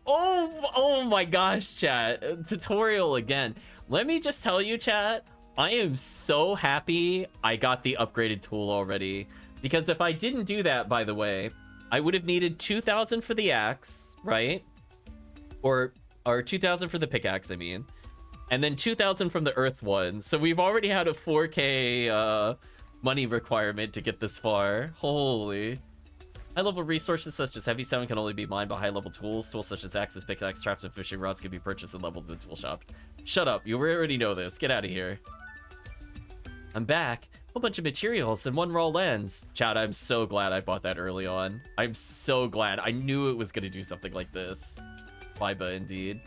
Oh my gosh, chat. Tutorial again. Let me just tell you, chat, I am so happy I got the upgraded tool already. Because if I didn't do that, by the way, I would have needed 2,000 for the axe, right? Or 2,000 for the pickaxe, I mean. And then 2,000 from the earth one. So we've already had a 4K money requirement to get this far. Holy. High-level resources such as heavy stone can only be mined by high-level tools. Tools such as axes, pickaxe, traps, and fishing rods can be purchased and leveled in the tool shop. Shut up. You already know this. Get out of here. I'm back. A whole bunch of materials and one raw lens. Chat, I'm so glad I bought that early on. I'm so glad. I knew it was going to do something like this. Fiba, indeed.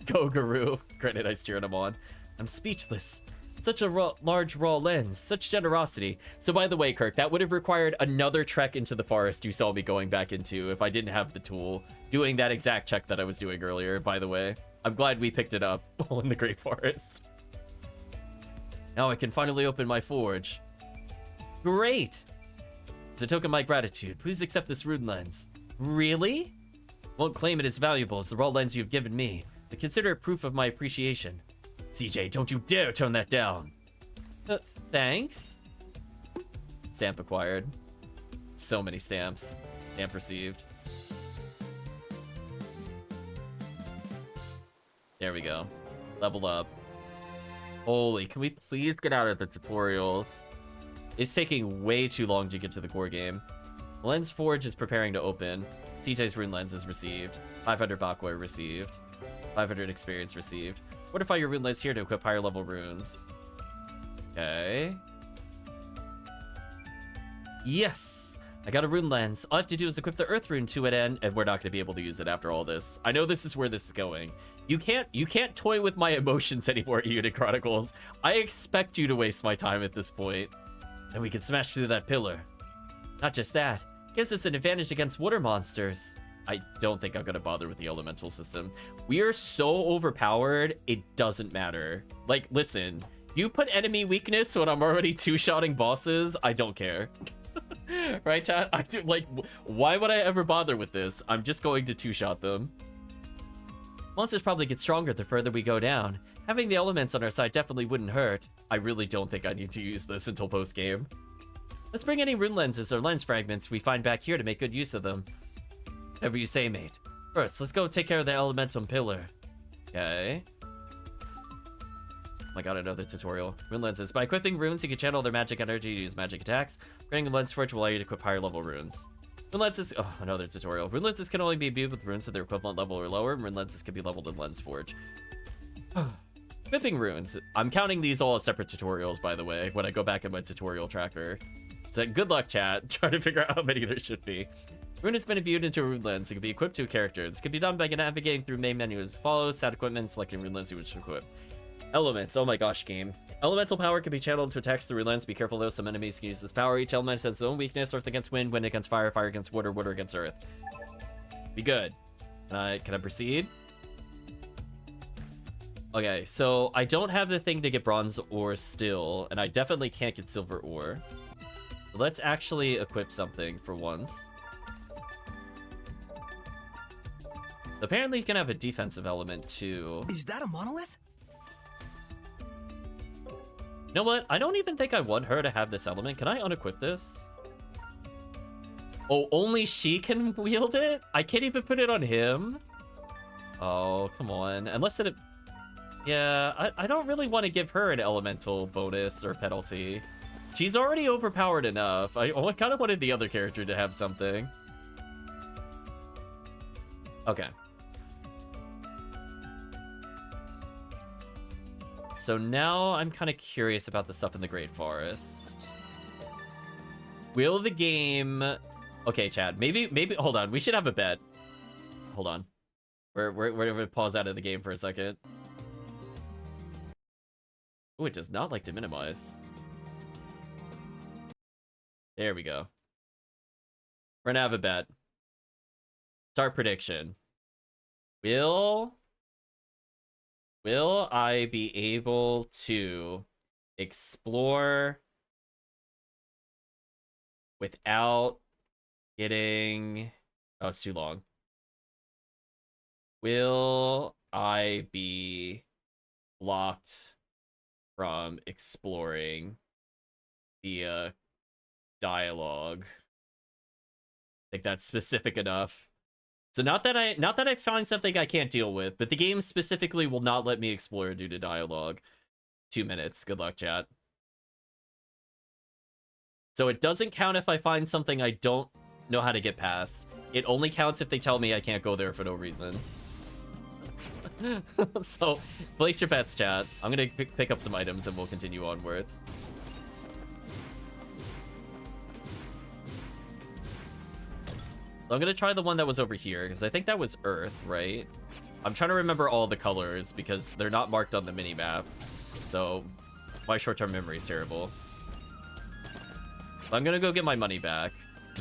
Go, Guru. Granted, I steered him on. I'm speechless. Such a large raw lens. Such generosity. So by the way, Kirk, that would have required another trek into the forest you saw me going back into if I didn't have the tool. Doing that exact check that I was doing earlier, by the way. I'm glad we picked it up while in the Great Forest. Now I can finally open my forge. Great! As a token of my gratitude, please accept this rune lens. Really? Won't claim it as valuable as the raw lens you've given me, but consider it proof of my appreciation. CJ, don't you dare turn that down. Thanks? Stamp acquired. So many stamps. Stamp received. There we go. Leveled up. Holy, can we please get out of the tutorials? It's taking way too long to get to the core game. Lens Forge is preparing to open. CJ's rune lens is received. 500 Bakwa received. 500 experience received. Fortify your rune lens here to equip higher level runes. Okay. Yes! I got a rune lens. All I have to do is equip the earth rune to it, and we're not going to be able to use it after all this. I know this is where this is going. You can't toy with my emotions anymore, Eiyuden Chronicles. I expect you to waste my time at this point. And we can smash through that pillar. Not just that, gives us an advantage against water monsters. I don't think I'm gonna bother with the elemental system. We are so overpowered, it doesn't matter. Like, listen, you put enemy weakness when I'm already two-shotting bosses, I don't care. Right, chat? I do, like, why would I ever bother with this? I'm just going to two-shot them. Monsters probably get stronger the further we go down. Having the elements on our side definitely wouldn't hurt. I really don't think I need to use this until post-game. Let's bring any rune lenses or lens fragments we find back here to make good use of them. Whatever you say, mate. First, let's go take care of the elemental pillar. Okay. Oh my god, another tutorial. Rune lenses. By equipping runes, you can channel their magic energy to use magic attacks. Creating a lens forge will allow you to equip higher level runes. Rune lenses. Oh, another tutorial. Rune lenses can only be imbued with runes at their equivalent level or lower. Rune lenses can be leveled in lens forge. Equipping runes. I'm counting these all as separate tutorials, by the way, when I go back in my tutorial tracker. So good luck, chat. Trying to figure out how many there should be. Rune has been imbued into a rune lens. It can be equipped to a character. This can be done by navigating through main menu as follows. Stat equipment, selecting rune lens you wish to equip. Elements. Oh my gosh, game. Elemental power can be channeled to attacks through lens. Be careful though, some enemies can use this power. Each element has its own weakness. Earth against wind, wind against fire, fire against water, water against earth. Be good. Can I proceed? Okay, so I don't have the thing to get bronze ore still, and I definitely can't get silver ore. Let's actually equip something for once. Apparently you can have a defensive element too. Is that a monolith? You know what? I don't even think I want her to have this element. Can I unequip this? Oh, only she can wield it? I can't even put it on him? Oh, come on. Unless it... Yeah, I don't really want to give her an elemental bonus or penalty. She's already overpowered enough. I kind of wanted the other character to have something. Okay. So now I'm kind of curious about the stuff in the Great Forest. Will the game... Okay, Chad, maybe, hold on. We should have a bet. Hold on. We're going to pause out of the game for a second. Oh, it does not like to minimize. There we go. We're gonna have a bet. Start prediction. Will I be able to explore without getting... Oh, it's too long. Will I be blocked from exploring via dialogue? I think that's specific enough. So not that I find something I can't deal with, but the game specifically will not let me explore due to dialogue. 2 minutes. Good luck, chat. So it doesn't count if I find something I don't know how to get past. It only counts if they tell me I can't go there for no reason. So, place your bets, chat. I'm gonna pick up some items and we'll continue onwards. So I'm gonna try the one that was over here, because I think that was Earth, right? I'm trying to remember all the colors, because they're not marked on the minimap. So, my short-term memory is terrible. I'm gonna go get my money back.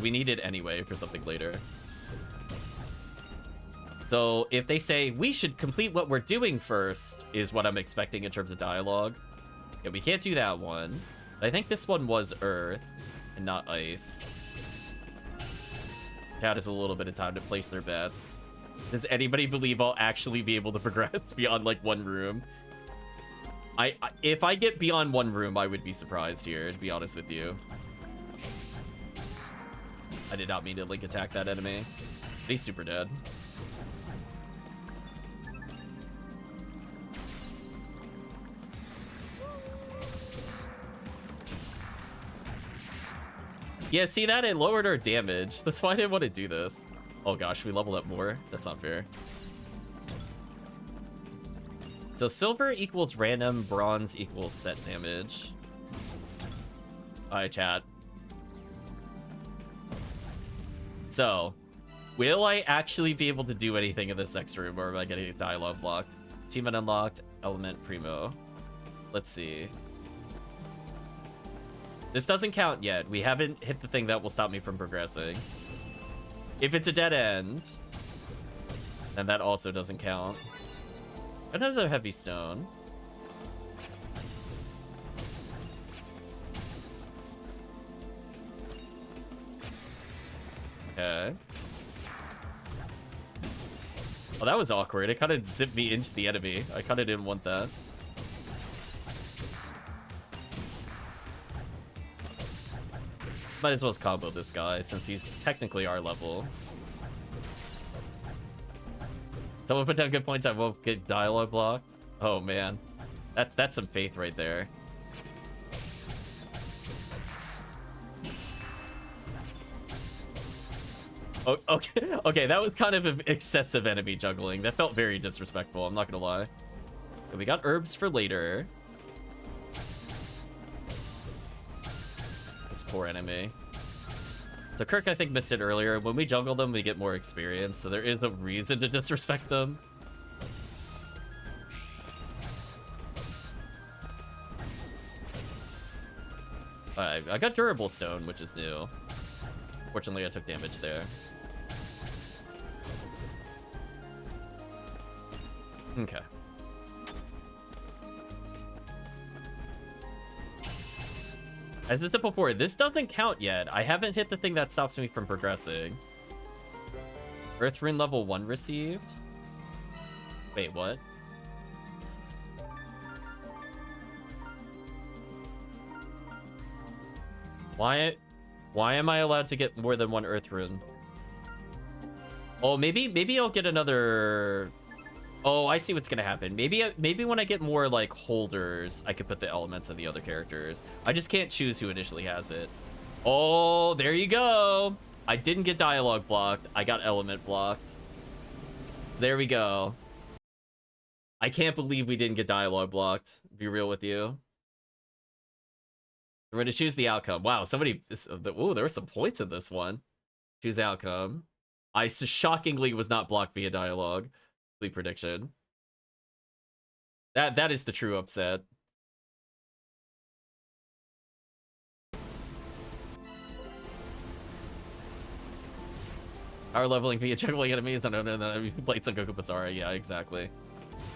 We need it anyway for something later. So if they say, we should complete what we're doing first, is what I'm expecting in terms of dialogue. Yeah, we can't do that one. I think this one was Earth and not Ice. Chat has a little bit of time to place their bets. Does anybody believe I'll actually be able to progress beyond like one room? If I get beyond one room, I would be surprised here, to be honest with you. I did not mean to link attack that enemy. He's super dead. Yeah, see that? It lowered our damage. That's why I didn't want to do this. Oh gosh, we leveled up more. That's not fair. So silver equals random, bronze equals set damage. Alright, chat. So, will I actually be able to do anything in this next room, or am I getting a dialogue blocked? Achievement unlocked, element primo. Let's see. This doesn't count yet. We haven't hit the thing that will stop me from progressing. If it's a dead end, then that also doesn't count. Another heavy stone. Okay. Oh, that was awkward. It kind of zipped me into the enemy. I kind of didn't want that. Might as well combo this guy, since he's technically our level. Someone put down good points, I won't get dialogue blocked. Oh, man. That's some faith right there. Oh, okay, that was kind of an excessive enemy juggling. That felt very disrespectful, I'm not gonna lie. Okay, we got herbs for later. This poor enemy. So Kirk, I think, missed it earlier. When we juggle them, we get more experience, so there is a reason to disrespect them. Alright, I got durable stone, which is new. Fortunately, I took damage there. Okay. As I said before, this doesn't count yet. I haven't hit the thing that stops me from progressing. Earth Rune level 1 received. Wait, what? Why am I allowed to get more than one Earth Rune? Oh, maybe I'll get another... Oh, I see what's gonna happen. Maybe when I get more, like, holders, I could put the elements of the other characters. I just can't choose who initially has it. Oh, there you go. I didn't get dialogue blocked. I got element blocked. So there we go. I can't believe we didn't get dialogue blocked. Be real with you. We're going to choose the outcome. Wow, somebody... Oh, there were some points in this one. Choose the outcome. I shockingly was not blocked via dialogue. Prediction. That is the true upset. Power leveling via juggling enemies. I don't know that I played Son Goku Basara. Yeah, exactly.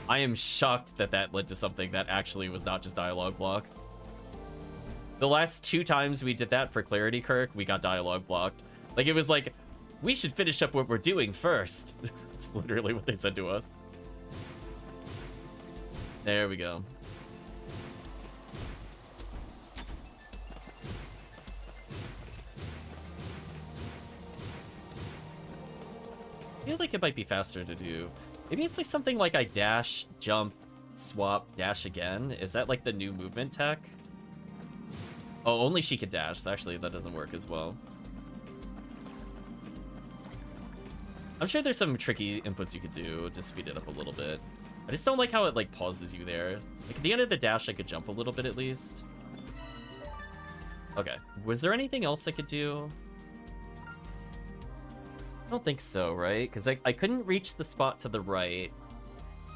I am shocked that that led to something that actually was not just dialogue block. The last 2 times we did that for clarity, Kirk, we got dialogue blocked. Like, it was like, we should finish up what we're doing first. It's literally what they said to us. There we go. I feel like it might be faster to do. Maybe it's like something like I dash, jump, swap, dash again. Is that like the new movement tech? Oh, only she could dash. So actually, that doesn't work as well. I'm sure there's some tricky inputs you could do to speed it up a little bit. I just don't like how it, like, pauses you there. Like, at the end of the dash, I could jump a little bit at least. Okay. Was there anything else I could do? I don't think so, right? Because I couldn't reach the spot to the right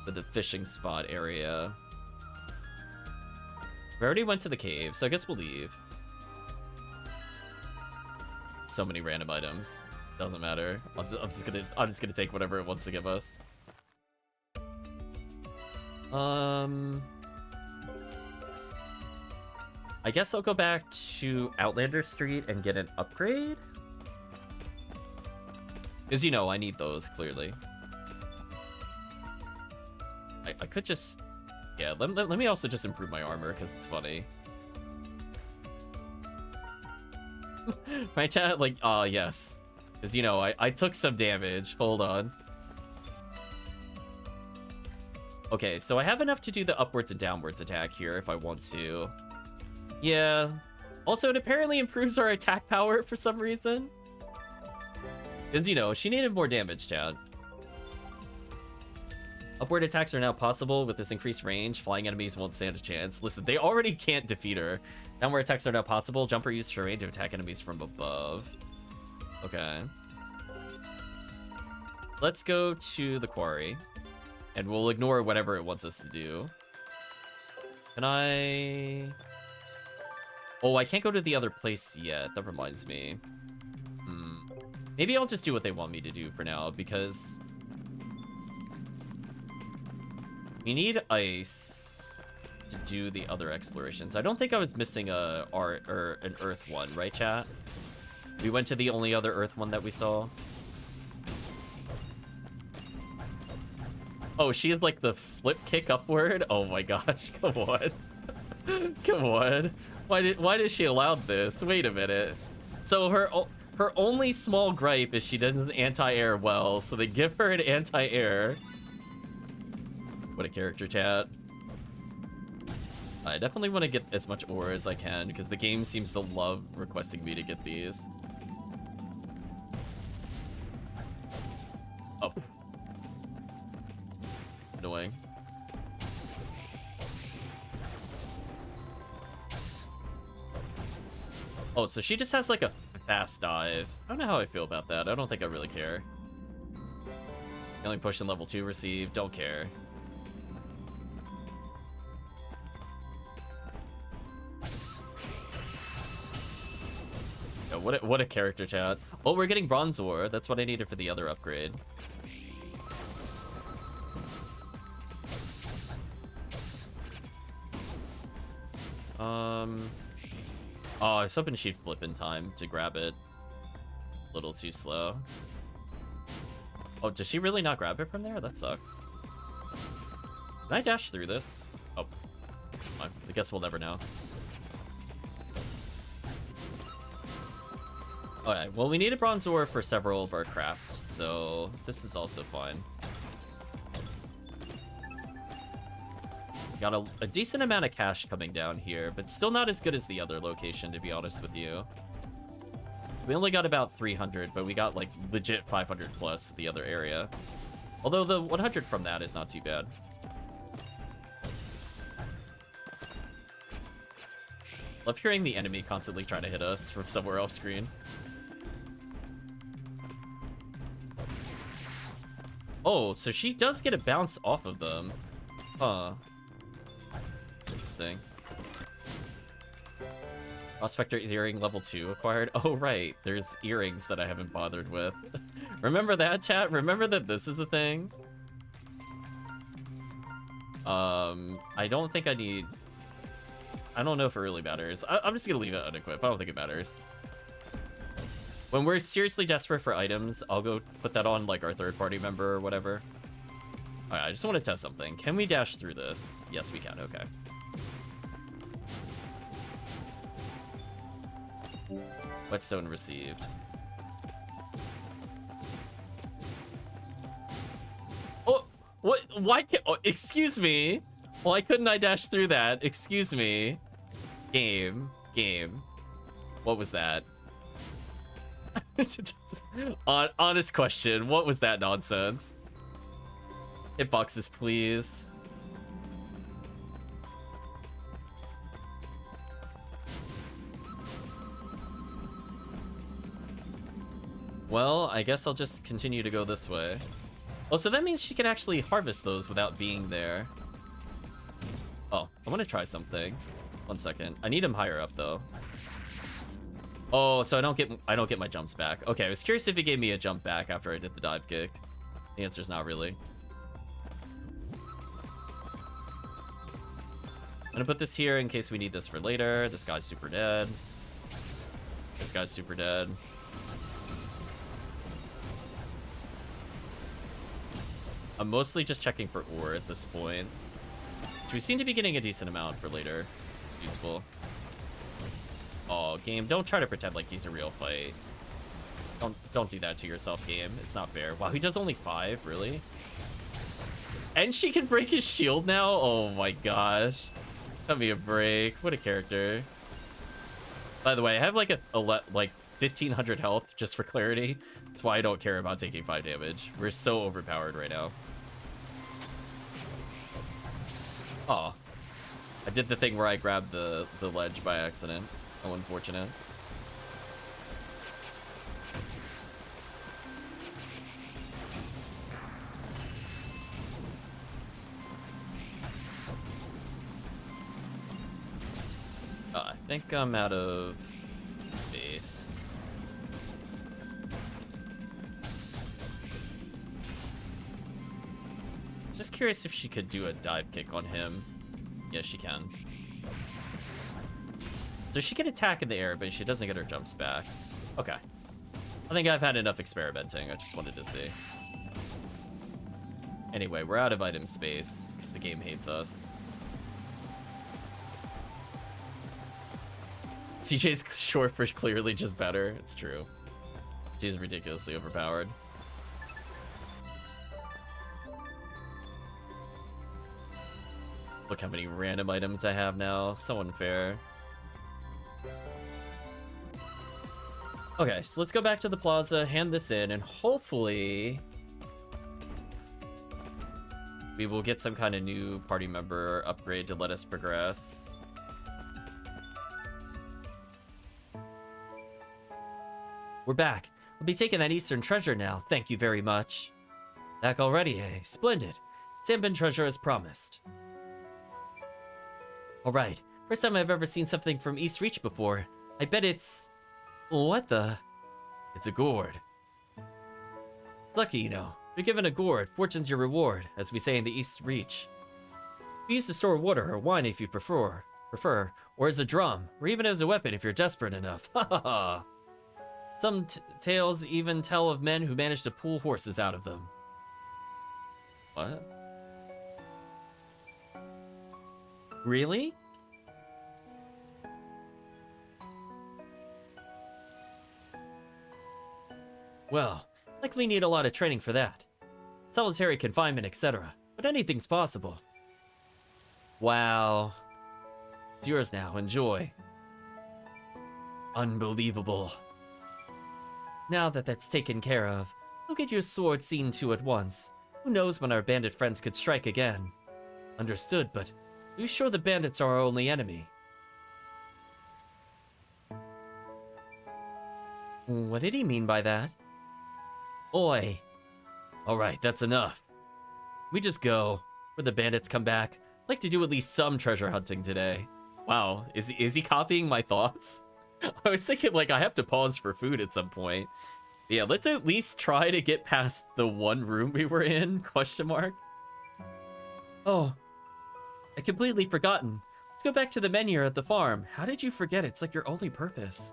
for the fishing spot area. We already went to the cave, so I guess we'll leave. So many random items. Doesn't matter. I'm just gonna take whatever it wants to give us. I guess I'll go back to Outlander Street and get an upgrade. Because, you know, I need those, clearly. I could just... Yeah, let me also just improve my armor, because it's funny. My chat, like, yes. Because, you know, I took some damage. Hold on. Okay, so I have enough to do the upwards and downwards attack here if I want to. Yeah. Also, it apparently improves our attack power for some reason. Because, you know, she needed more damage, chat. Upward attacks are now possible with this increased range. Flying enemies won't stand a chance. Listen, they already can't defeat her. Downward attacks are now possible. Jumper used for range to attack enemies from above. Okay. Let's go to the quarry. And we'll ignore whatever it wants us to do. Can I... Oh, I can't go to the other place yet. That reminds me. Maybe I'll just do what they want me to do for now, because... we need ice to do the other explorations. I don't think I was missing an Earth one, right, chat? We went to the only other Earth one that we saw. Oh, she is like the flip kick upward? Oh my gosh, come on. Come on. Why did she allow this? Wait a minute. So her only small gripe is she doesn't anti-air well, so they give her an anti-air. What a character, chat. I definitely want to get as much ore as I can, because the game seems to love requesting me to get these. Oh. Annoying. Oh, so she just has like a fast dive. I don't know how I feel about that. I don't think I really care. Only push in level 2 received. Don't care. Yeah, what a character, chat. Oh, we're getting bronze ore. That's what I needed for the other upgrade. Oh, I was hoping she'd flip in time to grab it. A little too slow. Oh, does she really not grab it from there? That sucks. Can I dash through this? Oh. I guess we'll never know. Alright, well, we needed bronze ore for several of our crafts, so this is also fine. Got a decent amount of cash coming down here, but still not as good as the other location, to be honest with you. We only got about 300, but we got, like, legit 500 plus at the other area. Although the 100 from that is not too bad. Love hearing the enemy constantly trying to hit us from somewhere off screen. Oh, so she does get a bounce off of them. Huh. Interesting. Prospector earring level 2 acquired. Oh, right. There's earrings that I haven't bothered with. Remember that, chat? Remember that this is a thing? I don't think I need... I don't know if it really matters. I'm just gonna leave it unequipped. I don't think it matters. When we're seriously desperate for items, I'll go put that on, like, our third-party member or whatever. Alright, I just want to test something. Can we dash through this? Yes, we can. Okay. Whetstone received. Oh, what? Why can't... Oh, excuse me. Why couldn't I dash through that? Excuse me. Game. What was that? Honest question. What was that nonsense? Hitboxes, please. Well, I guess I'll just continue to go this way. Oh, so that means she can actually harvest those without being there. Oh, I want to try something. 1 second. I need him higher up, though. Oh, so I don't get my jumps back. Okay, I was curious if he gave me a jump back after I did the dive kick. The answer's not really. I'm gonna put this here in case we need this for later. This guy's super dead. This guy's super dead. I'm mostly just checking for ore at this point. Which we seem to be getting a decent amount for later. Useful. Oh, game, don't try to pretend like he's a real fight. Don't do that to yourself, game. It's not fair. Wow, he does only 5, really? And she can break his shield now? Oh my gosh. Cut me a break. What a character. By the way, I have like like 1500 health, just for clarity. That's why I don't care about taking 5 damage. We're so overpowered right now. Oh. I did the thing where I grabbed the ledge by accident. How unfortunate. think I'm out of base. Just curious if she could do a dive kick on him. Yes, she can. So she can attack in the air, but she doesn't get her jumps back. Okay. I think I've had enough experimenting. I just wanted to see. Anyway, we're out of item space because the game hates us. CJ's Shorefish clearly just better. It's true. She's ridiculously overpowered. Look how many random items I have now. So unfair. Okay, so let's go back to the plaza, hand this in, and hopefully we will get some kind of new party member upgrade to let us progress. We're back. We'll be taking that Eastern treasure now. Thank you very much. Back already, eh? Splendid. Sandbin treasure as promised. Alright, first time I've ever seen something from East Reach before. I bet it's... What the? It's a gourd. It's lucky, you know. If you're given a gourd, fortune's your reward, as we say in the East Reach. You use to store water or wine if you prefer, or as a drum, or even as a weapon if you're desperate enough. Ha ha ha! Some tales even tell of men who managed to pull horses out of them. What? Really? Well, likely need a lot of training for that. Solitary confinement, etc. But anything's possible. Wow. It's yours now, enjoy. Unbelievable. Now that that's taken care of, we'll get your sword seen to at once. Who knows when our bandit friends could strike again? Understood, but are you sure the bandits are our only enemy? What did he mean by that? Oi. Alright, that's enough. We just go. Where the bandits come back. I'd like to do at least some treasure hunting today. Wow, is he copying my thoughts? I was thinking, like, I have to pause for food at some point. Yeah, let's at least try to get past the one room we were in, question mark. Oh, I completely forgotten. Let's go back to the menu at the farm. How did you forget? It's like your only purpose.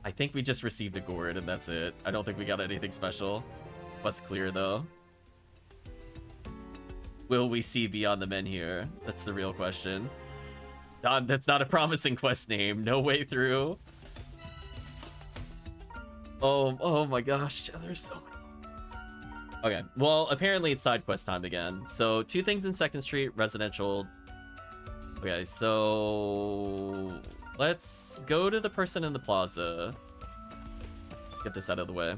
I think we just received a gourd and that's it. I don't think we got anything special. Quest clear though. Will we see beyond the men here? That's the real question. That's not a promising quest name. No way through. Oh my gosh. There's so many ones. Okay, well, apparently it's side quest time again. So, 2 things in 2nd Street, residential. Okay, so... let's go to the person in the plaza. Get this out of the way.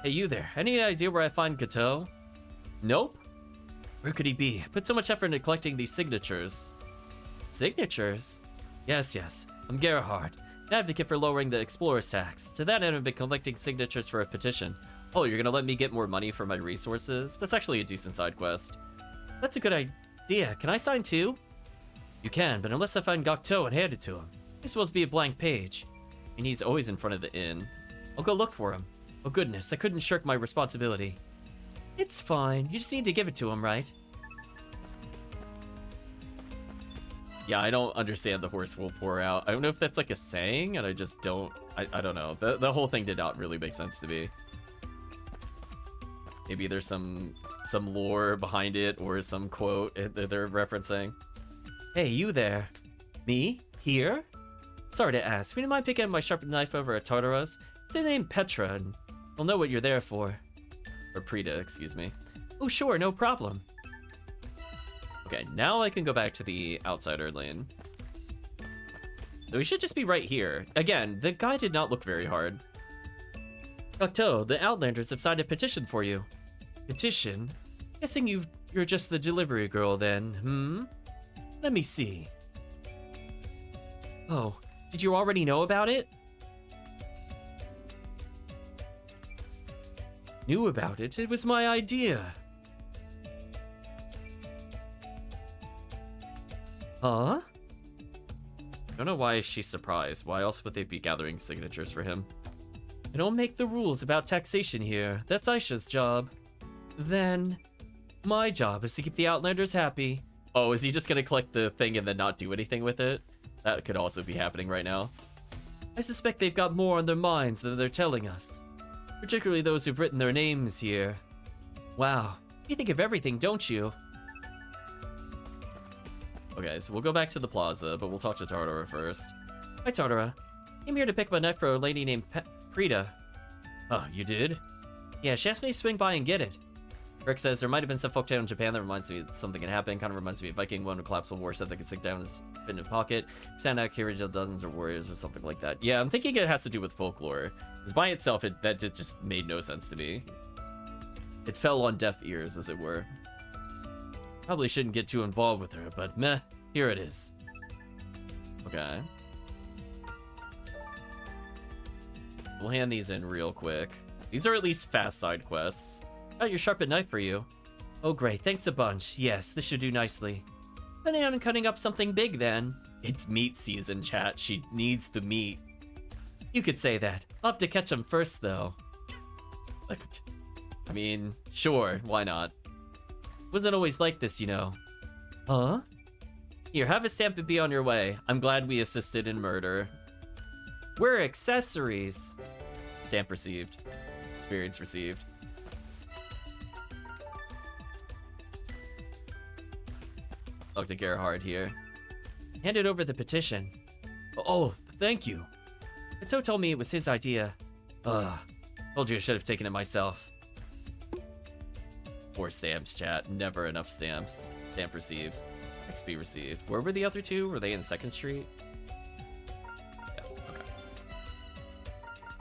Hey, you there. Any idea where I find Gateau? Nope. Where could he be? I put so much effort into collecting these signatures. Signatures? Yes. I'm Gerhard, an advocate for lowering the explorer's tax. To that end, I've been collecting signatures for a petition. Oh, you're gonna let me get more money for my resources? That's actually a decent side quest. That's a good idea. Can I sign too? You can, but unless I find Gokto and hand it to him. It's supposed to be a blank page. And he's always in front of the inn. I'll go look for him. Oh goodness, I couldn't shirk my responsibility. It's fine. You just need to give it to him, right? Yeah, I don't understand the horse will pour out. I don't know if that's like a saying, and I just don't... I don't know. The whole thing did not really make sense to me. Maybe there's some lore behind it, or some quote that they're referencing. Hey, you there. Me? Here? Sorry to ask. Would you mind picking up my sharpened knife over at Tartaros? Say the name Petra, and we'll know what you're there for. Or Prita, excuse me. Oh, sure, no problem. Okay, now I can go back to the outsider lane. So we should just be right here. Again, the guy did not look very hard. Gokto, the Outlanders have signed a petition for you. Petition? Guessing you're just the delivery girl then, Let me see. Oh, did you already know about it? Knew about it? It was my idea. Huh? Don't know why she's surprised. Why else would they be gathering signatures for him? I don't make the rules about taxation here. That's Aisha's job. Then, my job is to keep the Outlanders happy. Oh, is he just gonna collect the thing and then not do anything with it? That could also be happening right now. I suspect they've got more on their minds than they're telling us. Particularly those who've written their names here. Wow, you think of everything, don't you? Okay, so we'll go back to the plaza, but we'll talk to Tartara first. Hi, Tartara. I'm here to pick up a knife for a lady named Prita. Oh, you did? Yeah, she asked me to swing by and get it. Rick says there might have been some folktale in Japan that reminds me that something had happened. Kind of reminds me of Viking one who collapsed in war, said they could sink down his fit in his pocket. Stand out, carry dozens of warriors or something like that. Yeah, I'm thinking it has to do with folklore. Because by itself, that just made no sense to me. It fell on deaf ears, as it were. Probably shouldn't get too involved with her, but meh, here it is. Okay. We'll hand these in real quick. These are at least fast side quests. Got your sharpened knife for you. Oh great, thanks a bunch. Yes, this should do nicely. Planning on cutting up something big then. It's meat season, chat. She needs the meat. You could say that. I'll have to catch them first, though. I mean, sure, why not? Wasn't always like this, you know. Huh? Here, have a stamp and be on your way. I'm glad we assisted in murder. We're accessories. Stamp received. Experience received. Dr. Gerhard here. Handed over the petition. Oh, thank you. Ito told me it was his idea. Told you I should have taken it myself. 4 stamps, chat. Never enough stamps. Stamp received. XP received. Where were the other 2? Were they in 2nd Street? Yeah, okay.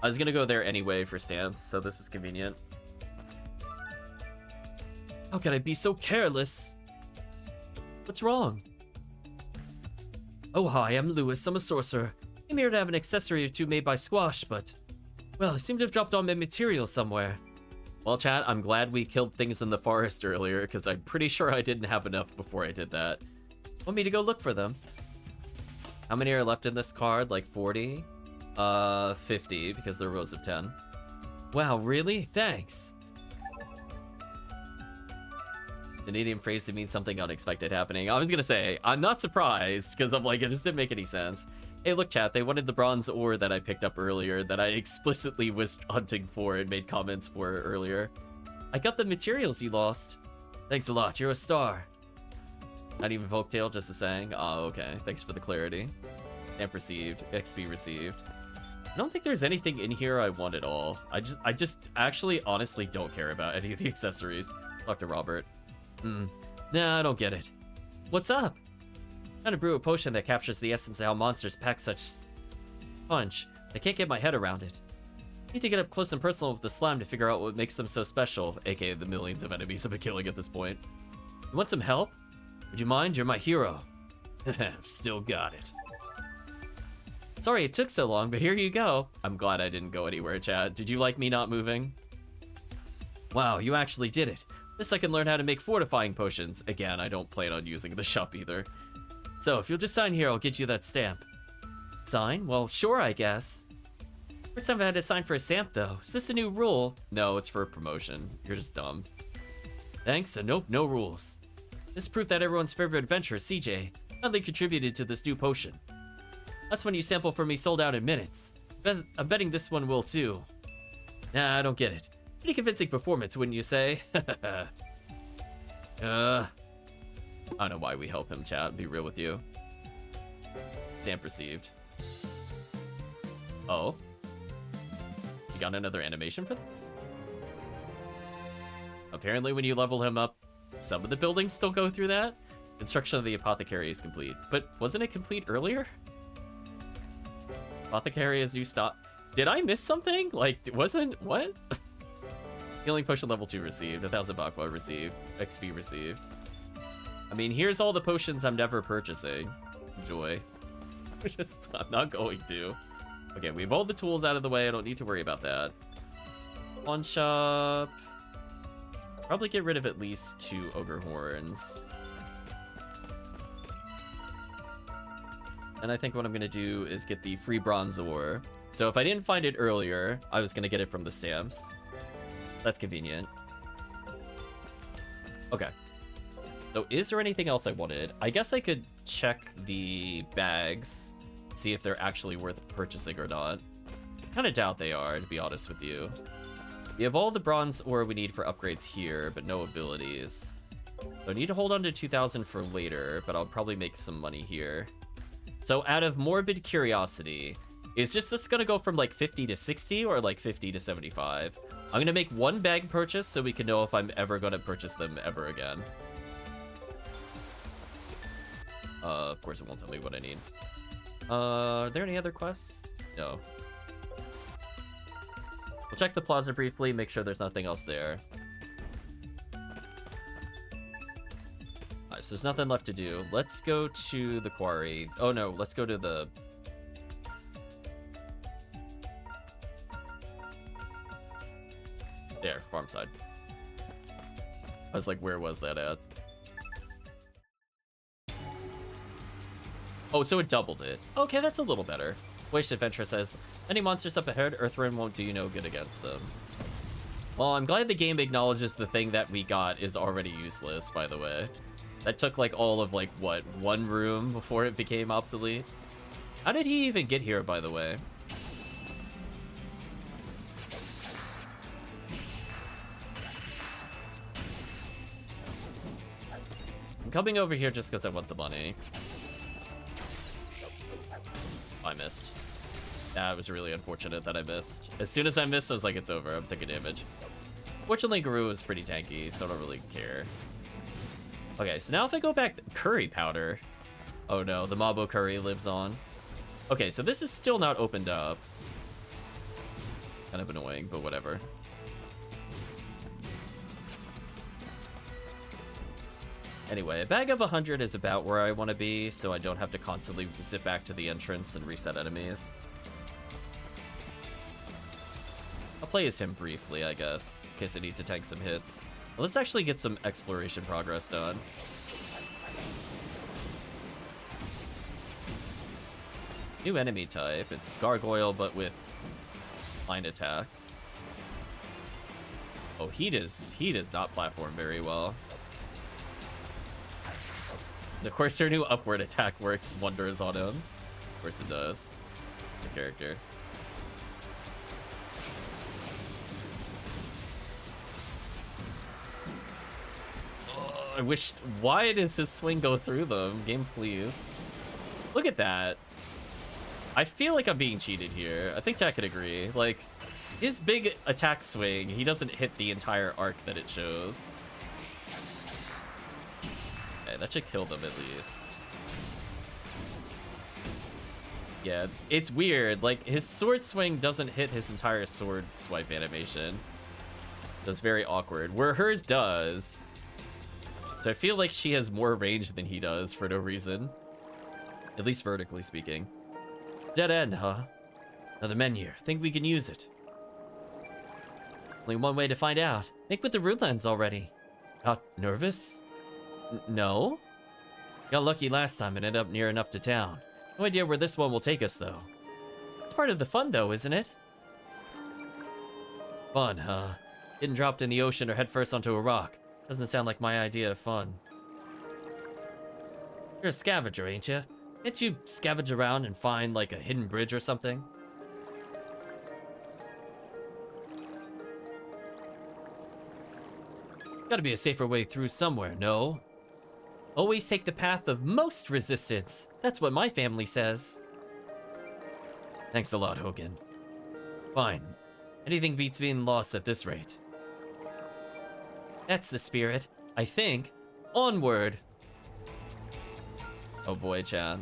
I was gonna go there anyway for stamps, so this is convenient. How could I be so careless? What's wrong? Oh, hi, I'm Lewis. I'm a sorcerer. I'm here to have an accessory or two made by Squash, but... well, I seem to have dropped all my material somewhere. Well, chat, I'm glad we killed things in the forest earlier, because I'm pretty sure I didn't have enough before I did that. Want me to go look for them? How many are left in this card? Like 40? 50, because there are rows of 10. Wow, really? Thanks. An idiom phrase to mean something unexpected happening. I was gonna say, I'm not surprised, because I'm like, it just didn't make any sense. Hey, look, chat, they wanted the bronze ore that I picked up earlier that I explicitly was hunting for and made comments for earlier. I got the materials you lost. Thanks a lot, you're a star. Not even folktale, just a saying. Oh, okay. Thanks for the clarity. Stamp received. XP received. I don't think there's anything in here I want at all. I just actually honestly don't care about any of the accessories. Talk to Robert. Nah, I don't get it. What's up? Trying to brew a potion that captures the essence of how monsters pack such punch. I can't get my head around it. Need to get up close and personal with the slime to figure out what makes them so special, aka the millions of enemies I've been killing at this point. You want some help? Would you mind? You're my hero. I've still got it. Sorry it took so long, but here you go. I'm glad I didn't go anywhere, chat. Did you like me not moving? Wow, you actually did it. This I can learn how to make fortifying potions. Again, I don't plan on using the shop either. So, if you'll just sign here, I'll get you that stamp. Sign? Well, sure, I guess. First time I had to sign for a stamp, though. Is this a new rule? No, it's for a promotion. You're just dumb. Thanks, so nope, no rules. This is proof that everyone's favorite adventurer, CJ, finally contributed to this new potion. Last one you sampled for me sold out in minutes. I'm betting this one will, too. Nah, I don't get it. Pretty convincing performance, wouldn't you say? I don't know why we help him, chat. Be real with you. Stamp received. Oh? You got another animation for this? Apparently when you level him up, some of the buildings still go through that. Construction of the apothecary is complete. But wasn't it complete earlier? Apothecary is new stock. Did I miss something? Like, wasn't... what? Healing potion level 2 received. 1,000 Bakwa received. XP received. I mean, here's all the potions I'm never purchasing. Enjoy. I'm not going to. Okay, we have all the tools out of the way. I don't need to worry about that. One shop. Probably get rid of at least 2 ogre horns. And I think what I'm gonna do is get the free bronze ore. So if I didn't find it earlier, I was gonna get it from the stamps. That's convenient. Okay. So is there anything else I wanted? I guess I could check the bags, see if they're actually worth purchasing or not. Kind of doubt they are, to be honest with you. We have all the bronze ore we need for upgrades here, but no abilities. So I need to hold on to 2,000 for later, but I'll probably make some money here. So out of morbid curiosity, is just this gonna go from like 50 to 60 or like 50 to 75? I'm gonna make one bag purchase so we can know if I'm ever gonna purchase them ever again. Of course it won't tell me what I need. Are there any other quests? No. We'll check the plaza briefly, make sure there's nothing else there. Alright, so there's nothing left to do. Let's go to the quarry. Oh no, let's go to the... There, farm side. I was like, where was that at? Oh, so it doubled it. Okay, that's a little better. Wish Adventure says, any monsters up ahead, Earthworm won't do you no good against them. Well, I'm glad the game acknowledges the thing that we got is already useless, by the way. That took like all of like, what, one room before it became obsolete? How did he even get here, by the way? I'm coming over here just because I want the money. I missed. That was really unfortunate that I missed. As soon as I missed, I was like, it's over. I'm taking damage. Fortunately, Guru is pretty tanky, so I don't really care. Okay, so now if I go back... Curry powder. Oh no, the Mabo curry lives on. Okay, so this is still not opened up. Kind of annoying, but whatever. Anyway, a bag of 100 is about where I want to be, so I don't have to constantly zip back to the entrance and reset enemies. I'll play as him briefly, I guess, in case I need to tank some hits. Well, let's actually get some exploration progress done. New enemy type. It's Gargoyle, but with line attacks. Oh, he does not platform very well. And of course, her new upward attack works wonders on him. Of course it does. The character. Oh, I wish... Why does his swing go through them? Game, please. Look at that. I feel like I'm being cheated here. I think Jack could agree. Like, his big attack swing, he doesn't hit the entire arc that it shows. Okay, that should kill them at least. Yeah, it's weird. Like, his sword swing doesn't hit his entire sword swipe animation. That's very awkward. Where hers does. So I feel like she has more range than he does for no reason. At least vertically speaking. Dead end, huh? Another menu. Think we can use it? Only one way to find out. Think with the root lens already. Not nervous? No? Got lucky last time and ended up near enough to town. No idea where this one will take us, though. It's part of the fun, though, isn't it? Fun, huh? Getting dropped in the ocean or headfirst onto a rock. Doesn't sound like my idea of fun. You're a scavenger, ain't you? Can't you scavenge around and find, like, a hidden bridge or something? Gotta be a safer way through somewhere, no? Always take the path of most resistance. That's what my family says. Thanks a lot, Hogan. Fine. Anything beats being lost at this rate. That's the spirit, I think. Onward! Oh boy, Chad.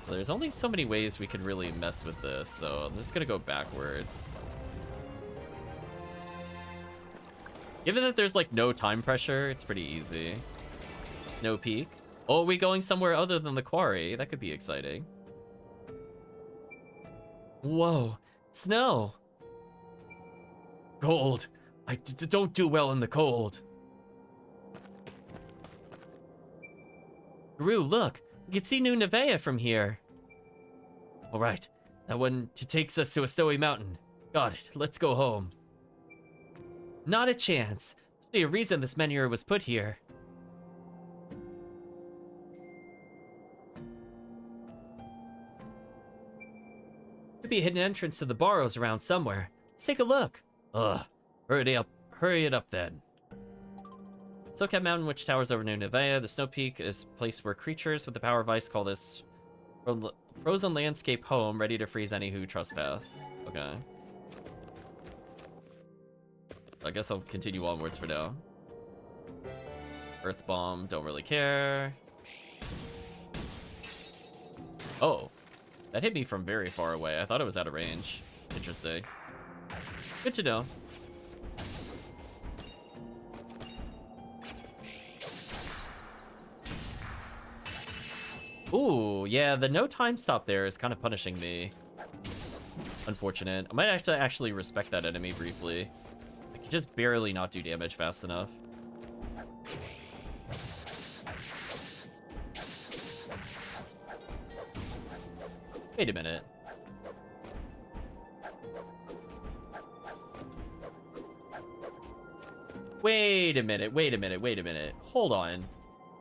Well, there's only so many ways we could really mess with this, so I'm just gonna go backwards. Given that there's like no time pressure, it's pretty easy. Snow Peak. Oh, are we going somewhere other than the quarry? That could be exciting. Whoa, snow. Cold. I don't do well in the cold. Guru, look. You can see New Nevea from here. All right, that one takes us to a snowy mountain. Got it. Let's go home. Not a chance. There's a reason this menhir was put here. Could be a hidden entrance to the Barrows around somewhere. Let's take a look. Ugh. Hurry it up then. Snowcap Mountain, which towers over New Nevea. The Snow Peak is a place where creatures with the power of ice call this frozen landscape home, ready to freeze any who trespass. Okay. I guess I'll continue onwards for now. Earth Bomb, don't really care. Oh, that hit me from very far away. I thought it was out of range. Interesting. Good to know. Ooh, yeah, the no time stop there is kind of punishing me. Unfortunate. I might actually respect that enemy briefly. I can just barely not do damage fast enough. Wait a minute. Wait a minute. Hold on.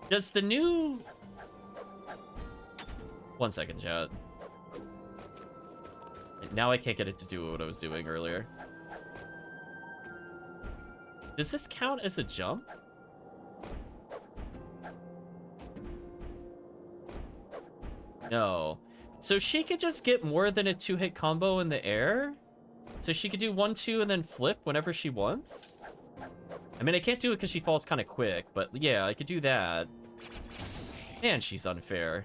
Does the new... 1 second, chat. Now I can't get it to do what I was doing earlier. Does this count as a jump? No. So she could just get more than a 2-hit combo in the air? So she could do 1-2 and then flip whenever she wants? I mean, I can't do it because she falls kind of quick, but yeah, I could do that. Man, she's unfair.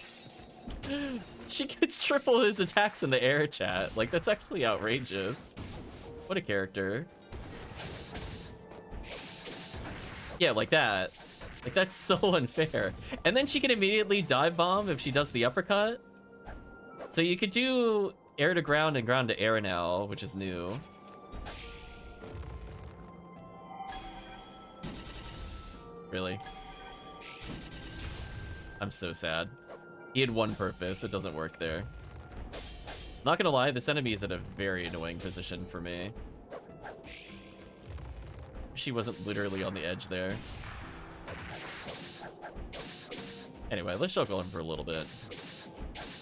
She gets triple his attacks in the air, chat. Like, that's actually outrageous. What a character. Yeah, like that. Like, that's so unfair. And then she can immediately dive bomb if she does the uppercut. So you could do air to ground and ground to air now, which is new. Really? I'm so sad. He had one purpose. It doesn't work there. Not gonna lie, this enemy is at a very annoying position for me. She wasn't literally on the edge there. Anyway, let's juggle him for a little bit.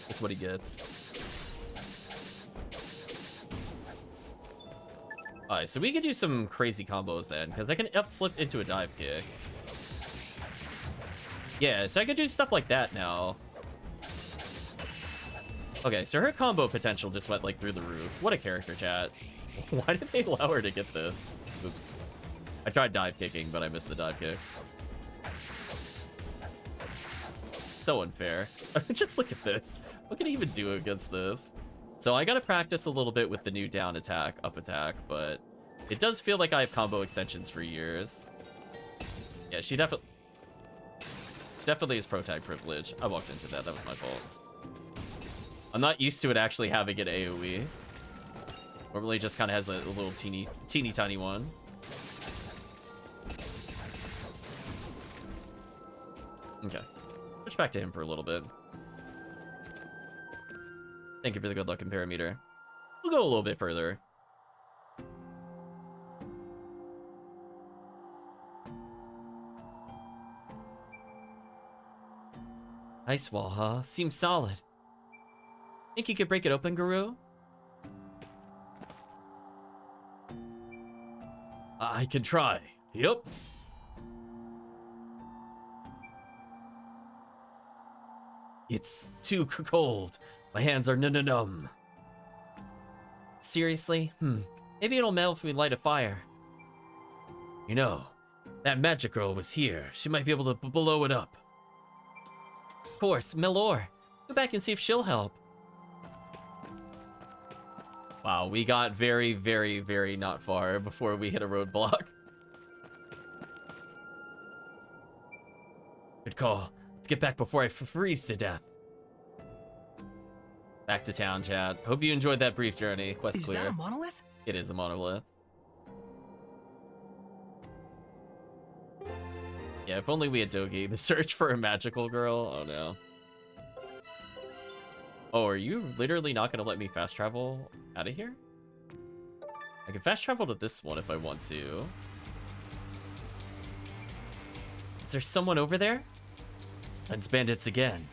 That's what he gets. Alright, so we can do some crazy combos then, because I can up flip into a dive kick. Yeah, so I can do stuff like that now. Okay, so her combo potential just went like through the roof. What a character, chat. Why did they allow her to get this? Oops. I tried dive kicking, but I missed the dive kick. So unfair. Just look at this. What can I even do against this? So I gotta practice a little bit with the new down attack, up attack, but it does feel like I have combo extensions for years. Yeah, she definitely is pro tag privilege. I walked into that. That was my fault. I'm not used to it actually having an AoE. Normally just kind of has a little teeny tiny one. Okay. Switch back to him for a little bit. Thank you for the good luck and parameter. We'll go a little bit further. Ice wall, huh? Seems solid. Think you could break it open, Guru? I can try. Yep. It's too cold. My hands are numb. Seriously? Maybe it'll melt if we light a fire. You know, that magic girl was here. She might be able to blow it up. Of course, Milor. Let's go back and see if she'll help. Wow, we got very, very, very not far before we hit a roadblock. Good call. Let's get back before I freeze to death. Back to town, chat. Hope you enjoyed that brief journey. Quest clear. Is that a monolith? It is a monolith. Yeah, if only we had Dogi. The search for a magical girl. Oh no. Oh, are you literally not gonna let me fast travel out of here? I can fast travel to this one if I want to. Is there someone over there? Lens bandits again.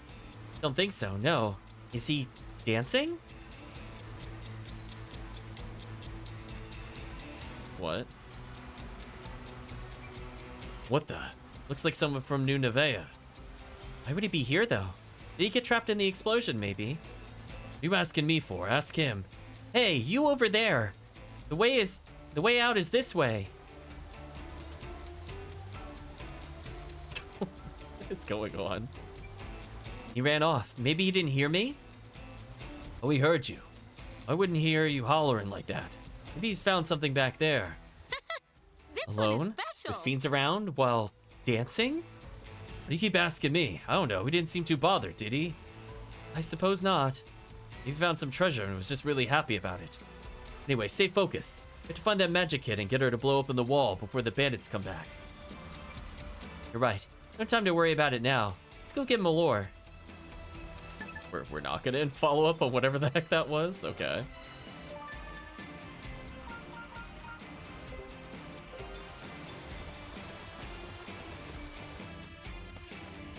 Don't think so, no. Is he dancing? What? What the? Looks like someone from New Nevea. Why would he be here, though? Did he get trapped in the explosion, maybe? You asking me for? Ask him. Hey, you over there. The way out is this way. What is going on? He ran off. Maybe he didn't hear me? Oh, he heard you. I wouldn't hear you hollering like that. Maybe he's found something back there. This Alone? one is special. With fiends around while dancing? You keep asking me. I don't know. He didn't seem too bothered, did he? I suppose not. He found some treasure and was just really happy about it. Anyway, stay focused. We have to find that magic kid and get her to blow open the wall before the bandits come back. You're right. No time to worry about it now. Let's go get Malor. We're not gonna follow up on whatever the heck that was? Okay.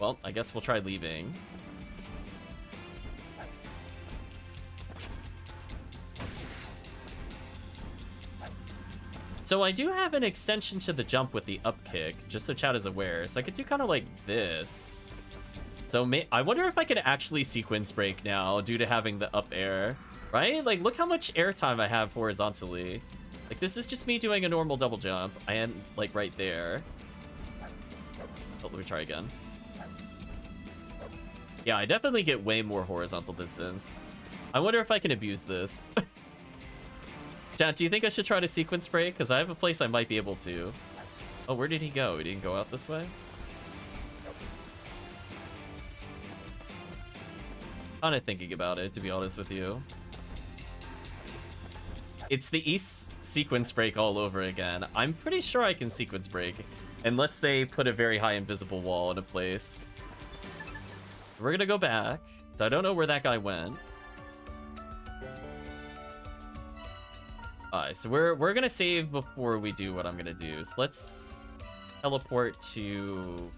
Well, I guess we'll try leaving. So I do have an extension to the jump with the up kick, just so chat is aware. So I could do kind of like this. So I wonder if I could actually sequence break now due to having the up air, right? Like, look how much air time I have horizontally. Like, this is just me doing a normal double jump. I am, like, right there. Oh, let me try again. Yeah, I definitely get way more horizontal distance. I wonder if I can abuse this. Chat, do you think I should try to sequence break? Because I have a place I might be able to. Oh, where did he go? He didn't go out this way? Kind of thinking about it, to be honest with you. It's the East sequence break all over again. I'm pretty sure I can sequence break, unless they put a very high invisible wall into place. We're gonna go back, so I don't know where that guy went. Alright, so we're gonna save before we do what I'm gonna do. So let's teleport to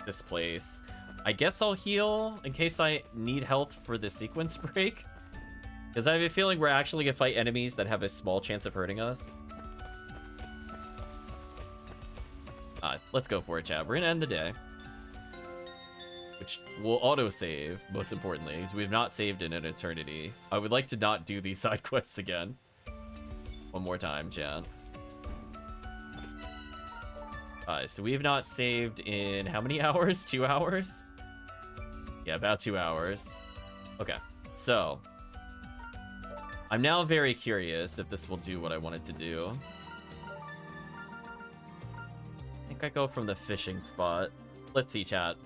this place. I guess I'll heal in case I need health for the sequence break. Because I have a feeling we're actually gonna fight enemies that have a small chance of hurting us. Let's go for it, chat. We're gonna end the day. Which will auto-save, most importantly, because we have not saved in an eternity. I would like to not do these side quests again. One more time, chat. So we have not saved in how many hours? 2 hours? Yeah, about 2 hours. Okay, so I'm now very curious if this will do what I want it to do. I think I go from the fishing spot. Let's see, chat.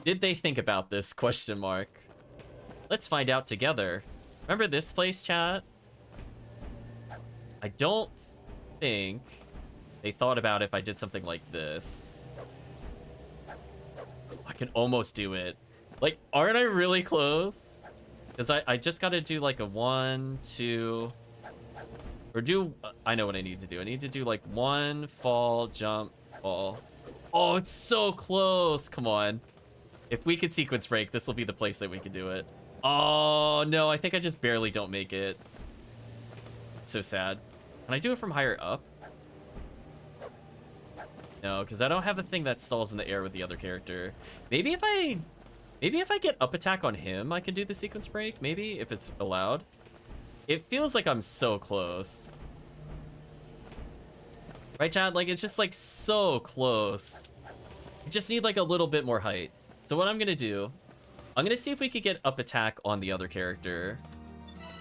Did they think about this? Question mark. Let's find out together. Remember this place, chat? I don't think they thought about if I did something like this. I can almost do it. Like, aren't I really close? Because I just got to do like a 1, 2... Or do... I know what I need to do. I need to do like 1, fall, jump, fall. Oh, it's so close. Come on. If we could sequence break, this will be the place that we could do it. Oh, no. I think I just barely don't make it. It's so sad. Can I do it from higher up? No, because I don't have a thing that stalls in the air with the other character. Maybe if I get up attack on him, I can do the sequence break. Maybe, if it's allowed. It feels like I'm so close. Right, Chad? Like, it's just, like, so close. I just need, like, a little bit more height. So what I'm going to do, I'm going to see if we could get up attack on the other character.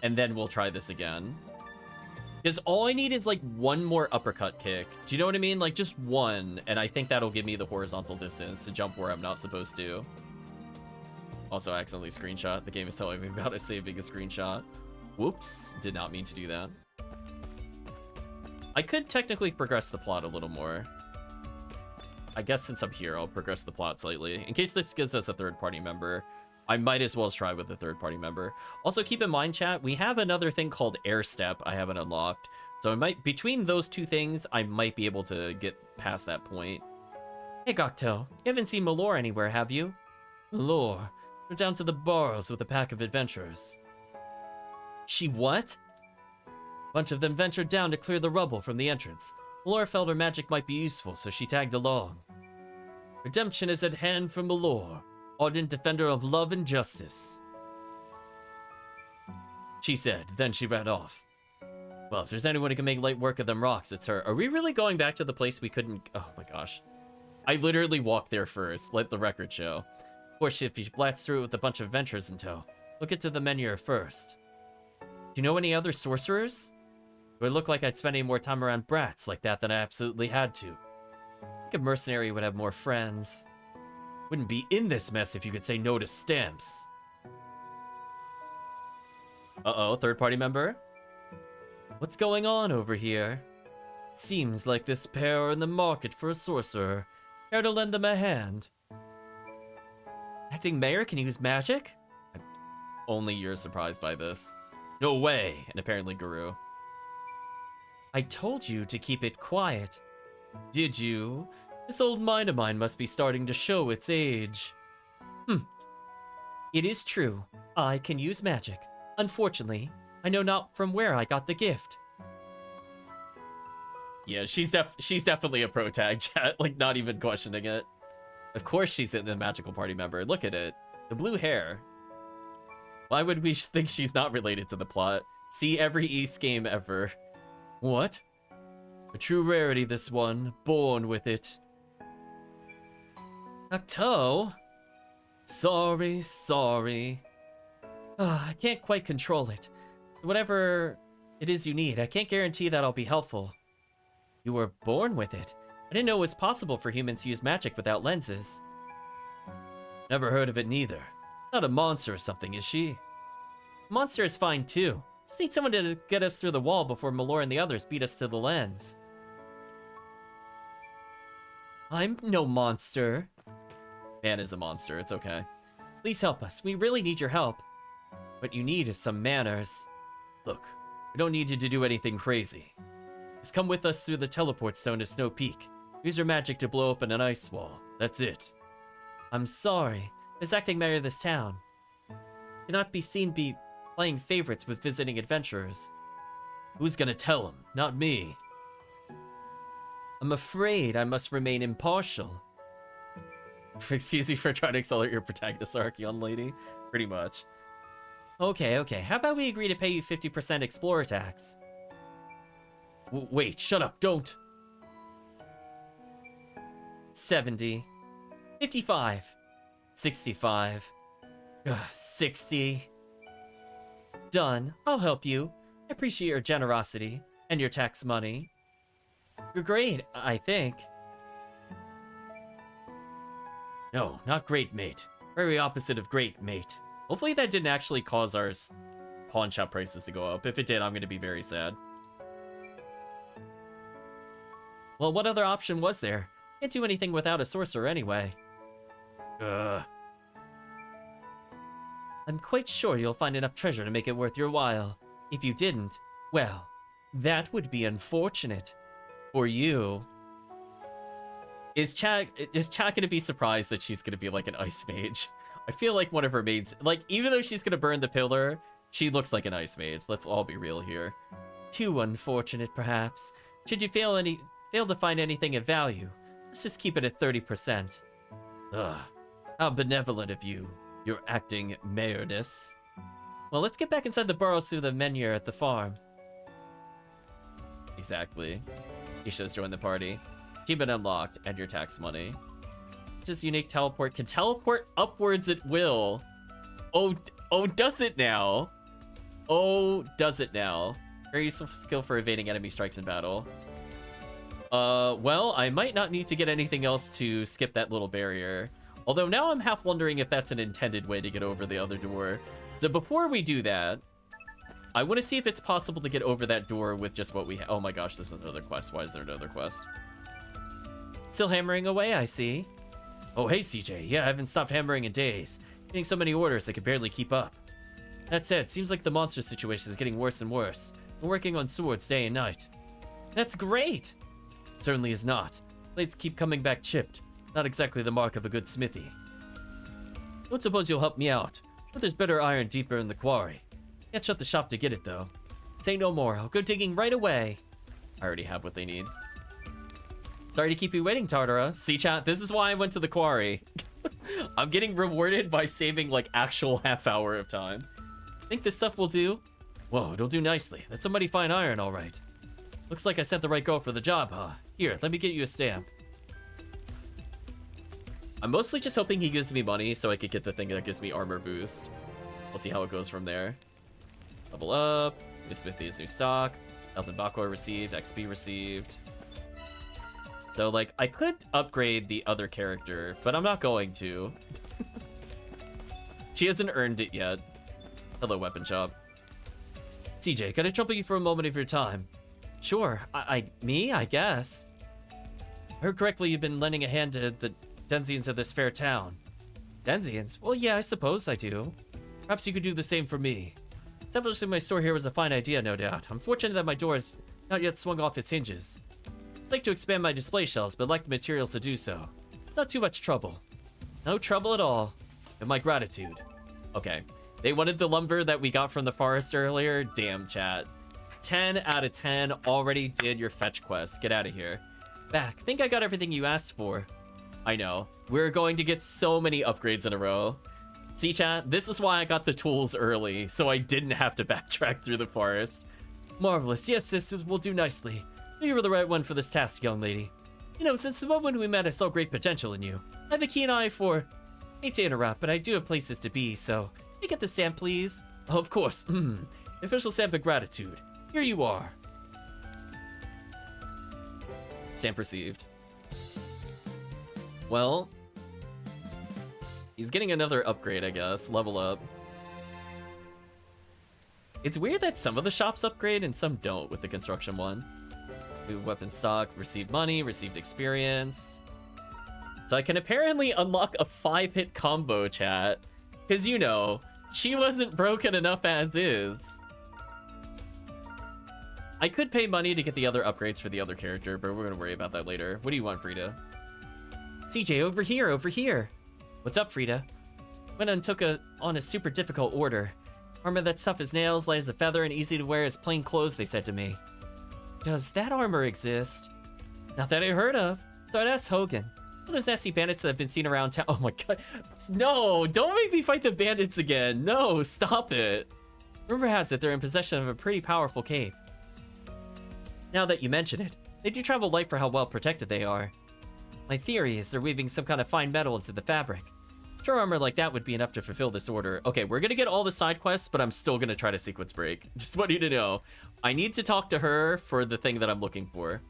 And then we'll try this again. Because all I need is, like, one more uppercut kick. Do you know what I mean? Like, just one. And I think that'll give me the horizontal distance to jump where I'm not supposed to. Also, I accidentally screenshot. The game is telling me about it saving a screenshot. Whoops. Did not mean to do that. I could technically progress the plot a little more. I guess since I'm here, I'll progress the plot slightly. In case this gives us a third-party member. I might as well try with a third-party member. Also, keep in mind, chat, we have another thing called Air Step I haven't unlocked. So between those two things, I might be able to get past that point. Hey, Gokto, you haven't seen Malor anywhere, have you? Malor, we're down to the Burrows with a pack of adventurers. She what? Bunch of them ventured down to clear the rubble from the entrance. Malor felt her magic might be useful, so she tagged along. Redemption is at hand for Malor, ardent defender of love and justice, she said, then she ran off. Well, if there's anyone who can make light work of them rocks, it's her. Are we really going back to the place we couldn't... Oh my gosh. I literally walked there first. Let the record show. Of course, if you blast through it with a bunch of adventurers in tow, look into the Menhir first. Do you know any other sorcerers? It would look like I'd spend any more time around brats like that than I absolutely had to. I think a mercenary would have more friends. Wouldn't be in this mess if you could say no to stamps. Uh-oh, third-party member? What's going on over here? Seems like this pair are in the market for a sorcerer. Care to lend them a hand? Acting mayor can use magic? Only you're surprised by this. No way! And apparently Guru. I told you to keep it quiet. Did you? This old mind of mine must be starting to show its age. It is true. I can use magic. Unfortunately, I know not from where I got the gift. Yeah, she's definitely a pro tag, chat. Like, not even questioning it. Of course she's the magical party member. Look at it. The blue hair. Why would we think she's not related to the plot? See every East game ever. What? A true rarity, this one. Born with it. Octo? Sorry. I can't quite control it. Whatever it is you need, I can't guarantee that I'll be helpful. You were born with it. I didn't know it was possible for humans to use magic without lenses. Never heard of it neither. Not a monster or something, is she? Monster is fine too. Just need someone to get us through the wall before Malor and the others beat us to the lens. I'm no monster. Man is a monster, it's okay. Please help us. We really need your help. What you need is some manners. Look, we don't need you to do anything crazy. Just come with us through the teleport stone to Snow Peak. Use your magic to blow open an ice wall. That's it. I'm sorry. As acting mayor of this town, cannot be seen playing favorites with visiting adventurers. Who's gonna tell him? Not me. I'm afraid I must remain impartial. Excuse me for trying to accelerate your protagonist arc, young lady. Pretty much. Okay. How about we agree to pay you 50% explorer tax? Wait, shut up, don't. 70. 55. 65. 60. Done. I'll help you. I appreciate your generosity and your tax money. You're great, I think. No, not great, mate. Very opposite of great, mate. Hopefully that didn't actually cause our pawn shop prices to go up. If it did, I'm going to be very sad. Well, what other option was there? Can't do anything without a sorcerer anyway. I'm quite sure you'll find enough treasure to make it worth your while. If you didn't, well, that would be unfortunate. For you. Is Chad gonna be surprised that she's gonna be like an ice mage? I feel like one of her maids, like, even though she's gonna burn the pillar, she looks like an ice mage. Let's all be real here. Too unfortunate, perhaps. Should you fail to find anything of value, let's just keep it at 30%. Ugh, how benevolent of you, your acting mayoress. Well, let's get back inside the burrows through the Menhir at the farm. Exactly. Isha's joined the party. Achievement unlocked, and your tax money. Just unique teleport. Can teleport upwards at will. Oh, does it now? Oh, does it now? Very useful skill for evading enemy strikes in battle. Well, I might not need to get anything else to skip that little barrier. Although now I'm half wondering if that's an intended way to get over the other door. So before we do that, I want to see if it's possible to get over that door with just what we have. Oh my gosh, this is another quest. Why is there another quest? Still hammering away, I see. Oh, hey, CJ. Yeah, I haven't stopped hammering in days. Getting so many orders, I can barely keep up. That said, seems like the monster situation is getting worse and worse. I'm working on swords day and night. That's great! Certainly is not. Blades keep coming back chipped. Not exactly the mark of a good smithy. Don't suppose you'll help me out. But there's better iron deeper in the quarry. Can't shut the shop to get it, though. Say no more. I'll go digging right away. I already have what they need. Sorry to keep you waiting, Tartara. See, chat, this is why I went to the quarry. I'm getting rewarded by saving, like, actual half hour of time. Think this stuff will do? Whoa, it'll do nicely. That's some mighty fine iron, all right. Looks like I sent the right girl for the job, huh? Here, let me get you a stamp. I'm mostly just hoping he gives me money so I could get the thing that gives me armor boost. We'll see how it goes from there. Level up. New smithies, new stock. 1,000 Bakwa received. XP received. So, like, I could upgrade the other character, but I'm not going to. She hasn't earned it yet. Hello, weapon shop. CJ, can I trouble you for a moment of your time? Sure, me, I guess. I heard correctly you've been lending a hand to the Denzians of this fair town. Denzians? Well, yeah, I suppose I do. Perhaps you could do the same for me. Establishing my store here was a fine idea, no doubt. I'm fortunate that my door has not yet swung off its hinges. I'd like to expand my display shelves, but lack the materials to do so. It's not too much trouble. No trouble at all. And my gratitude. Okay. They wanted the lumber that we got from the forest earlier. Damn, chat. 10 out of 10 already did your fetch quest. Get out of here. Back. Think I got everything you asked for. I know. We're going to get so many upgrades in a row. See, chat? This is why I got the tools early, so I didn't have to backtrack through the forest. Marvelous. Yes, this will do nicely. You were the right one for this task, young lady. You know, since the moment we met, I saw great potential in you. I have a keen eye for... Hate to interrupt, but I do have places to be, so... Can I get the stamp, please? Oh, of course. The official stamp of gratitude. Here you are. Stamp received. Well... He's getting another upgrade, I guess. Level up. It's weird that some of the shops upgrade and some don't with the construction one. New weapon stock, received money, received experience. So I can apparently unlock a 5-hit combo, chat. Because, you know, she wasn't broken enough as is. I could pay money to get the other upgrades for the other character, but we're going to worry about that later. What do you want, Frida? CJ, over here, over here. What's up, Frida? Went and took on a super difficult order. Armor that's tough as nails, light as a feather, and easy to wear as plain clothes, they said to me. Does that armor exist? Not that I heard of. So I'd asked Hogan. Well, there's nasty bandits that have been seen around town. Oh my god. No, don't make me fight the bandits again. No, stop it. Rumor has it they're in possession of a pretty powerful cape. Now that you mention it, they do travel light for how well protected they are. My theory is they're weaving some kind of fine metal into the fabric. Sure, armor like that would be enough to fulfill this order. Okay, we're gonna get all the side quests, but I'm still gonna try to sequence break. Just want you to know. I need to talk to her for the thing that I'm looking for.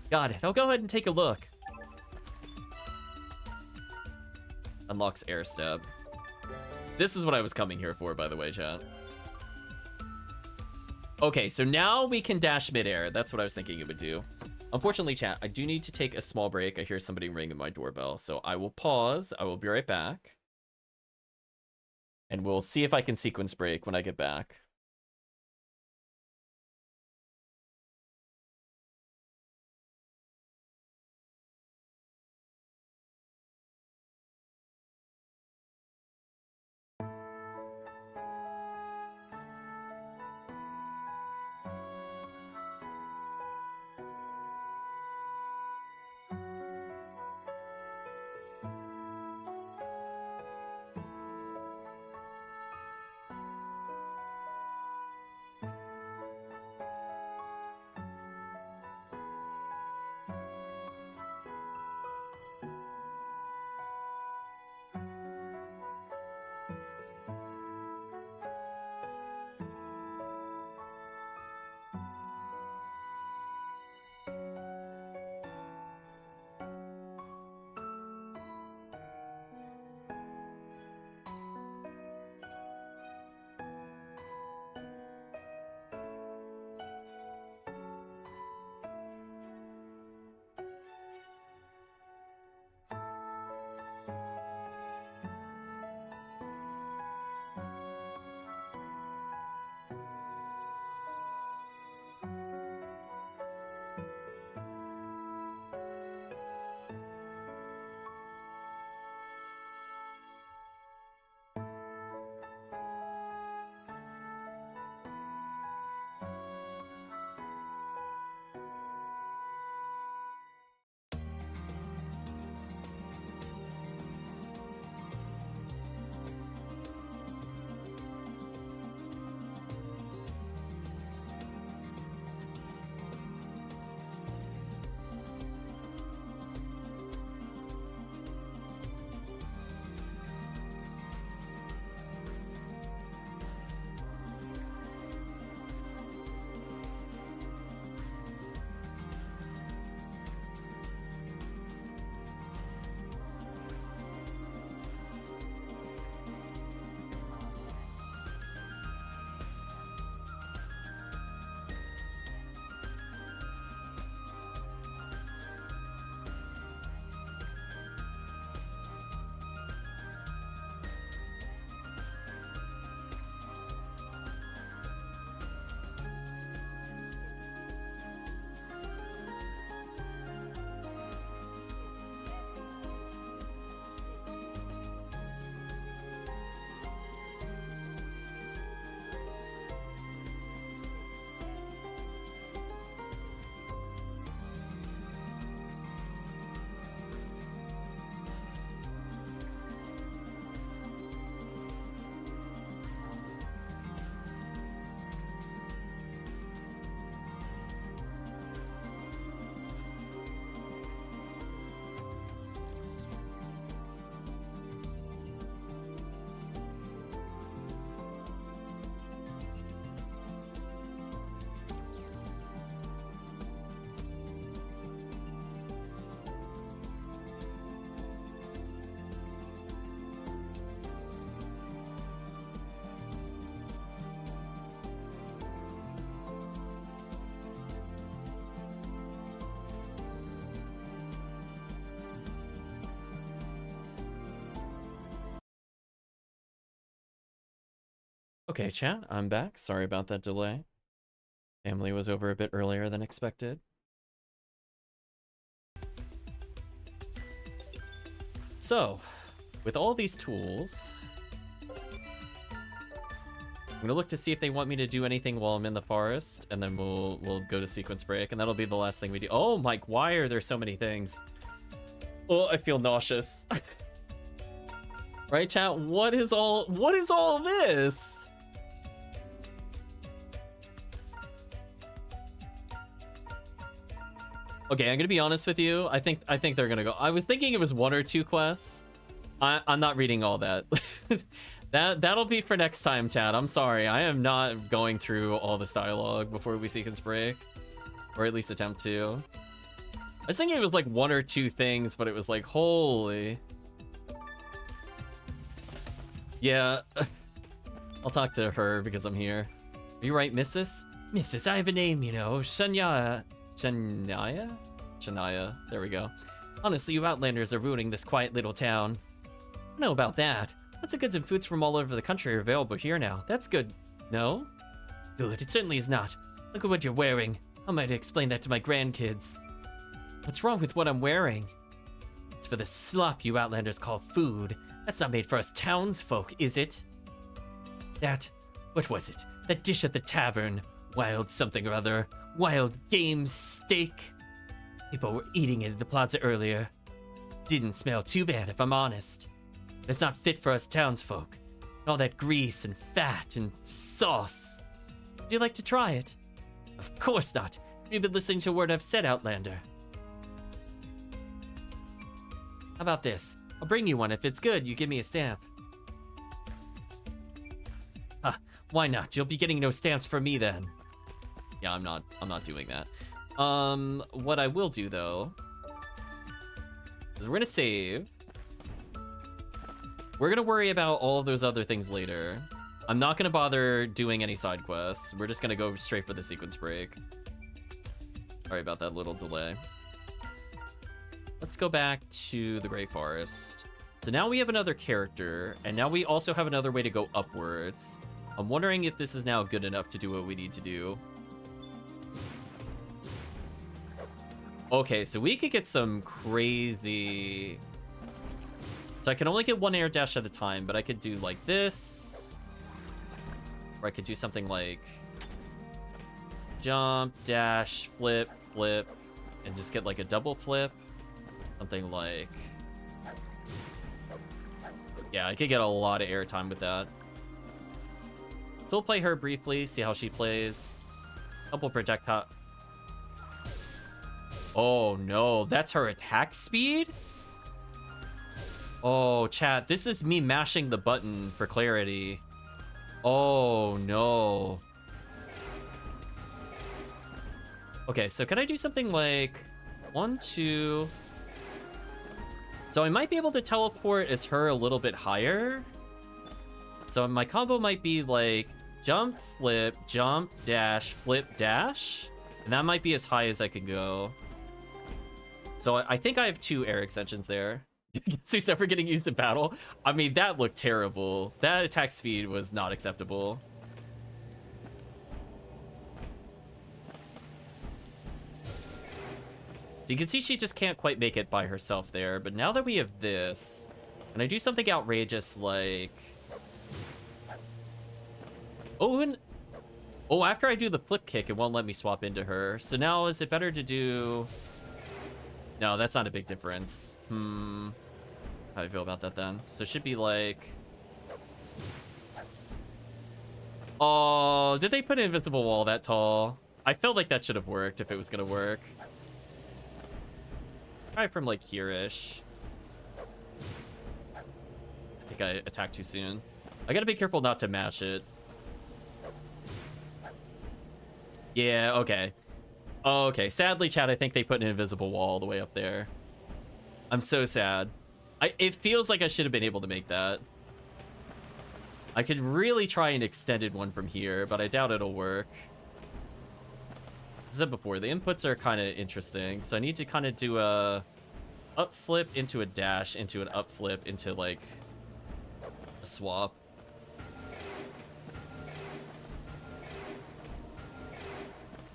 Got it. I'll go ahead and take a look. Unlocks air step. This is what I was coming here for, by the way, chat. Okay, so now we can dash midair. That's what I was thinking it would do. Unfortunately, chat, I do need to take a small break. I hear somebody ringing my doorbell, so I will pause. I will be right back. And we'll see if I can sequence break when I get back. Okay, chat, I'm back. Sorry about that delay. Family was over a bit earlier than expected. So, with all these tools, I'm gonna look to see if they want me to do anything while I'm in the forest, and then we'll go to sequence break, and that'll be the last thing we do. Oh, Mike, why are there so many things? Oh, I feel nauseous. Right, chat? What is all this? Okay, I'm gonna be honest with you. I think they're gonna go. I was thinking it was 1 or 2 quests. I'm not reading all that. That'll be for next time, chat. I'm sorry. I am not going through all this dialogue before we sequence break, or at least attempt to. I was thinking it was like 1 or 2 things, but it was like, holy. Yeah, I'll talk to her because I'm here. Are you right, Mrs.? Mrs., I have a name, you know. Shania? Shania. There we go. Honestly, you Outlanders are ruining this quiet little town. I don't know about that. Lots of goods and foods from all over the country are available here now. That's good. No? Good, it certainly is not. Look at what you're wearing. How am I to explain that to my grandkids? What's wrong with what I'm wearing? It's for the slop you Outlanders call food. That's not made for us townsfolk, is it? What was it? That dish at the tavern. Wild something or other. Wild game steak. People were eating it in the plaza earlier. Didn't smell too bad, if I'm honest. It's not fit for us townsfolk. All that grease and fat and sauce. Would you like to try it? Of course not. You've been listening to a word I've said, Outlander. How about this? I'll bring you one. If it's good, you give me a stamp. Why not? You'll be getting no stamps from me then. Yeah, I'm not doing that. What I will do though is we're gonna save. We're gonna worry about all of those other things later. I'm not gonna bother doing any side quests. We're just gonna go straight for the sequence break. Sorry about that little delay. Let's go back to the Great Forest. So now we have another character, and now we also have another way to go upwards. I'm wondering if this is now good enough to do what we need to do. Okay, so we could get some crazy... So I can only get 1 air dash at a time, but I could do like this. Or I could do something like... jump, dash, flip, flip, and just get like a double flip. Something like... yeah, I could get a lot of airtime with that. So we'll play her briefly, see how she plays. Couple projectile... oh no, that's her attack speed? Oh, chat, this is me mashing the button for clarity. Oh no. Okay, so can I do something like 1, 2... So I might be able to teleport as her a little bit higher. So my combo might be like jump, dash, flip, dash. And that might be as high as I could go. So I think I have 2 air extensions there. So he's never getting used in battle. I mean, that looked terrible. That attack speed was not acceptable. So you can see she just can't quite make it by herself there. But now that we have this, can I do something outrageous like... oh, after I do the flip kick, it won't let me swap into her. So now is it better to do... no, that's not a big difference. How do I feel about that then? So it should be like... oh, did they put an invisible wall that tall? I felt like that should have worked if it was gonna work. Try from like here-ish. I think I attacked too soon. I gotta be careful not to mash it. Yeah, okay. Okay, sadly, chat, I think they put an invisible wall all the way up there. I'm so sad. It feels like I should have been able to make that. I could really try an extended one from here, but I doubt it'll work. As I said before, the inputs are kind of interesting, so I need to kind of do a up flip into a dash into an up flip into like a swap.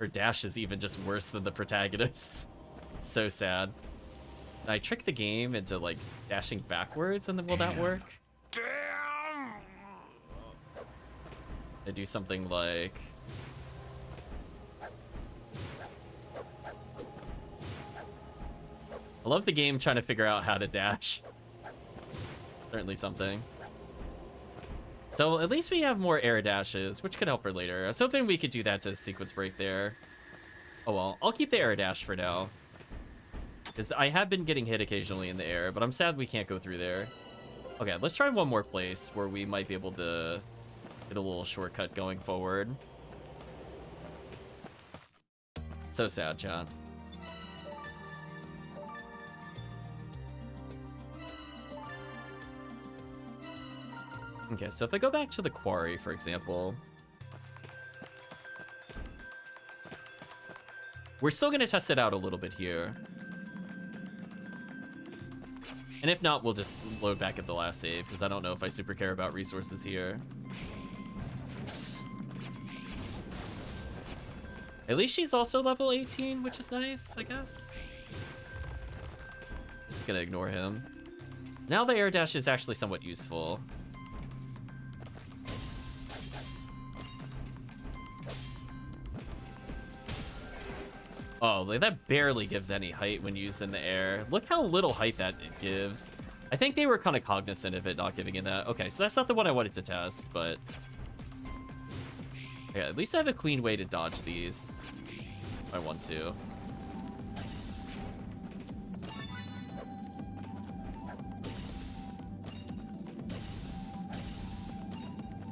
Her dash is even just worse than the protagonist's. So sad. Can I trick the game into, like, dashing backwards, and then will that work? Damn! I do something like... I love the game trying to figure out how to dash. Certainly something. So at least we have more air dashes, which could help her later. I was hoping we could do that to sequence break there. Oh well, I'll keep the air dash for now. Because I have been getting hit occasionally in the air, but I'm sad we can't go through there. Okay, let's try one more place where we might be able to get a little shortcut going forward. So sad, John. Okay, so if I go back to the quarry, for example, we're still going to test it out a little bit here. And if not, we'll just load back at the last save, because I don't know if I super care about resources here. At least she's also level 18, which is nice, I guess. Gonna ignore him. Now the air dash is actually somewhat useful. Oh, like that barely gives any height when used in the air. Look how little height that it gives. I think they were kind of cognizant of it not giving it that. Okay, so that's not the one I wanted to test, but... yeah, at least I have a clean way to dodge these. If I want to.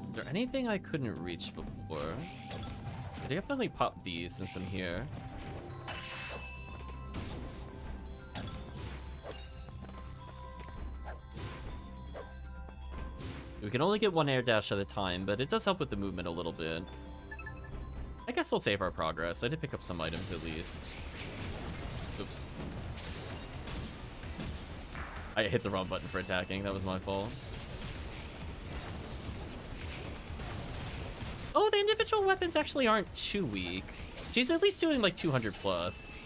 Is there anything I couldn't reach before? I definitely pop these since I'm here. We can only get one air dash at a time, but it does help with the movement a little bit. I guess we'll save our progress. I did pick up some items at least. Oops. I hit the wrong button for attacking. That was my fault. Oh, the individual weapons actually aren't too weak. She's at least doing like 200 plus.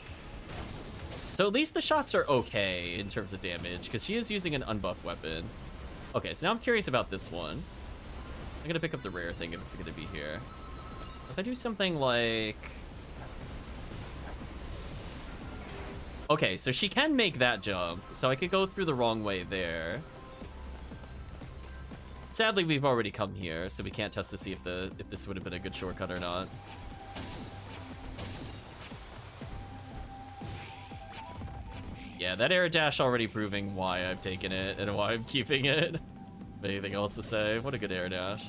So at least the shots are okay in terms of damage, because she is using an unbuffed weapon. Okay, so now I'm curious about this one. I'm gonna pick up the rare thing if it's gonna be here. If I do something like... okay, so she can make that jump, so I could go through the wrong way there. Sadly, we've already come here, so we can't test to see if this would have been a good shortcut or not. Yeah, that air dash already proving why I've taken it and why I'm keeping it. Anything else to say? What a good air dash.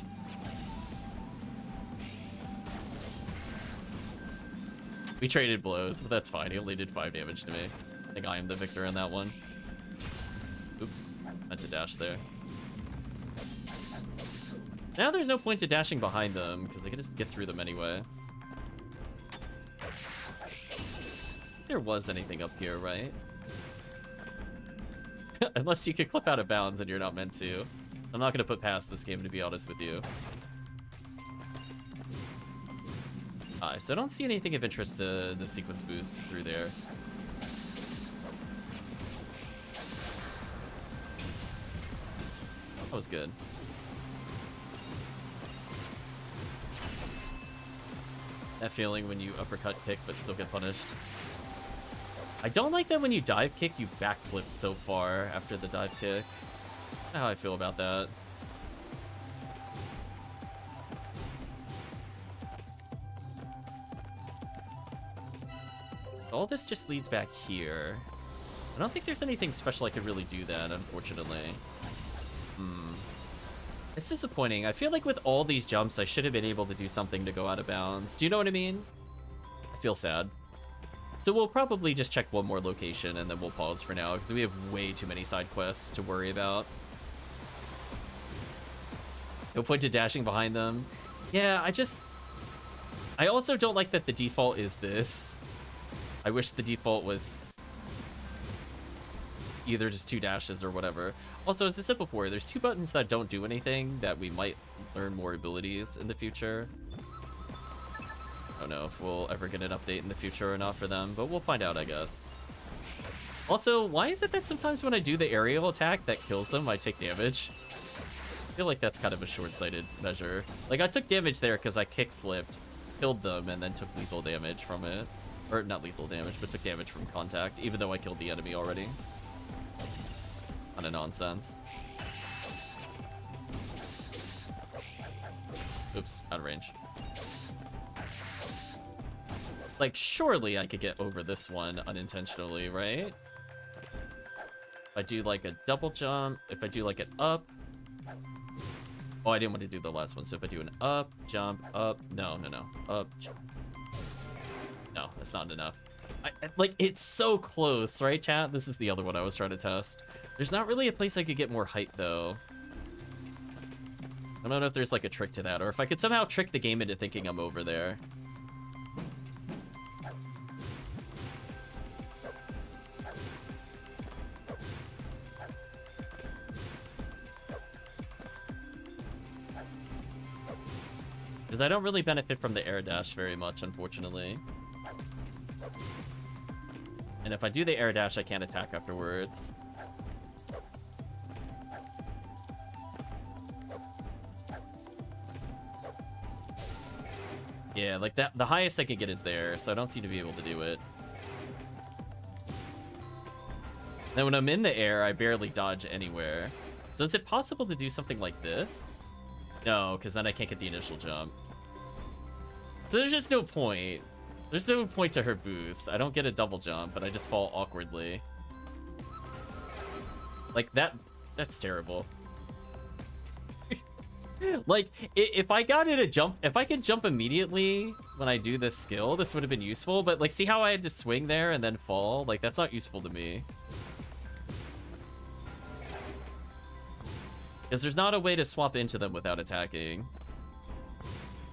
We traded blows, but that's fine. He only did 5 damage to me. I think I am the victor in that one. Oops, meant to dash there. Now there's no point to dashing behind them, because I can just get through them anyway. There was anything up here, right? Unless you could clip out of bounds and you're not meant to. I'm not going to put past this game, to be honest with you. So I don't see anything of interest to the sequence boost through there. That was good. That feeling when you uppercut kick but still get punished. I don't like that when you dive kick, you backflip so far after the dive kick. I don't know how I feel about that. All this just leads back here. I don't think there's anything special I could really do that, unfortunately. It's disappointing. I feel like with all these jumps, I should have been able to do something to go out of bounds. Do you know what I mean? I feel sad. So we'll probably just check one more location and then we'll pause for now because we have way too many side quests to worry about. No point to dashing behind them. Yeah, I also don't like that the default is this. I wish the default was either just 2 dashes or whatever. Also, as I said before, there's 2 buttons that don't do anything that we might learn more abilities in the future. don't know if we'll ever get an update in the future or not for them, but we'll find out, I guess. Also, why is it that sometimes when I do the aerial attack that kills them, I take damage? I feel like that's kind of a short-sighted measure. Like, I took damage there because I kick-flipped, killed them, and then took lethal damage from it. Or, not lethal damage, but took damage from contact, even though I killed the enemy already. Kind of nonsense. Oops, out of range. Like, surely I could get over this one unintentionally, right? If I do, like, a double jump, if I do, like, an up. Oh, I didn't want to do the last one, so if I do an up, jump, up. No, no, no. Up, jump. No, that's not enough. Like, it's so close, right, chat? This is the other one I was trying to test. There's not really a place I could get more height, though. I don't know if there's, like, a trick to that, or if I could somehow trick the game into thinking I'm over there. Because I don't really benefit from the air dash very much, unfortunately. And if I do the air dash, I can't attack afterwards. Yeah, like that. The highest I could get is there, so I don't seem to be able to do it. Then when I'm in the air, I barely dodge anywhere. So is it possible to do something like this? No, because then I can't get the initial jump. So there's just no point. There's no point to her boost. I don't get a double jump, but I just fall awkwardly. Like, that's terrible. Like, if I got it a jump, if I could jump immediately when I do this skill, this would have been useful. But, like, see how I had to swing there and then fall? Like, that's not useful to me. Because there's not a way to swap into them without attacking.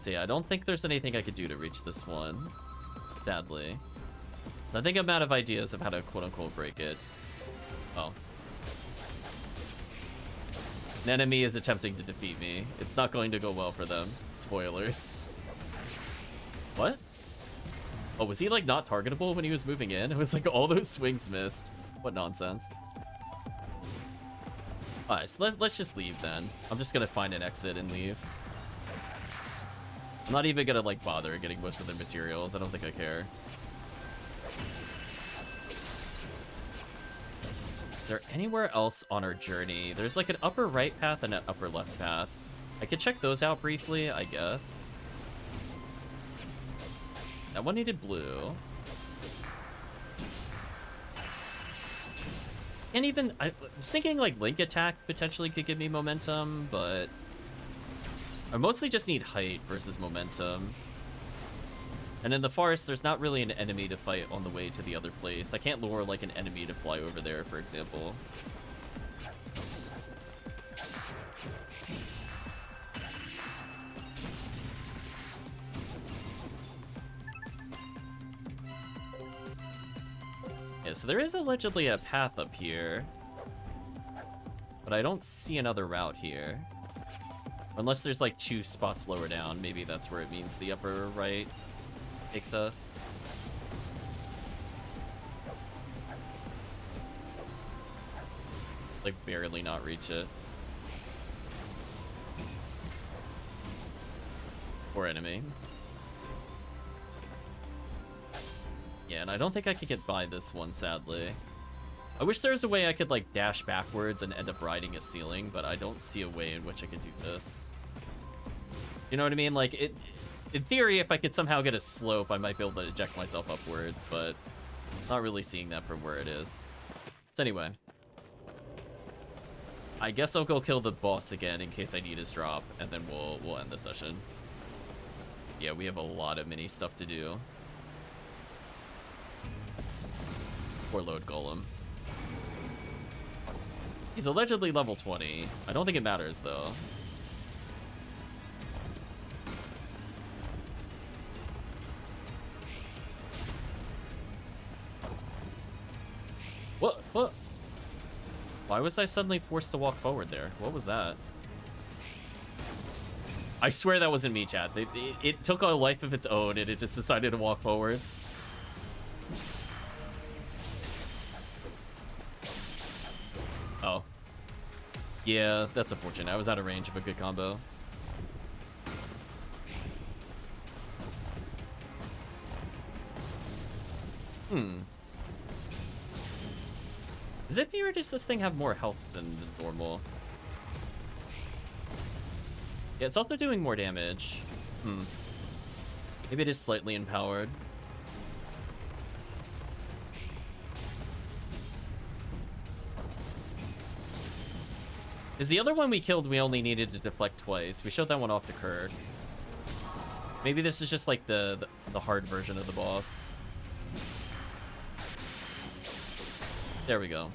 So yeah, I don't think there's anything I could do to reach this one. Sadly. I think I'm out of ideas of how to quote-unquote break it. Oh. An enemy is attempting to defeat me. It's not going to go well for them. Spoilers. What? Oh, was he, like, not targetable when he was moving in? It was like all those swings missed. What nonsense. Alright, so let's just leave then. I'm just gonna find an exit and leave. I'm not even gonna, like, bother getting most of the materials. I don't think I care. Is there anywhere else on our journey? There's, like, an upper right path and an upper left path. I could check those out briefly, I guess. That one needed blue. And even, I was thinking, like, Link Attack potentially could give me momentum, but I mostly just need height versus momentum. And in the forest, there's not really an enemy to fight on the way to the other place. I can't lure, like, an enemy to fly over there, for example. Yeah, so there is allegedly a path up here. But I don't see another route here. Unless there's, like, 2 spots lower down. Maybe that's where it means the upper right takes us. Like, barely not reach it. Poor enemy. Yeah, and I don't think I could get by this one, sadly. I wish there was a way I could, like, dash backwards and end up riding a ceiling, but I don't see a way in which I could do this. You know what I mean? Like, in theory, if I could somehow get a slope, I might be able to eject myself upwards, but not really seeing that from where it is. So anyway. I guess I'll go kill the boss again in case I need his drop, and then we'll end the session. Yeah, we have a lot of mini stuff to do. Poor load golem. He's allegedly level 20. I don't think it matters, though. What? What? Why was I suddenly forced to walk forward there? What was that? I swear that wasn't me, chat. It took a life of its own, and it just decided to walk forwards. Oh. Yeah, that's unfortunate. I was out of range of a good combo. Is it me or does this thing have more health than normal? Yeah, it's also doing more damage. Maybe it is slightly empowered. Is the other one we killed, we only needed to deflect twice. We showed that one off to Kirk. Maybe this is just like the hard version of the boss. There we go.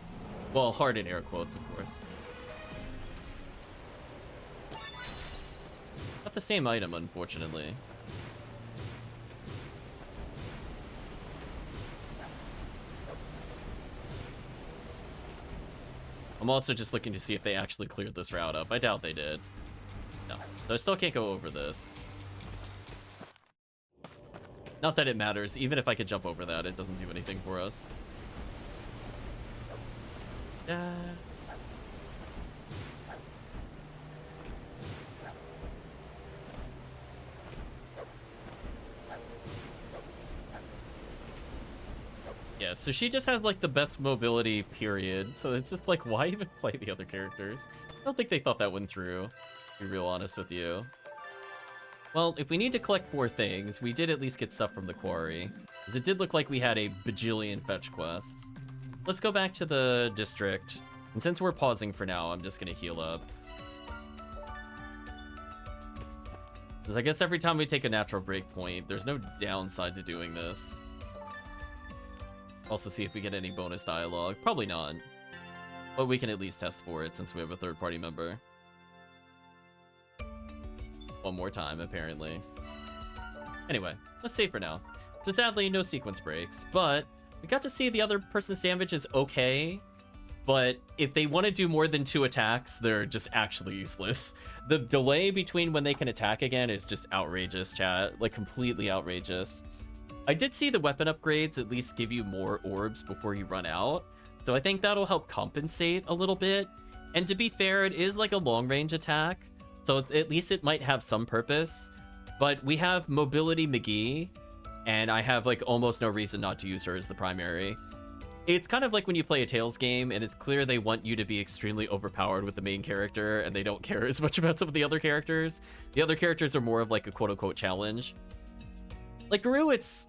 Well, hard in air quotes, of course. Not the same item, unfortunately. I'm also just looking to see if they actually cleared this route up. I doubt they did. No. So I still can't go over this. Not that it matters. Even if I could jump over that, it doesn't do anything for us. Yeah, so she just has like the best mobility, period. So it's just like, why even play the other characters? I don't think they thought that one through, to be real honest with you. Well, if we need to collect more things, we did at least get stuff from the quarry. It did look like we had a bajillion fetch quests. Let's go back to the district. And since we're pausing for now, I'm just gonna heal up. Because I guess every time we take a natural break point, there's no downside to doing this. Also see if we get any bonus dialogue. Probably not. But we can at least test for it since we have a third-party member. One more time, apparently. Anyway, let's save for now. So sadly, no sequence breaks, but we got to see the other person's damage is okay. But if they want to do more than 2 attacks, they're just actually useless. The delay between when they can attack again is just outrageous, chat. Like, completely outrageous. I did see the weapon upgrades at least give you more orbs before you run out. So I think that'll help compensate a little bit. And to be fair, it is like a long-range attack. So at least it might have some purpose. But we have Mobility McGee, and I have like almost no reason not to use her as the primary. It's kind of like when you play a Tales game, and it's clear they want you to be extremely overpowered with the main character, and they don't care as much about some of the other characters. The other characters are more of like a quote-unquote challenge. Like Guru, it's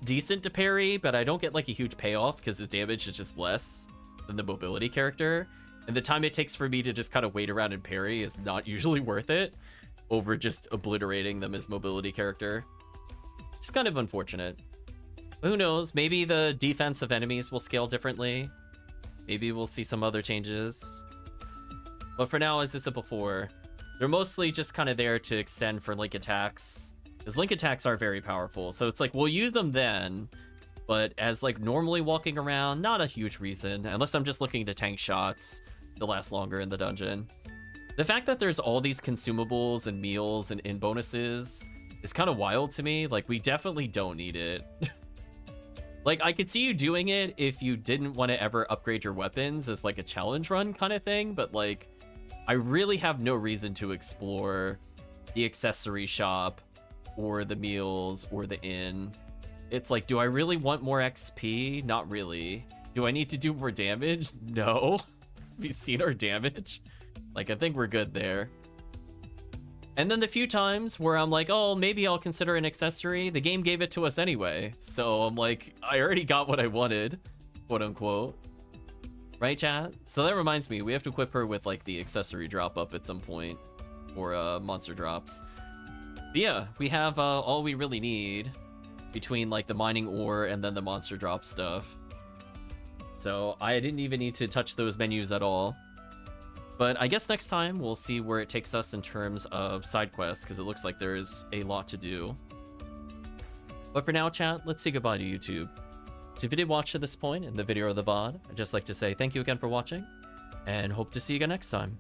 decent to parry, but I don't get like a huge payoff because his damage is just less than the mobility character. And the time it takes for me to just kind of wait around and parry is not usually worth it over just obliterating them as mobility character. Just kind of unfortunate. Who knows? Maybe the defense of enemies will scale differently. Maybe we'll see some other changes. But for now, as I said before, they're mostly just kind of there to extend for link attacks. Because link attacks are very powerful. So it's like, we'll use them then. But as like normally walking around, not a huge reason. Unless I'm just looking to tank shots to last longer in the dungeon. The fact that there's all these consumables and meals and in bonuses is kind of wild to me. Like, we definitely don't need it. Like, I could see you doing it if you didn't want to ever upgrade your weapons as like a challenge run kind of thing, but like, I really have no reason to explore the accessory shop or the meals or the inn. It's like, do I really want more XP? Not really. Do I need to do more damage? No. Have you seen our damage? Like, I think we're good there. And then the few times where I'm like, oh, maybe I'll consider an accessory, the game gave it to us anyway. So I'm like, I already got what I wanted, quote unquote. Right, chat? So that reminds me, we have to equip her with like the accessory drop up at some point, or monster drops. But yeah, we have all we really need between like the mining ore and then the monster drop stuff. So I didn't even need to touch those menus at all. But I guess next time we'll see where it takes us in terms of side quests, because it looks like there's a lot to do. But for now, chat, let's say goodbye to YouTube. So if you did watch to this point in the video or the VOD, I'd just like to say thank you again for watching, and hope to see you again next time.